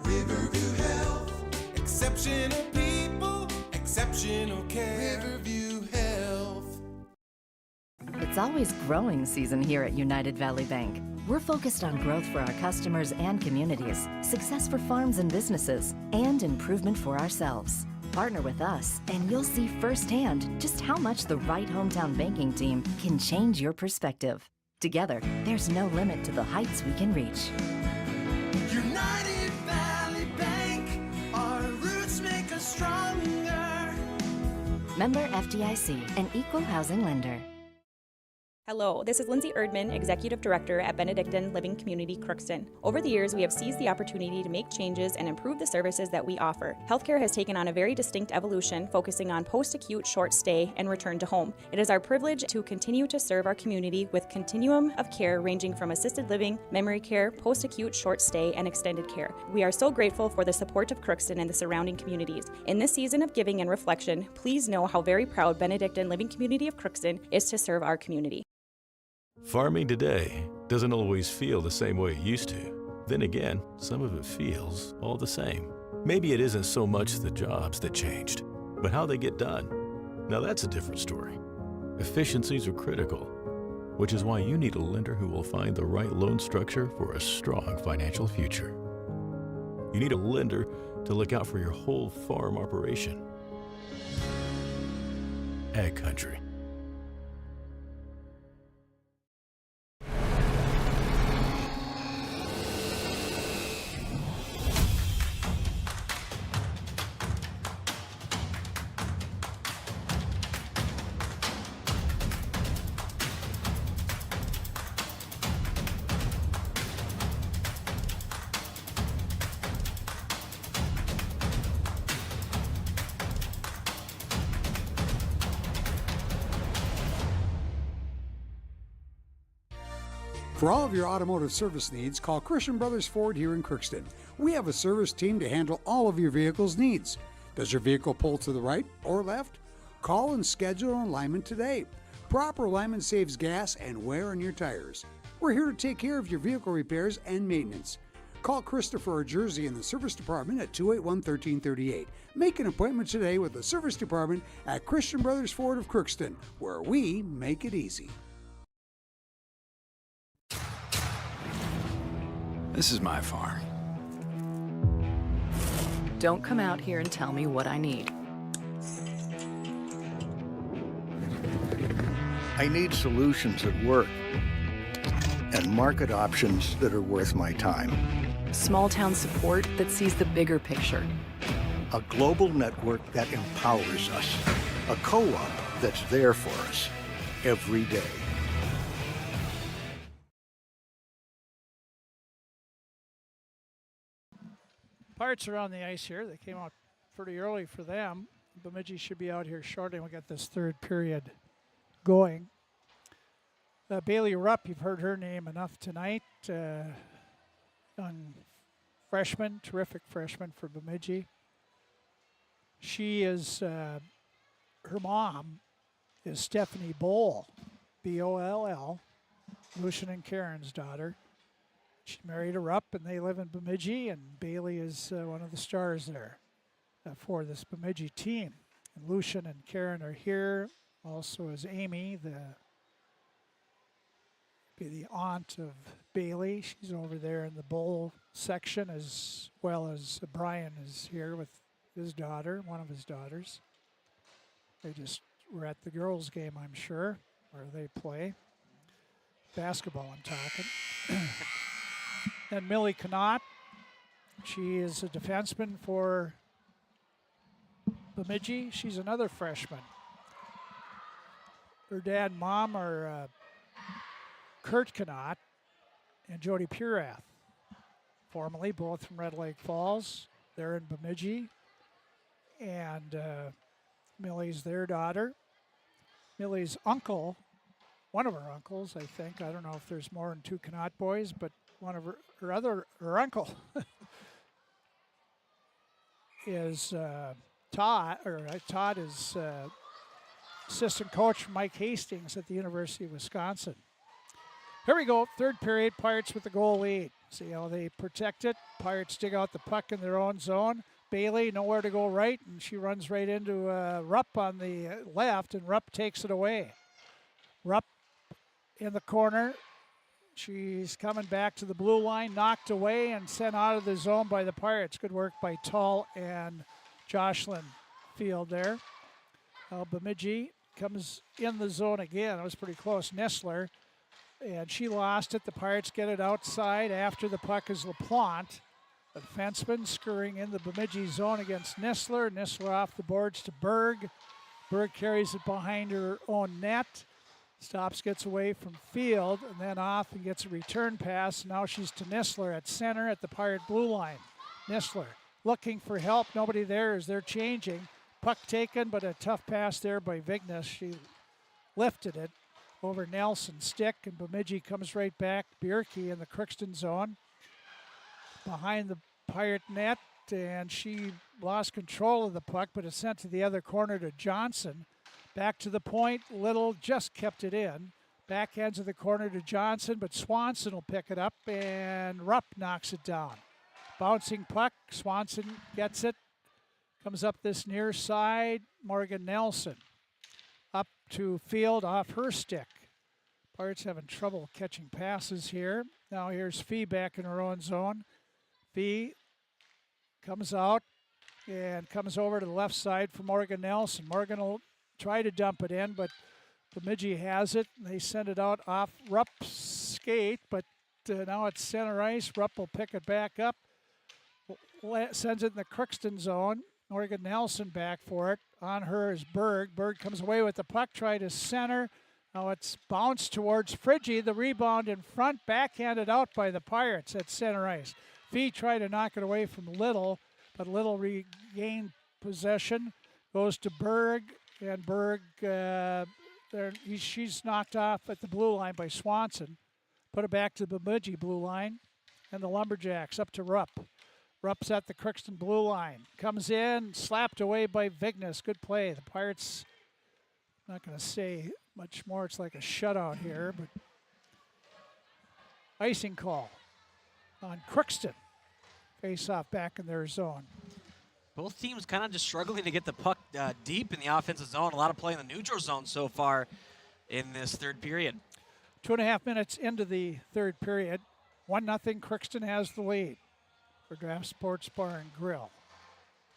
Riverview Health, exceptional people, exceptional care. Riverview Health. It's always growing season here at United Valley Bank. We're focused on growth for our customers and communities, success for farms and businesses, and improvement for ourselves. Partner with us, and you'll see firsthand just how much the right hometown banking team can change your perspective. Together, there's no limit to the heights we can reach. United Valley Bank, our roots make us stronger. Member FDIC, an equal housing lender. Hello, this is Lindsay Erdman, Executive Director at Benedictine Living Community Crookston. Over the years, we have seized the opportunity to make changes and improve the services that we offer. Healthcare has taken on a very distinct evolution, focusing on post-acute, short stay, and return to home. It is our privilege to continue to serve our community with continuum of care ranging from assisted living, memory care, post-acute, short stay, and extended care. We are so grateful for the support of Crookston and the surrounding communities. In this season of giving and reflection, please know how very proud Benedictine Living Community of Crookston is to serve our community. Farming today doesn't always feel the same way it used to. Then again, some of it feels all the same. Maybe it isn't so much the jobs that changed, but how they get done. Now that's a different story. Efficiencies are critical, which is why you need a lender who will find the right loan structure for a strong financial future. You need a lender to look out for your whole farm operation. Ag Country. For all of your automotive service needs, call Christian Brothers Ford here in Crookston. We have a service team to handle all of your vehicle's needs. Does your vehicle pull to the right or left? Call and schedule an alignment today. Proper alignment saves gas and wear on your tires. We're here to take care of your vehicle repairs and maintenance. Call Christopher or Jersey in the service department at 281-1338. Make an appointment today with the service department at Christian Brothers Ford of Crookston, where we make it easy. This is my farm. Don't come out here and tell me what I need. I need solutions that work and market options that are worth my time. Small town support that sees the bigger picture. A global network that empowers us. A co-op that's there for us every day. Pirates are on the ice here. They came out pretty early for them. Bemidji should be out here shortly. We got this third period going. Bailey Rupp, you've heard her name enough tonight. Young freshman, terrific freshman for Bemidji. She is, her mom is Stephanie Boll, B-O-L-L, Lucian and Karen's daughter. She married a Rupp, and they live in Bemidji, and Bailey is one of the stars there for this Bemidji team. And Lucian and Karen are here. Also is Amy, the be the aunt of Bailey. She's over there in the bowl section, as well as Brian is here with his daughter, one of his daughters. They just were at the girls' game, I'm sure, where they play. Basketball, I'm talking. And Millie Connaught, she is a defenseman for Bemidji. She's another freshman. Her dad and mom are Kurt Connaught and Jody Purath, formerly both from Red Lake Falls. They're in Bemidji. And Millie's their daughter. Millie's uncle, one of her uncles, I think. I don't know if there's more than two Connaught boys, but one of her uncle is Todd is assistant coach for Mike Hastings at the University of Wisconsin. Here we go, third period, Pirates with the goal lead. See how they protect it. Pirates dig out the puck in their own zone. Bailey, nowhere to go right, and she runs right into Rupp on the left, and Rupp takes it away. Rupp in the corner. She's coming back to the blue line, knocked away and sent out of the zone by the Pirates. Good work by Tull and Jocelyn Field there. Bemidji comes in the zone again. It was pretty close. Nestler, and she lost it. The Pirates get it outside. After the puck is LaPlante. The defenseman scurrying in the Bemidji zone against Nestler. Nestler off the boards to Berg. Berg carries it behind her own net. Stops, gets away from Field, and then off and gets a return pass. Now she's to Nestler at center at the Pirate blue line. Nestler looking for help. Nobody there as they're changing. Puck taken, but a tough pass there by Vignes. She lifted it over Nelson's stick, and Bemidji comes right back. Bierke in the Crookston zone behind the Pirate net, and she lost control of the puck, but it's sent to the other corner to Johnson. Back to the point. Little just kept it in. Backhands of the corner to Johnson, but Swanson will pick it up, and Rupp knocks it down. Bouncing puck. Swanson gets it. Comes up this near side. Morgan Nelson up to Field off her stick. Pirates having trouble catching passes here. Now here's Fee back in her own zone. Fee comes out and comes over to the left side for Morgan Nelson. Morgan will try to dump it in, but Bemidji has it. They send it out off Rupp's skate, but now it's center ice. Rupp will pick it back up. Sends it in the Crookston zone. Morgan Nelson back for it. On her is Berg. Berg comes away with the puck, try to center. Now it's bounced towards Friggy. The rebound in front, backhanded out by the Pirates at center ice. Fee tried to knock it away from Little, but Little regained possession. Goes to Berg, and Berg, she's knocked off at the blue line by Swanson. Put it back to the Bemidji blue line, and the Lumberjacks up to Rupp. Rupp's at the Crookston blue line. Comes in, slapped away by Vignes. Good play. The Pirates, I'm not going to say much more. It's like a shutout here, but icing call on Crookston. Face off back in their zone. Both teams kind of just struggling to get the puck deep in the offensive zone. A lot of play in the neutral zone so far in this third period. 2.5 minutes into the third period. 1-0, Crookston has the lead. For Draft Sports Bar and Grill,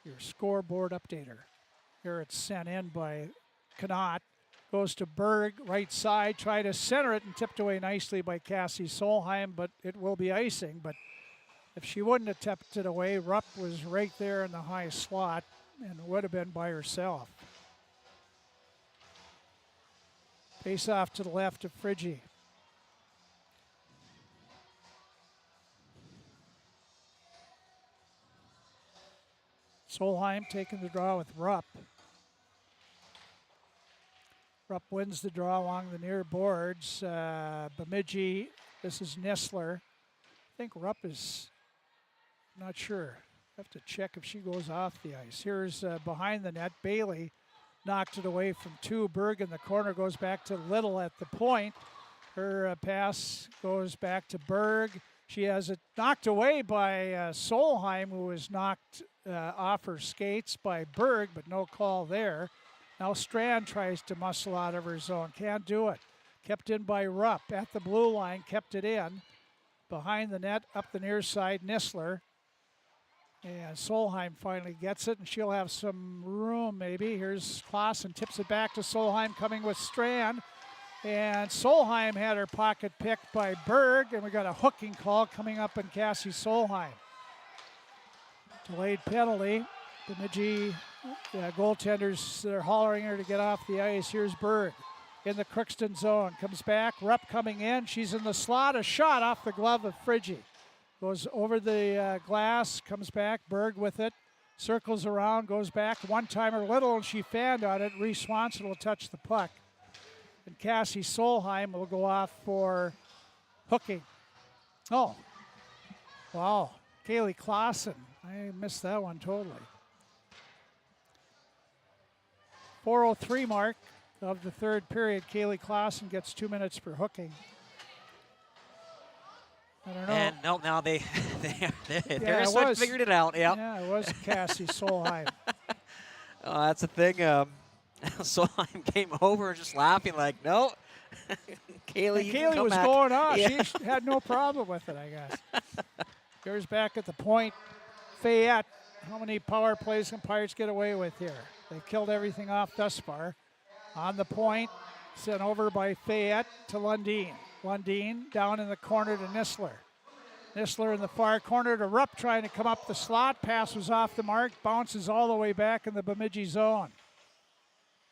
your scoreboard updater. Here it's sent in by Connaught. Goes to Berg, right side. Try to center it and tipped away nicely by Cassie Solheim, but it will be icing. But if she wouldn't have tipped it away, Rupp was right there in the high slot and would have been by herself. Face off to the left of Friggy. Solheim taking the draw with Rupp. Rupp wins the draw along the near boards. Bemidji, this is Nestler. I think Rupp is, not sure. Have to check if she goes off the ice. Here's behind the net. Bailey knocked it away from two. Berg in the corner goes back to Little at the point. Her pass goes back to Berg. She has it knocked away by Solheim, who was knocked off her skates by Berg, but no call there. Now Strand tries to muscle out of her zone. Can't do it. Kept in by Rupp at the blue line, kept it in. Behind the net, up the near side, Nisler. And Solheim finally gets it, and she'll have some room maybe. Here's Clausen, tips it back to Solheim, coming with Strand. And Solheim had her pocket picked by Berg, and we got a hooking call coming up in Cassie Solheim. Delayed penalty. Bemidji goaltenders, they're hollering her to get off the ice. Here's Berg in the Crookston zone. Comes back, Rupp coming in. She's in the slot, a shot off the glove of Friggy. Goes over the glass, comes back, Berg with it, circles around, goes back, one-timer Little, and she fanned on it. Reese Swanson will touch the puck. And Cassie Solheim will go off for hooking. Oh, wow, Kaylee Clausen. I missed that one totally. 4:03 mark of the third period. Kaylee Clausen gets 2 minutes for hooking. I don't know. And no, now they're was, figured it out. Yep. Yeah, it was Cassie Solheim. That's the thing. Solheim came over just laughing like, no. Kaylee, Kaylee was back. going off. Yeah. She had no problem with it, I guess. Here's back at the point. Fayette. How many power plays can Pirates get away with here? They killed everything off thus far. On the point, sent over by Fayette to Lundeen. Lundeen down in the corner to Nisler. Nisler in the far corner to Rupp, trying to come up the slot. Pass was off the mark, bounces all the way back in the Bemidji zone.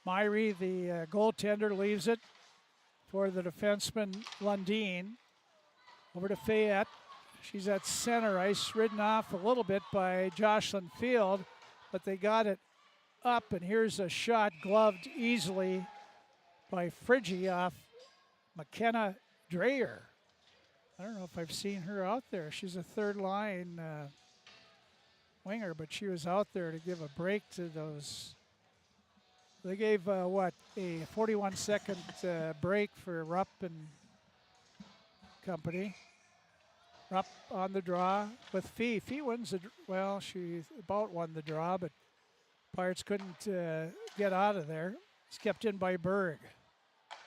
Meyer, the goaltender, leaves it for the defenseman Lundeen. Over to Fayette. She's at center ice, ridden off a little bit by Jocelyn Field, but they got it up, and here's a shot gloved easily by Friggy off McKenna Dreyer. I don't know if I've seen her out there. She's a third line winger, but she was out there to give a break to those. They gave, a 41-second break for Rupp and company. Rupp on the draw with Fee. Fee wins she about won the draw, but Pirates couldn't get out of there. It's kept in by Berg.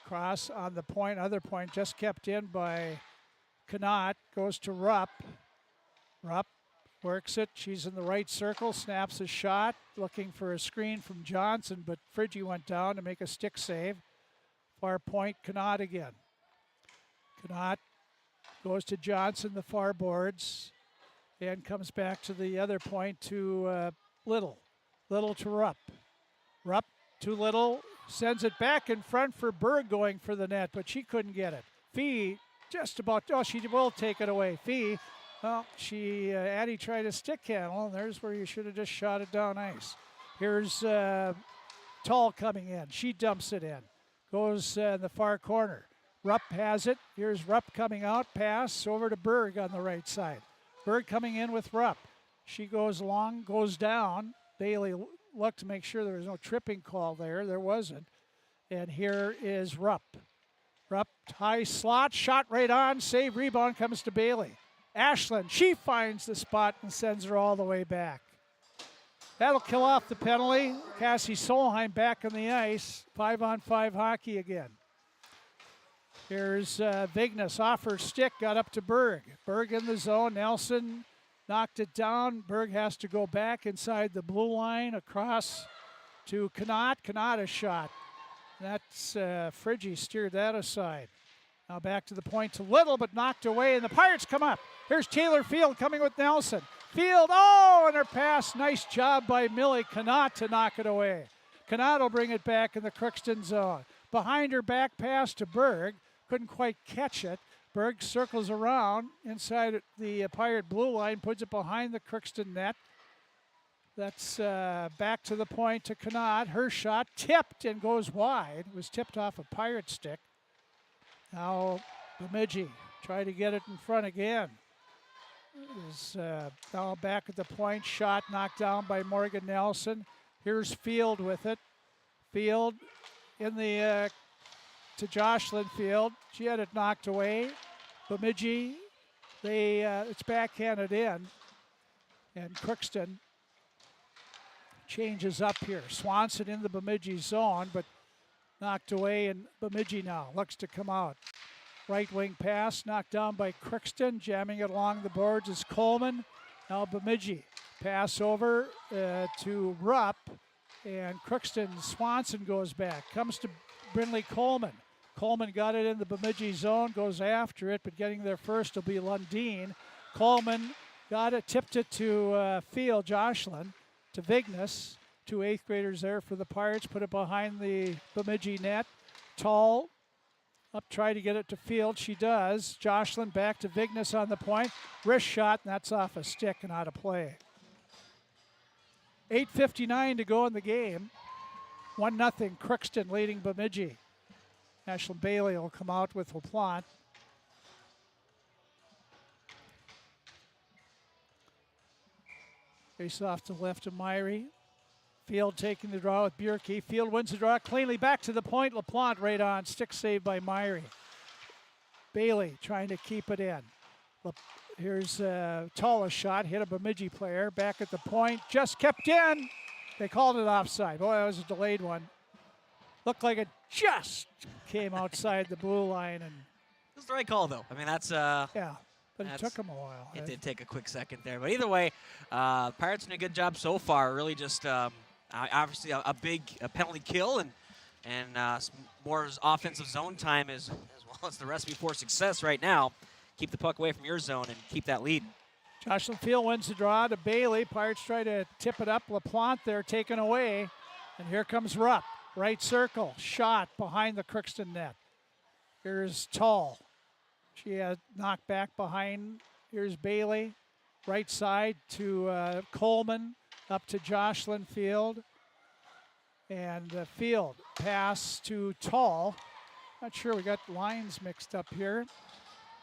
Cross on the point, other point, just kept in by Connaught. Goes to Rupp. Rupp works it. She's in the right circle, snaps a shot, looking for a screen from Johnson, but Friggy went down to make a stick save. Far point, Connaught again. Connaught goes to Johnson, the far boards, and comes back to the other point to Little. Little to Rupp. Rupp to Little, sends it back in front for Berg going for the net, but she couldn't get it. Fee just about, she will take it away. Fee, Addie tried a stick handle, and there's where you should have just shot it down ice. Here's Tull coming in. She dumps it in. Goes in the far corner. Rupp has it. Here's Rupp coming out. Pass over to Berg on the right side. Berg coming in with Rupp. She goes long, goes down. Bailey looked to make sure there was no tripping call there. There wasn't. And here is Rupp. Rupp, high slot, shot right on. Save, rebound comes to Bailey. Ashland, she finds the spot and sends her all the way back. That'll kill off the penalty. Cassie Solheim back on the ice. 5-on-5 hockey again. Here's Vignes off her stick, got up to Berg. Berg in the zone. Nelson knocked it down. Berg has to go back inside the blue line across to Connaught. Connaught a shot. That's Friggy steered that aside. Now back to the point to Little, but knocked away, and the Pirates come up. Here's Taylor Field coming with Nelson. Field, and her pass. Nice job by Millie Connaught to knock it away. Connaught will bring it back in the Crookston zone. Behind her, back pass to Berg. Couldn't quite catch it. Berg circles around inside the Pirate blue line, puts it behind the Crookston net. That's back to the point to Connaught. Her shot tipped and goes wide. It was tipped off a Pirate stick. Now Bemidji try to get it in front again. Is now back at the point. Shot knocked down by Morgan Nelson. Here's Field with it. Field in the to Jocelyn Field. She had it knocked away. Bemidji, it's backhanded in. And Crookston changes up here. Swanson in the Bemidji zone, but Knocked away, and Bemidji now looks to come out. Right wing pass knocked down by Crookston. Jamming it along the boards is Coleman. Now Bemidji. Pass over to Rupp. And Crookston Swanson goes back. Comes to Brindley Coleman. Coleman got it in the Bemidji zone. Goes after it, but getting there first will be Lundeen. Coleman got it, tipped it to Field, Jocelyn, to Vignes. 2 8th graders there for the Pirates. Put it behind the Bemidji net. Tall up, try to get it to Field. She does. Jocelyn back to Vignes on the point. Wrist shot, and that's off a stick and out of play. 8:59 to go in the game. 1-0 Crookston leading Bemidji. Ashlyn Bailey will come out with LaPlante. Face off to the left of Myrie. Field taking the draw with Bierke. Field wins the draw cleanly back to the point. LaPlante right on. Stick save by Myrie. Bailey trying to keep it in. Here's tallest shot. Hit a Bemidji player. Back at the point. Just kept in. They called it offside. Boy, that was a delayed one. Looked like it just came outside the blue line. And It was the right call, though. I mean, that's yeah, but it took them a while. It did take a quick second there. But either way, Pirates did a good job so far. Really just obviously a big penalty kill and more offensive zone time as well as the recipe for success right now. Keep the puck away from your zone and keep that lead. Jocelyn Field wins the draw to Bailey. Pirates try to tip it up. LaPlante there taken away. And here comes Rupp. Right circle. Shot behind the Crookston net. Here's Tall. She had knocked back behind. Here's Bailey. Right side to Coleman. Up to Jocelyn Field. And Field pass to Tall. Not sure, we got lines mixed up here.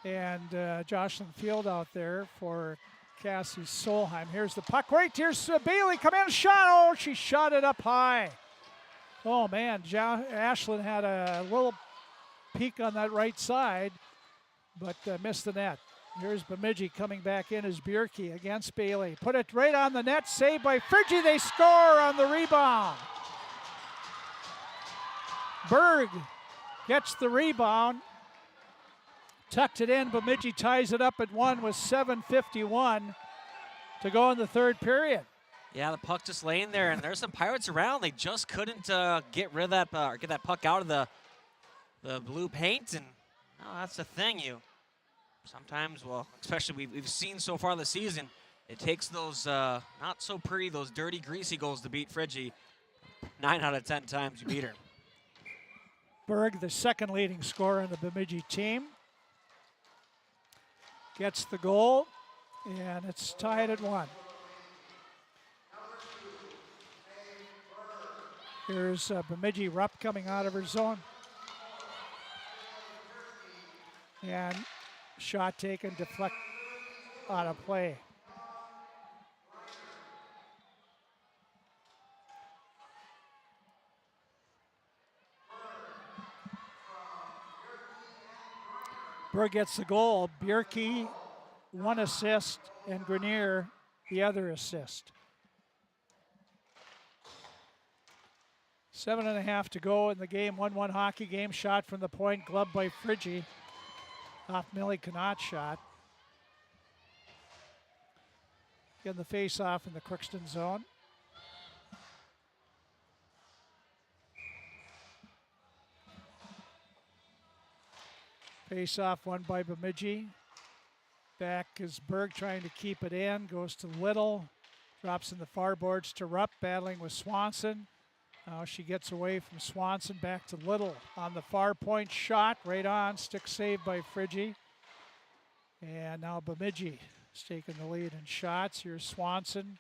And Jocelyn Field out there for Cassie Solheim. Here's the puck. Right, here's Bailey. Come in, shot. Oh, she shot it up high. Oh, man. Ashlyn had a little peek on that right side, but missed the net. Here's Bemidji coming back in as Bierke against Bailey. Put it right on the net. Saved by Friggy. They score on the rebound. Berg gets the rebound. Tucked it in. Bemidji ties it up at 1 with 7:51 to go in the third period. Yeah, the puck just laying there, and there's some Pirates around. They just couldn't get rid of that or get that puck out of the blue paint, and that's the thing. You sometimes, well, especially we've seen so far this season, it takes those not so pretty, those dirty, greasy goals to beat Friggy. 9 out of 10 times you beat her. Berg, the second leading scorer on the Bemidji team, gets the goal, and it's tied at 1. Here's Bemidji Rupp coming out of her zone. And shot taken, deflect out of play. Berg gets the goal. Bierke, 1 assist, and Grenier, the other assist. 7.5 to go in the game. 1-1 hockey game. Shot from the point, gloved by Friggy. Off Millie Connaught shot. Getting the face-off in the Crookston zone. Face-off won by Bemidji. Back is Berg trying to keep it in. Goes to Little. Drops in the far boards to Rupp, battling with Swanson. Now she gets away from Swanson, back to Little on the far point. Shot right on. Stick saved by Friggy. And now Bemidji is taking the lead in shots. Here's Swanson.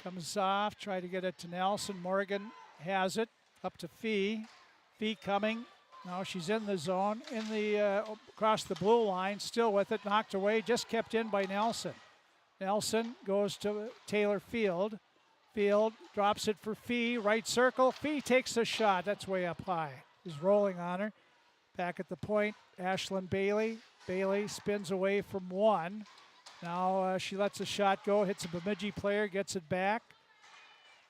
Comes off. Try to get it to Nelson. Morgan has it. Up to Fee. Fee coming. Now she's in the zone, in the across the blue line, still with it, knocked away, just kept in by Nelson. Nelson goes to Taylor Field. Field drops it for Fee, right circle. Fee takes the shot, that's way up high. He's rolling on her. Back at the point, Ashlyn Bailey. Bailey spins away from 1. Now she lets a shot go, hits a Bemidji player, gets it back.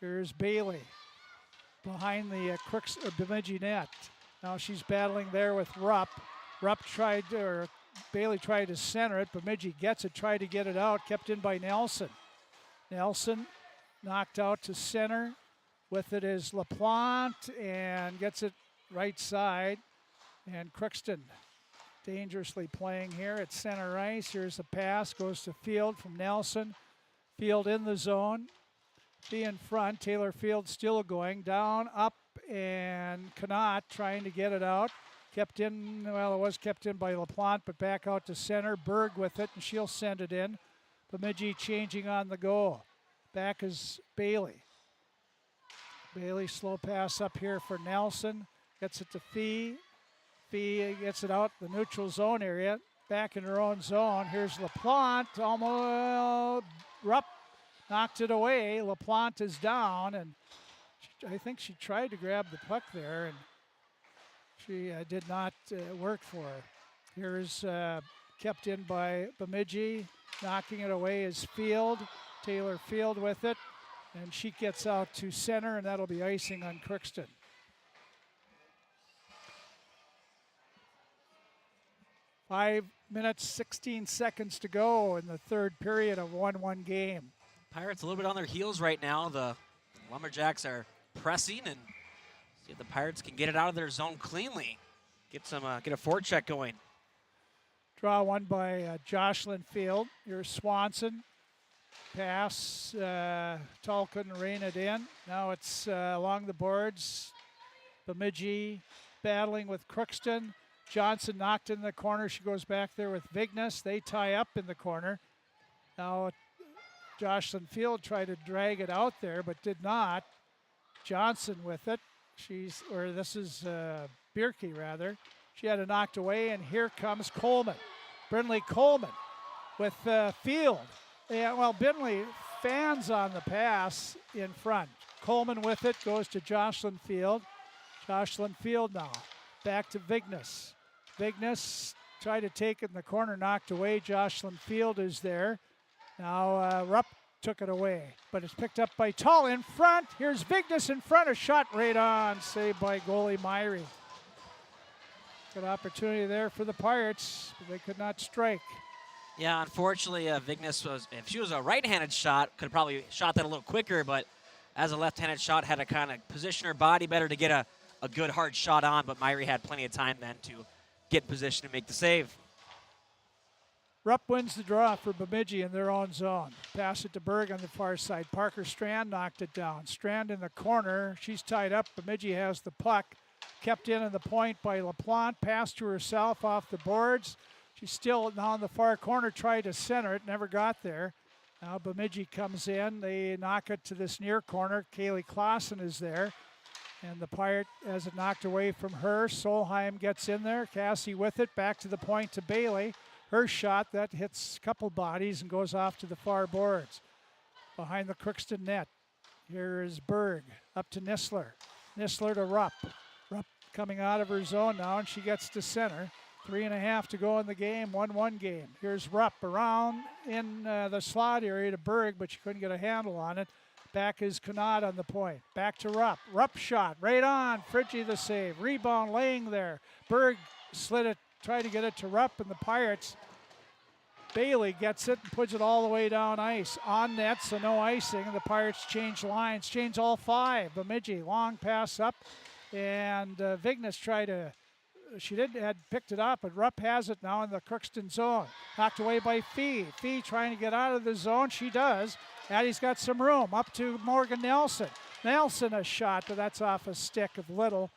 Here's Bailey. behind the Bemidji net. Now she's battling there with Rupp. Bailey tried to center it. Bemidji gets it, tried to get it out, kept in by Nelson. Nelson knocked out to center. With it is LaPlante and gets it right side. And Crookston dangerously playing here at center ice. Here's a pass, goes to Field from Nelson. Field in the zone. Fee in front. Taylor Field still going. Down, up, and Connaught trying to get it out. Kept in, well, it was kept in by LaPlante, but back out to center. Berg with it, and she'll send it in. Bemidji changing on the goal. Back is Bailey. Bailey, slow pass up here for Nelson. Gets it to Fee. Fee gets it out the neutral zone area. Back in her own zone. Here's LaPlante. Almost Rupp knocked it away. LaPlante is down, and I think she tried to grab the puck there, and she did not work for her. Here's kept in by Bemidji. Knocking it away is Field. Taylor Field with it. And she gets out to center, and that'll be icing on Crookston. Five minutes, 16 seconds to go in the third period of 1-1 game. Pirates a little bit on their heels right now. The Lumberjacks are pressing, and see if the Pirates can get it out of their zone cleanly. Get a forecheck going. Draw one by Jocelyn Field. Here's Swanson. Pass, Tall couldn't rein it in. Now it's along the boards. Bemidji battling with Crookston. Johnson knocked in the corner. She goes back there with Vignes. They tie up in the corner. Now Jocelyn Field tried to drag it out there, but did not. Johnson with it. This is Bierke rather. She had it knocked away, and here comes Coleman. Brindley Coleman with Field. Yeah, well, Bindley fans on the pass in front. Coleman with it, goes to Jocelyn Field. Jocelyn Field now, back to Vignes. Vignes tried to take it in the corner, knocked away. Jocelyn Field is there. Now Rupp took it away, but it's picked up by Tull in front. Here's Vignes in front, a shot right on, saved by goalie Meyer. Good opportunity there for the Pirates, but they could not strike. Yeah, unfortunately, Vignes if she was a right-handed shot, could have probably shot that a little quicker, but as a left-handed shot, had to kind of position her body better to get a good hard shot on, but Meyer had plenty of time then to get in position to make the save. Rupp wins the draw for Bemidji in their own zone. Pass it to Berg on the far side. Parker Strand knocked it down. Strand in the corner. She's tied up. Bemidji has the puck. Kept in the point by LaPlante. Pass to herself off the boards. She's still now in the far corner, tried to center it, never got there. Now Bemidji comes in. They knock it to this near corner. Kaylee Clausen is there. And the Pirate has it knocked away from her. Solheim gets in there. Cassie with it. Back to the point to Bailey. Her shot, that hits a couple bodies and goes off to the far boards. Behind the Crookston net. Here is Berg. Up to Nisler. Nisler to Rupp. Rupp coming out of her zone now, and she gets to center. 3.5 to go in the game, 1-1 game. Here's Rupp around in the slot area to Berg, but she couldn't get a handle on it. Back is Connaught on the point. Back to Rupp. Rupp shot right on. Fridgie the save. Rebound laying there. Berg slid it, tried to get it to Rupp, and the Pirates. Bailey gets it and puts it all the way down ice. On net, so no icing. And the Pirates change lines, change all five. Bemidji, long pass up. And Vignes tried to. She had picked it up, but Rupp has it now in the Crookston zone. Knocked away by Fee. Fee trying to get out of the zone. She does. Addie's got some room. Up to Morgan Nelson. Nelson a shot, but that's off a stick of Little.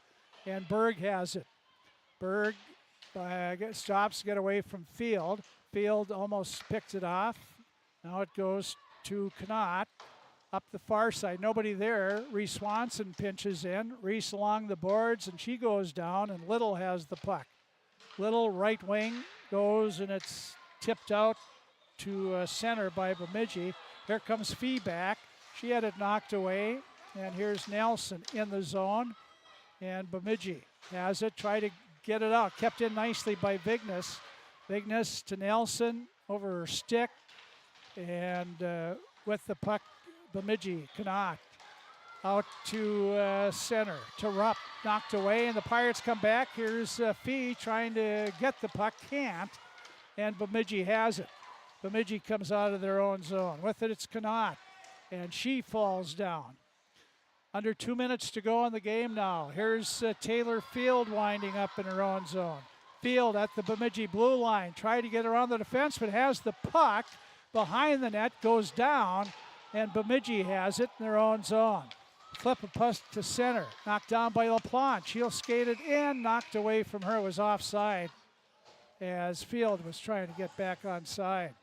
And Berg has it. Berg stops to get away from Field. Field almost picked it off. Now it goes to Connaught. Up the far side, nobody there. Reese Swanson pinches in. Reese along the boards, and she goes down, and Little has the puck. Little right wing goes, and it's tipped out to center by Bemidji. Here comes Fee back. She had it knocked away, and here's Nelson in the zone, and Bemidji has it. Try to get it out. Kept in nicely by Vignes. Vignes to Nelson over her stick, and with the puck, Bemidji, Connaught. out to center, to Rupp, knocked away, and the Pirates come back. Here's Fee trying to get the puck, can't, and Bemidji has it. Bemidji comes out of their own zone. With it, it's Connaught, and she falls down. Under 2 minutes to go in the game now. Here's Taylor Field winding up in her own zone. Field at the Bemidji blue line, trying to get around the defense, but has the puck behind the net, goes down, and Bemidji has it in their own zone. Flip a puck to center, knocked down by LaPlante. She'll skate it in, knocked away from her, was offside as Field was trying to get back on side.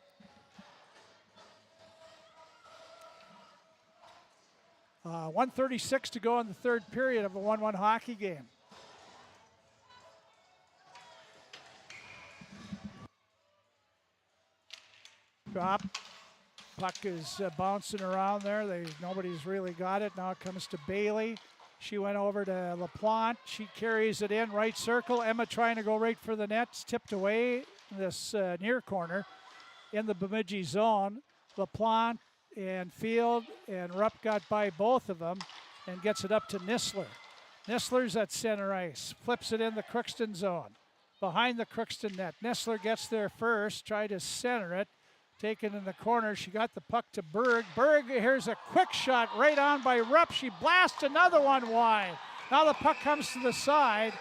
Uh, 1:36 to go in the third period of a 1-1 hockey game. Drop. Puck is bouncing around there. Nobody's really got it. Now it comes to Bailey. She went over to LaPlante. She carries it in, right circle. Emma trying to go right for the net. It's tipped away this near corner in the Bemidji zone. LaPlante and Field and Rupp got by both of them and gets it up to Nisler. Nisler's at center ice. Flips it in the Crookston zone. Behind the Crookston net. Nisler gets there first. Tried to center it. Taken in the corner. She got the puck to Berg. Berg, here's a quick shot right on by Rupp. She blasts another one wide. Now the puck comes to the side,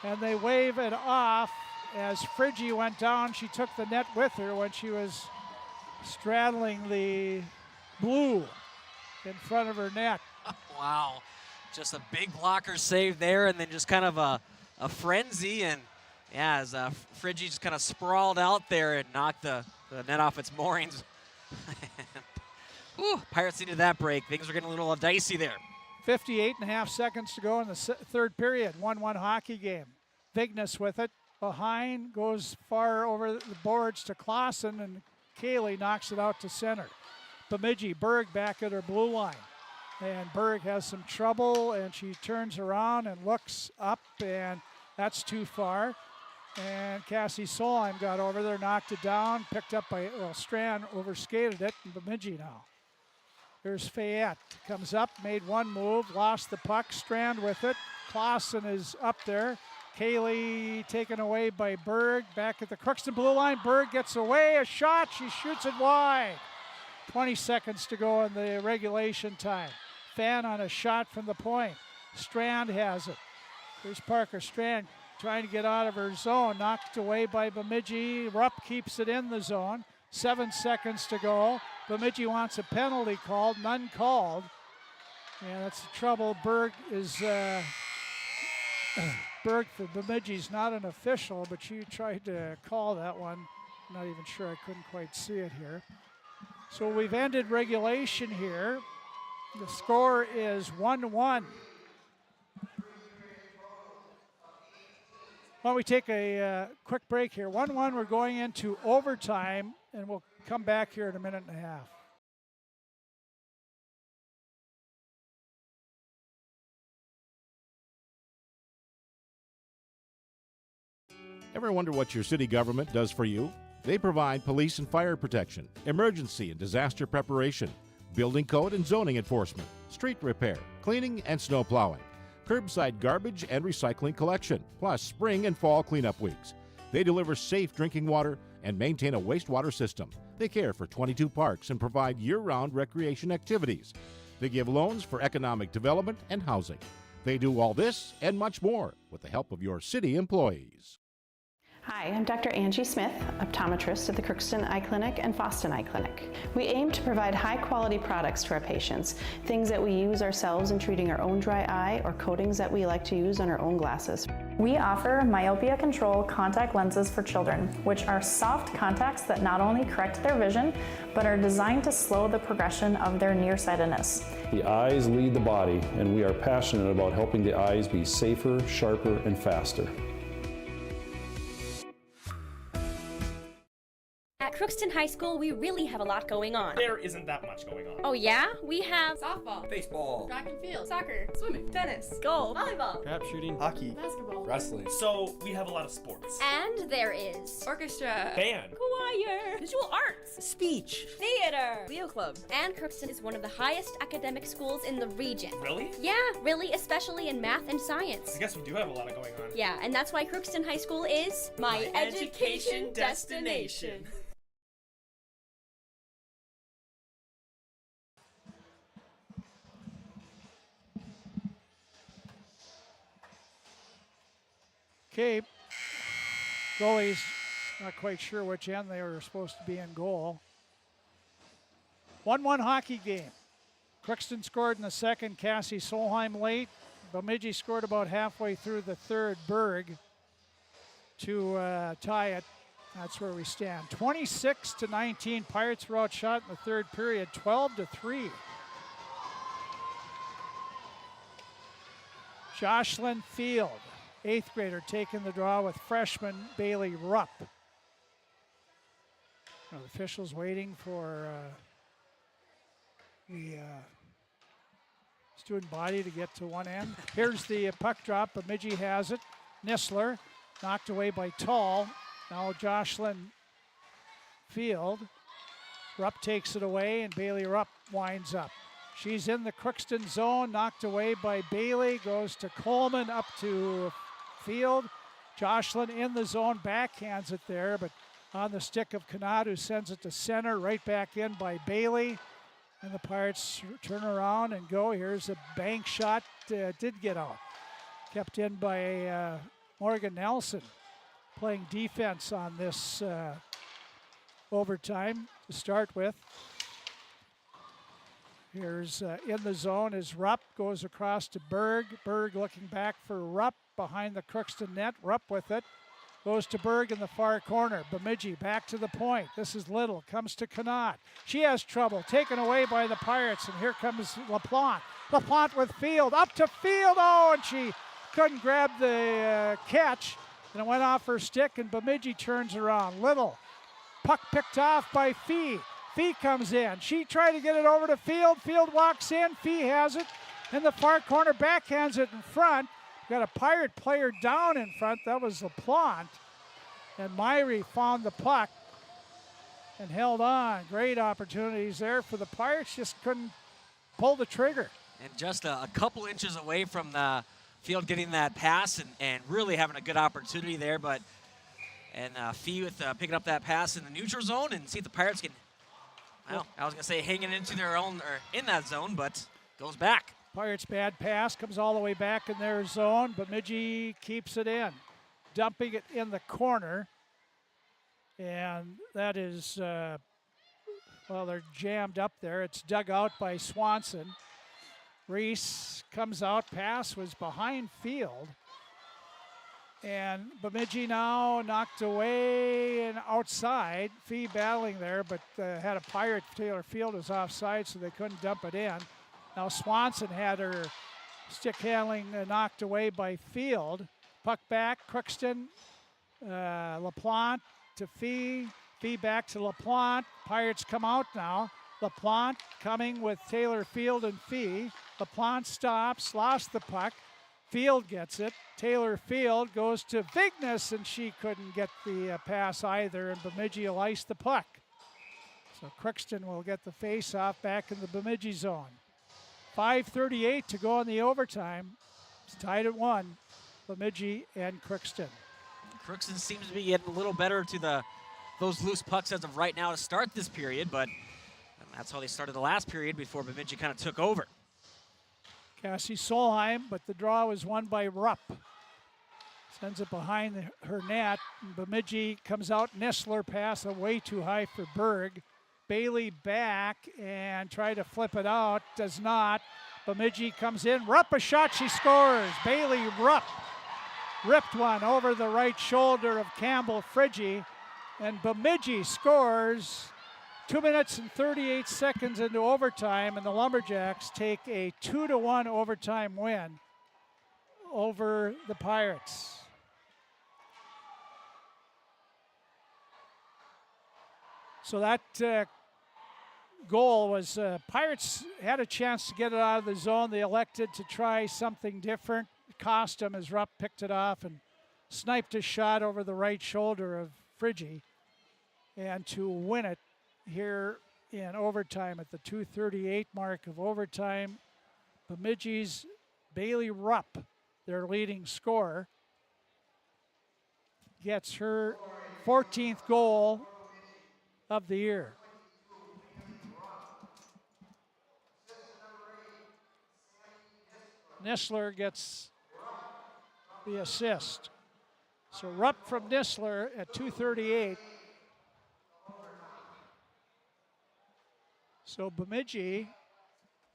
and they wave it off as Friggy went down. She took the net with her when she was straddling the blue in front of her net. Wow. Just a big blocker save there, and then just kind of a frenzy. And yeah, as Friggy just kind of sprawled out there and knocked the net off its moorings. Ooh, Pirates needed that break. Things are getting a little dicey there. 58.5 seconds to go in the third period. 1-1 hockey game. Vignes with it. Behind, goes far over the boards to Clausen, and Kaylee knocks it out to center. Bemidji, Berg back at her blue line. And Berg has some trouble, and she turns around and looks up, and that's too far. And Cassie Solheim got over there, knocked it down, picked up by, Strand overskated it, and Bemidji now. Here's Fayette, comes up, made one move, lost the puck, Strand with it. Clausen is up there. Kaylee taken away by Berg, back at the Crookston blue line. Berg gets away, a shot, she shoots it wide. 20 seconds to go in the regulation time. Fan on a shot from the point. Strand has it. Here's Parker Strand trying to get out of her zone, knocked away by Bemidji. Rupp keeps it in the zone. 7 seconds to go. Bemidji wants a penalty called, none called. And that's the trouble. Berg for Bemidji's not an official, but she tried to call that one. Not even sure, I couldn't quite see it here. So we've ended regulation here. The score is 1-1. Why don't we take a quick break here. 1-1, we're going into overtime, and we'll come back here in a minute and a half. Ever wonder what your city government does for you? They provide police and fire protection, emergency and disaster preparation, building code and zoning enforcement, street repair, cleaning and snow plowing, curbside garbage and recycling collection, plus spring and fall cleanup weeks. They deliver safe drinking water and maintain a wastewater system. They care for 22 parks and provide year-round recreation activities. They give loans for economic development and housing. They do all this and much more with the help of your city employees. Hi, I'm Dr. Angie Smith, optometrist at the Crookston Eye Clinic and Foston Eye Clinic. We aim to provide high-quality products to our patients, things that we use ourselves in treating our own dry eye or coatings that we like to use on our own glasses. We offer myopia control contact lenses for children, which are soft contacts that not only correct their vision, but are designed to slow the progression of their nearsightedness. The eyes lead the body, and we are passionate about helping the eyes be safer, sharper, and faster. At Crookston High School, we really have a lot going on. There isn't that much going on. Oh yeah? We have softball, Baseball, track and field, soccer, swimming, tennis, golf, volleyball, crap shooting, hockey, basketball, wrestling. So we have a lot of sports. and there is orchestra, Band, choir, visual arts, speech, theater, Leo Club. and Crookston is one of the highest academic schools in the region. Really? Yeah, really, especially in math and science. I guess we do have a lot of going on. Yeah, and that's why Crookston High School is My education destination. Okay, goalie's not quite sure which end they were supposed to be in goal. 1-1 hockey game. Crookston scored in the second, Cassie Solheim late. Bemidji scored about halfway through the third, Berg, to tie it. That's where we stand. 26-19, Pirates were outshot in the third period, 12-3. Jocelyn Field, 8th grader, taking the draw with freshman Bailey Rupp. The officials waiting for the student body to get to one end. Here's the puck drop. Bemidji has it. Nissler knocked away by Tall. Now Jocelyn Field. Rupp takes it away, and Bailey Rupp winds up. She's in the Crookston zone, knocked away by Bailey. Goes to Coleman, up to Field. Jocelyn in the zone, backhands it there, but on the stick of Kanad, who sends it to center, right back in by Bailey. And the Pirates turn around and go. Here's a bank shot, did get out. Kept in by Morgan Nelson, playing defense on this overtime to start with. Here's in the zone is Rupp, goes across to Berg. Berg looking back for Rupp behind the Crookston net. Rupp with it. Goes to Berg in the far corner. Bemidji back to the point. This is Little. Comes to Kanat. She has trouble. Taken away by the Pirates. And here comes LaPlante. LaPlante with Field. Up to Field. Oh, and she couldn't grab the catch. And it went off her stick. And Bemidji turns around. Little. Puck picked off by Fee. Fee comes in. She tried to get it over to Field. Field walks in. Fee has it. In the far corner. Backhands it in front. Got a Pirate player down in front. That was LaPlante. And Meyer found the puck and held on. Great opportunities there for the Pirates. Just couldn't pull the trigger. And just a couple inches away from the Field getting that pass and really having a good opportunity there. But Fee with picking up that pass in the neutral zone and see if the Pirates can, well, I was going to say hanging into their own or in that zone, but goes back. Pirates bad pass, comes all the way back in their zone. Bemidji keeps it in, dumping it in the corner. And that is, well, they're jammed up there. It's dug out by Swanson. Reese comes out, pass was behind Field. And Bemidji now knocked away and outside. Fee battling there, but had a Pirate. Taylor Field was offside, so they couldn't dump it in. Now Swanson had her stick handling knocked away by Field. Puck back, Crookston, LaPlante to Fee. Fee back to LaPlante. Pirates come out now. LaPlante coming with Taylor Field and Fee. LaPlante stops, lost the puck. Field gets it. Taylor Field goes to Vignes, and she couldn't get the pass either, and Bemidji will ice the puck. So Crookston will get the face-off back in the Bemidji zone. 5:38 to go in the overtime. It's tied at 1, Bemidji and Crookston. Crookston seems to be getting a little better to those loose pucks as of right now to start this period, but that's how they started the last period before Bemidji kind of took over. Cassie Solheim, but the draw was won by Rupp. Sends it behind her net. And Bemidji comes out. Nissler pass way too high for Berg. Bailey back and try to flip it out. Does not. Bemidji comes in. Rupp a shot. She scores. Bailey Rupp ripped one over the right shoulder of Campbell Friggy. And Bemidji scores 2 minutes and 38 seconds into overtime, and the Lumberjacks take a 2-1 overtime win over the Pirates. So that goal was Pirates had a chance to get it out of the zone. They elected to try something different. It cost them as Rupp picked it off and sniped a shot over the right shoulder of Friggy. And to win it here in overtime at the 2:38 mark of overtime, Bemidji's Bailey Rupp, their leading scorer, gets her 14th goal of the year. Nisler gets the assist. So Rupp from Nisler at 2:38. So Bemidji,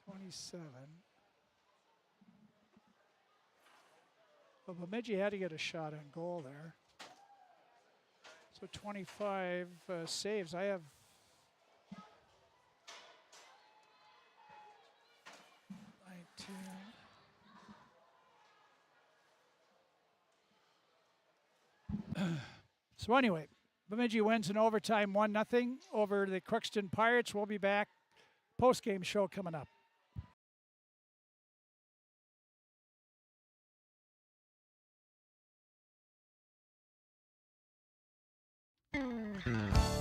27. Well, Bemidji had to get a shot on goal there. So 25 saves. I have 19. So anyway, Bemidji wins in overtime 1-0 over the Crookston Pirates. We'll be back. Postgame show coming up.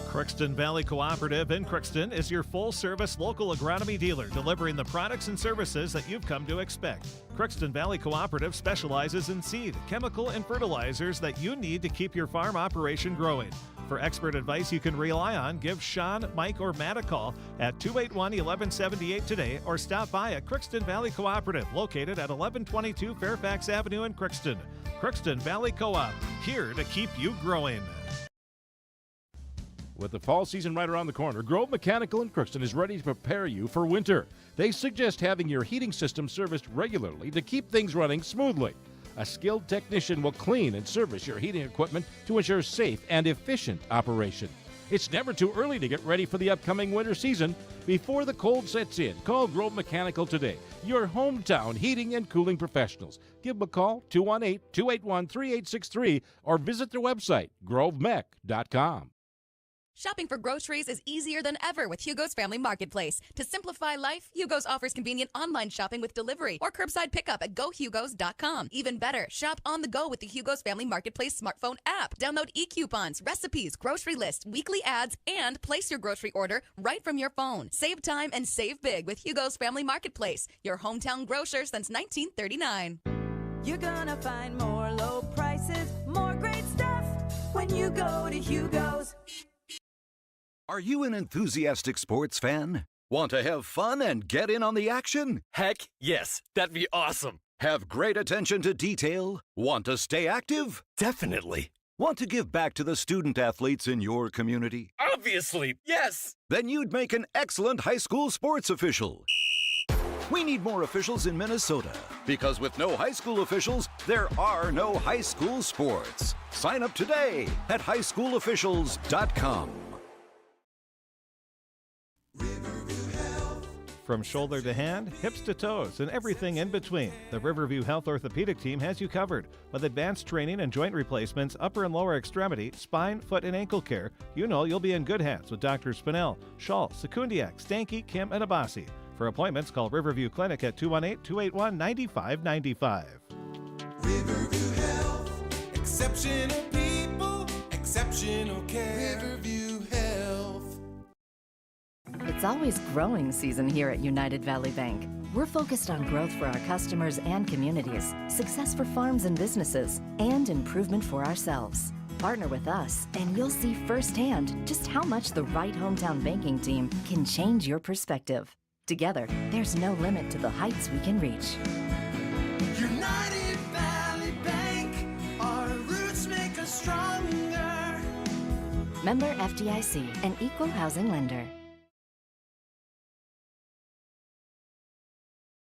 Crookston Valley Cooperative in Crookston is your full-service local agronomy dealer, delivering the products and services that you've come to expect. Crookston Valley Cooperative specializes in seed, chemical, and fertilizers that you need to keep your farm operation growing. For expert advice you can rely on, give Sean, Mike, or Matt a call at 281-1178 today or stop by at Crookston Valley Cooperative, located at 1122 Fairfax Avenue in Crookston. Crookston Valley Co-op, here to keep you growing. With the fall season right around the corner, Grove Mechanical in Crookston is ready to prepare you for winter. They suggest having your heating system serviced regularly to keep things running smoothly. A skilled technician will clean and service your heating equipment to ensure safe and efficient operation. It's never too early to get ready for the upcoming winter season. Before the cold sets in, call Grove Mechanical today, your hometown heating and cooling professionals. Give them a call, 218-281-3863, or visit their website, grovemech.com. Shopping for groceries is easier than ever with Hugo's Family Marketplace. To simplify life, Hugo's offers convenient online shopping with delivery or curbside pickup at gohugos.com. Even better, shop on the go with the Hugo's Family Marketplace smartphone app. Download e-coupons, recipes, grocery lists, weekly ads, and place your grocery order right from your phone. Save time and save big with Hugo's Family Marketplace, your hometown grocer since 1939. You're gonna find more low prices, more great stuff when you go to Hugo's. Are you an enthusiastic sports fan? Want to have fun and get in on the action? Heck, yes. That'd be awesome. Have great attention to detail? Want to stay active? Definitely. Want to give back to the student athletes in your community? Obviously, yes. Then you'd make an excellent high school sports official. We need more officials in Minnesota, because with no high school officials, there are no high school sports. Sign up today at highschoolofficials.com. From shoulder to hand, hips to toes, and everything in between, the Riverview Health Orthopedic Team has you covered. With advanced training and joint replacements, upper and lower extremity, spine, foot, and ankle care, you know you'll be in good hands with Drs. Spinell, Schall, Sekundiak, Stanky, Kim, and Abasi. For appointments, call Riverview Clinic at 218-281-9595. Riverview Health, exceptional people, exceptional care. Riverview Health. It's always growing season here at United Valley Bank. We're focused on growth for our customers and communities, success for farms and businesses, and improvement for ourselves. Partner with us, and you'll see firsthand just how much the right hometown banking team can change your perspective. Together, there's no limit to the heights we can reach. United Valley Bank, our roots make us stronger. Member FDIC, an equal housing lender.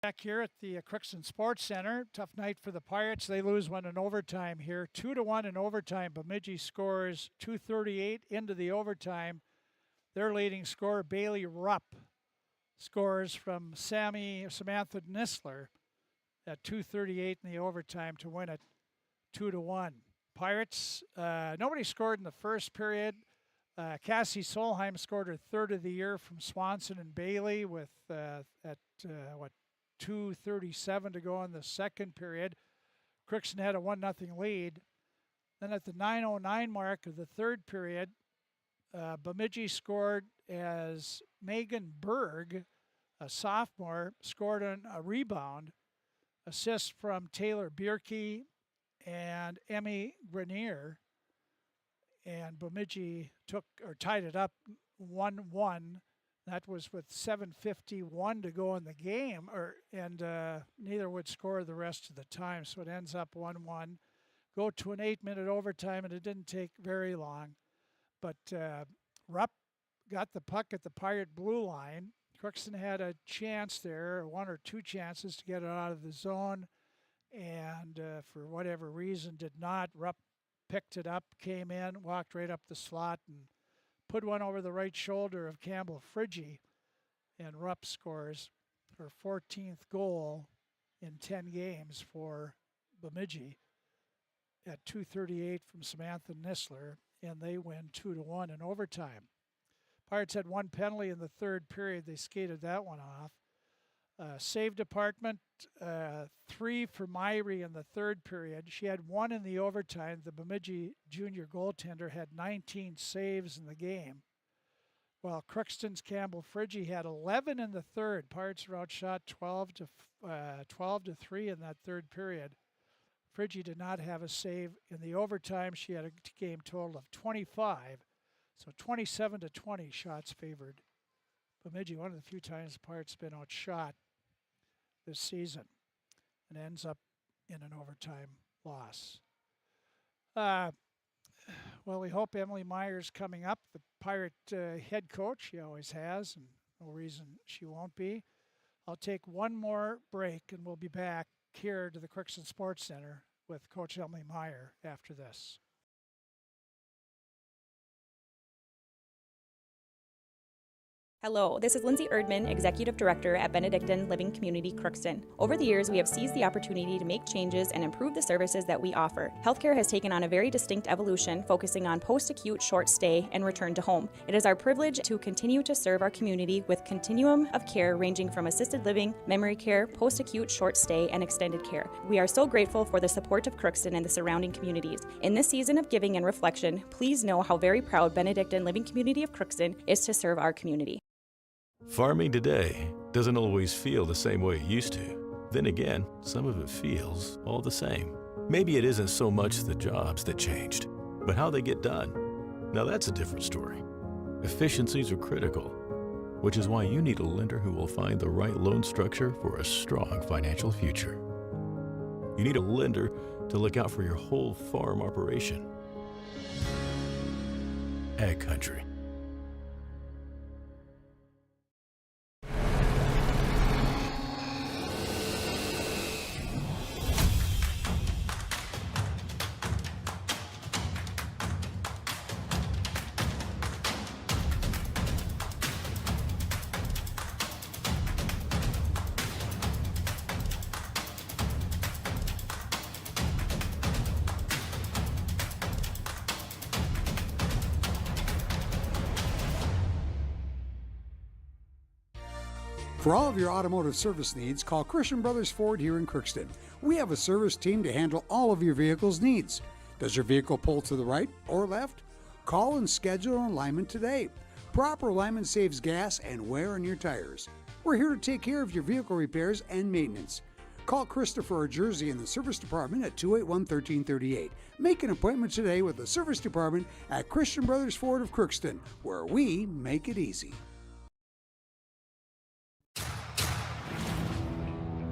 Back here at the Crookston Sports Center, tough night for the Pirates. They lose one in overtime here, 2-1 in overtime. Bemidji scores 2:38 into the overtime. Their leading scorer, Bailey Rupp, scores from Samantha Nisler at 2:38 in the overtime to win it 2-1. Pirates, nobody scored in the first period. Cassie Solheim scored her third of the year from Swanson and Bailey with 2:37 to go in the second period. Crookston had a 1-0 lead. Then at the 9:09 mark of the third period, Bemidji scored as Megan Berg, a sophomore, scored on a rebound. Assist from Taylor Bierke and Emmy Grenier. And Bemidji tied it up 1-1. That was with 7:51 to go in the game, and neither would score the rest of the time. So it ends up 1-1. Go to an 8-minute overtime, and it didn't take very long. But Rupp got the puck at the Pirate blue line. Crookston had a chance there, one or two chances to get it out of the zone, and for whatever reason did not. Rupp picked it up, came in, walked right up the slot, and put one over the right shoulder of Campbell Friggy, and Rupp scores her 14th goal in 10 games for Bemidji at 2:38 from Samantha Nisler, and they win 2-1 in overtime. Pirates had one penalty in the third period. They skated that one off. Save department, 3 for Meyer in the third period. She had 1 in the overtime. The Bemidji junior goaltender had 19 saves in the game, while Crookston's Campbell Friggy had 11 in the third. Pirates were outshot 12-3 in that third period. Friggy did not have a save in the overtime. She had a game total of 25, so 27-20 shots favored Bemidji. One of the few times the Pirates have been outshot this season, and ends up in an overtime loss. Well, we hope Emily Meyer's coming up, the Pirate head coach. She always has, and no reason she won't be. I'll take one more break, and we'll be back here to the Crookston Sports Center with Coach Emily Meyer after this. Hello, this is Lindsay Erdman, Executive Director at Benedictine Living Community Crookston. Over the years, we have seized the opportunity to make changes and improve the services that we offer. Healthcare has taken on a very distinct evolution, focusing on post-acute, short stay, and return to home. It is our privilege to continue to serve our community with continuum of care ranging from assisted living, memory care, post-acute, short stay, and extended care. We are so grateful for the support of Crookston and the surrounding communities. In this season of giving and reflection, please know how very proud Benedictine Living Community of Crookston is to serve our community. Farming today doesn't always feel the same way it used to. Then again, some of it feels all the same. Maybe it isn't so much the jobs that changed, but how they get done. Now that's a different story. Efficiencies are critical, which is why you need a lender who will find the right loan structure for a strong financial future. You need a lender to look out for your whole farm operation. Ag Country. For all of your automotive service needs, call Christian Brothers Ford here in Crookston. We have a service team to handle all of your vehicle's needs. Does your vehicle pull to the right or left? Call and schedule an alignment today. Proper alignment saves gas and wear on your tires. We're here to take care of your vehicle repairs and maintenance. Call Christopher or Jersey in the service department at 281-1338. Make an appointment today with the service department at Christian Brothers Ford of Crookston, where we make it easy.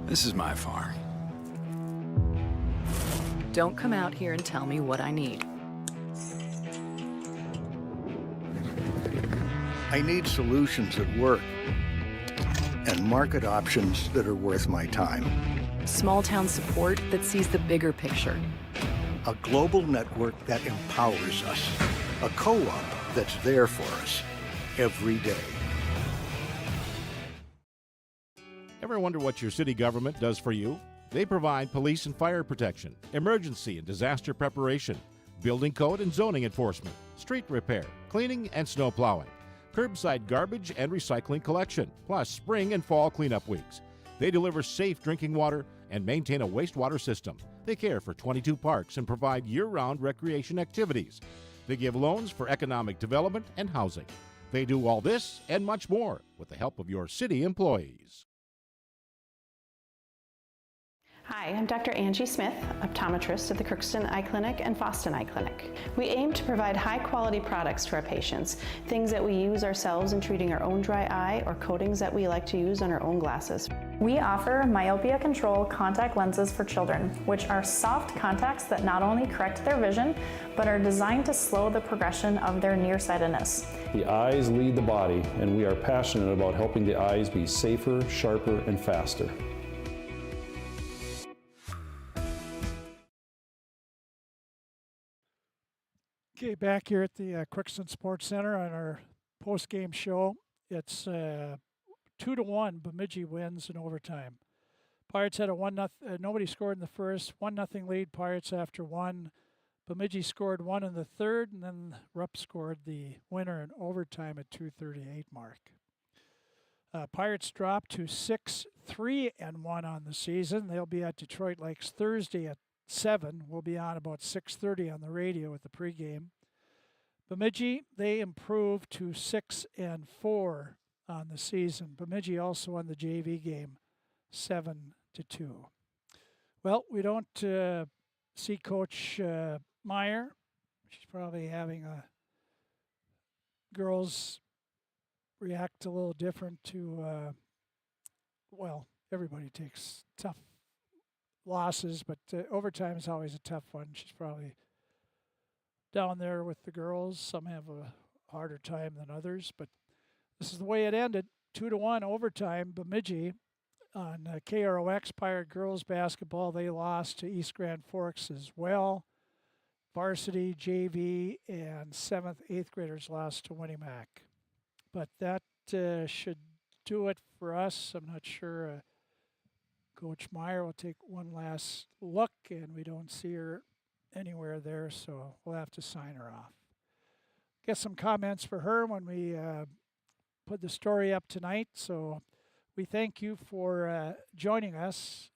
This is my farm. Don't come out here and tell me what I need. I need solutions that work and market options that are worth my time. Small town support that sees the bigger picture. A global network that empowers us. A co-op that's there for us every day. Ever wonder what your city government does for you? They provide police and fire protection, emergency and disaster preparation, building code and zoning enforcement, street repair, cleaning and snow plowing, curbside garbage and recycling collection, plus spring and fall cleanup weeks. They deliver safe drinking water and maintain a wastewater system. They care for 22 parks and provide year-round recreation activities. They give loans for economic development and housing. They do all this and much more with the help of your city employees. Hi, I'm Dr. Angie Smith, optometrist at the Crookston Eye Clinic and Foston Eye Clinic. We aim to provide high-quality products to our patients, things that we use ourselves in treating our own dry eye or coatings that we like to use on our own glasses. We offer myopia control contact lenses for children, which are soft contacts that not only correct their vision, but are designed to slow the progression of their nearsightedness. The eyes lead the body, and we are passionate about helping the eyes be safer, sharper, and faster. Okay, back here at the Crookston Sports Center on our post-game show. It's 2-1. Bemidji wins in overtime. Pirates had a 1-0. Nobody scored in the first. 1-0 lead. Pirates after one. Bemidji scored one in the third, and then Rupp scored the winner in overtime at 2:38 mark. Pirates dropped to 6-3-1 on the season. They'll be at Detroit Lakes Thursday at 7. We'll be on about 6:30 on the radio with the pregame. Bemidji, they improved to 6-4 on the season. Bemidji also won the JV game 7-2. Well, we don't see Coach Meyer. She's probably having girls react a little different to, well, everybody takes tough losses, but overtime is always a tough one. She's probably down there with the girls. Some have a harder time than others, but this is the way it ended. 2-1 overtime. Bemidji on KROX Pirate Girls Basketball. They lost to East Grand Forks as well. Varsity, JV, and 7th, 8th graders lost to Winnimac. But that should do it for us. I'm not sure Coach Meyer will take one last look, and we don't see her anywhere there, so we'll have to sign her off. Get some comments for her when we put the story up tonight. So we thank you for joining us.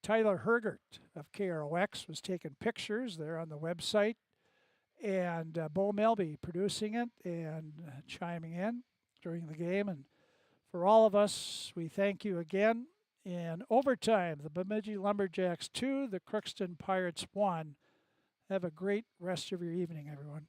Tyler Hergert of KROX was taking pictures there on the website, and Bo Melby producing it and chiming in during the game. And for all of us, we thank you again. In overtime, the Bemidji Lumberjacks 2, the Crookston Pirates 1. Have a great rest of your evening, everyone.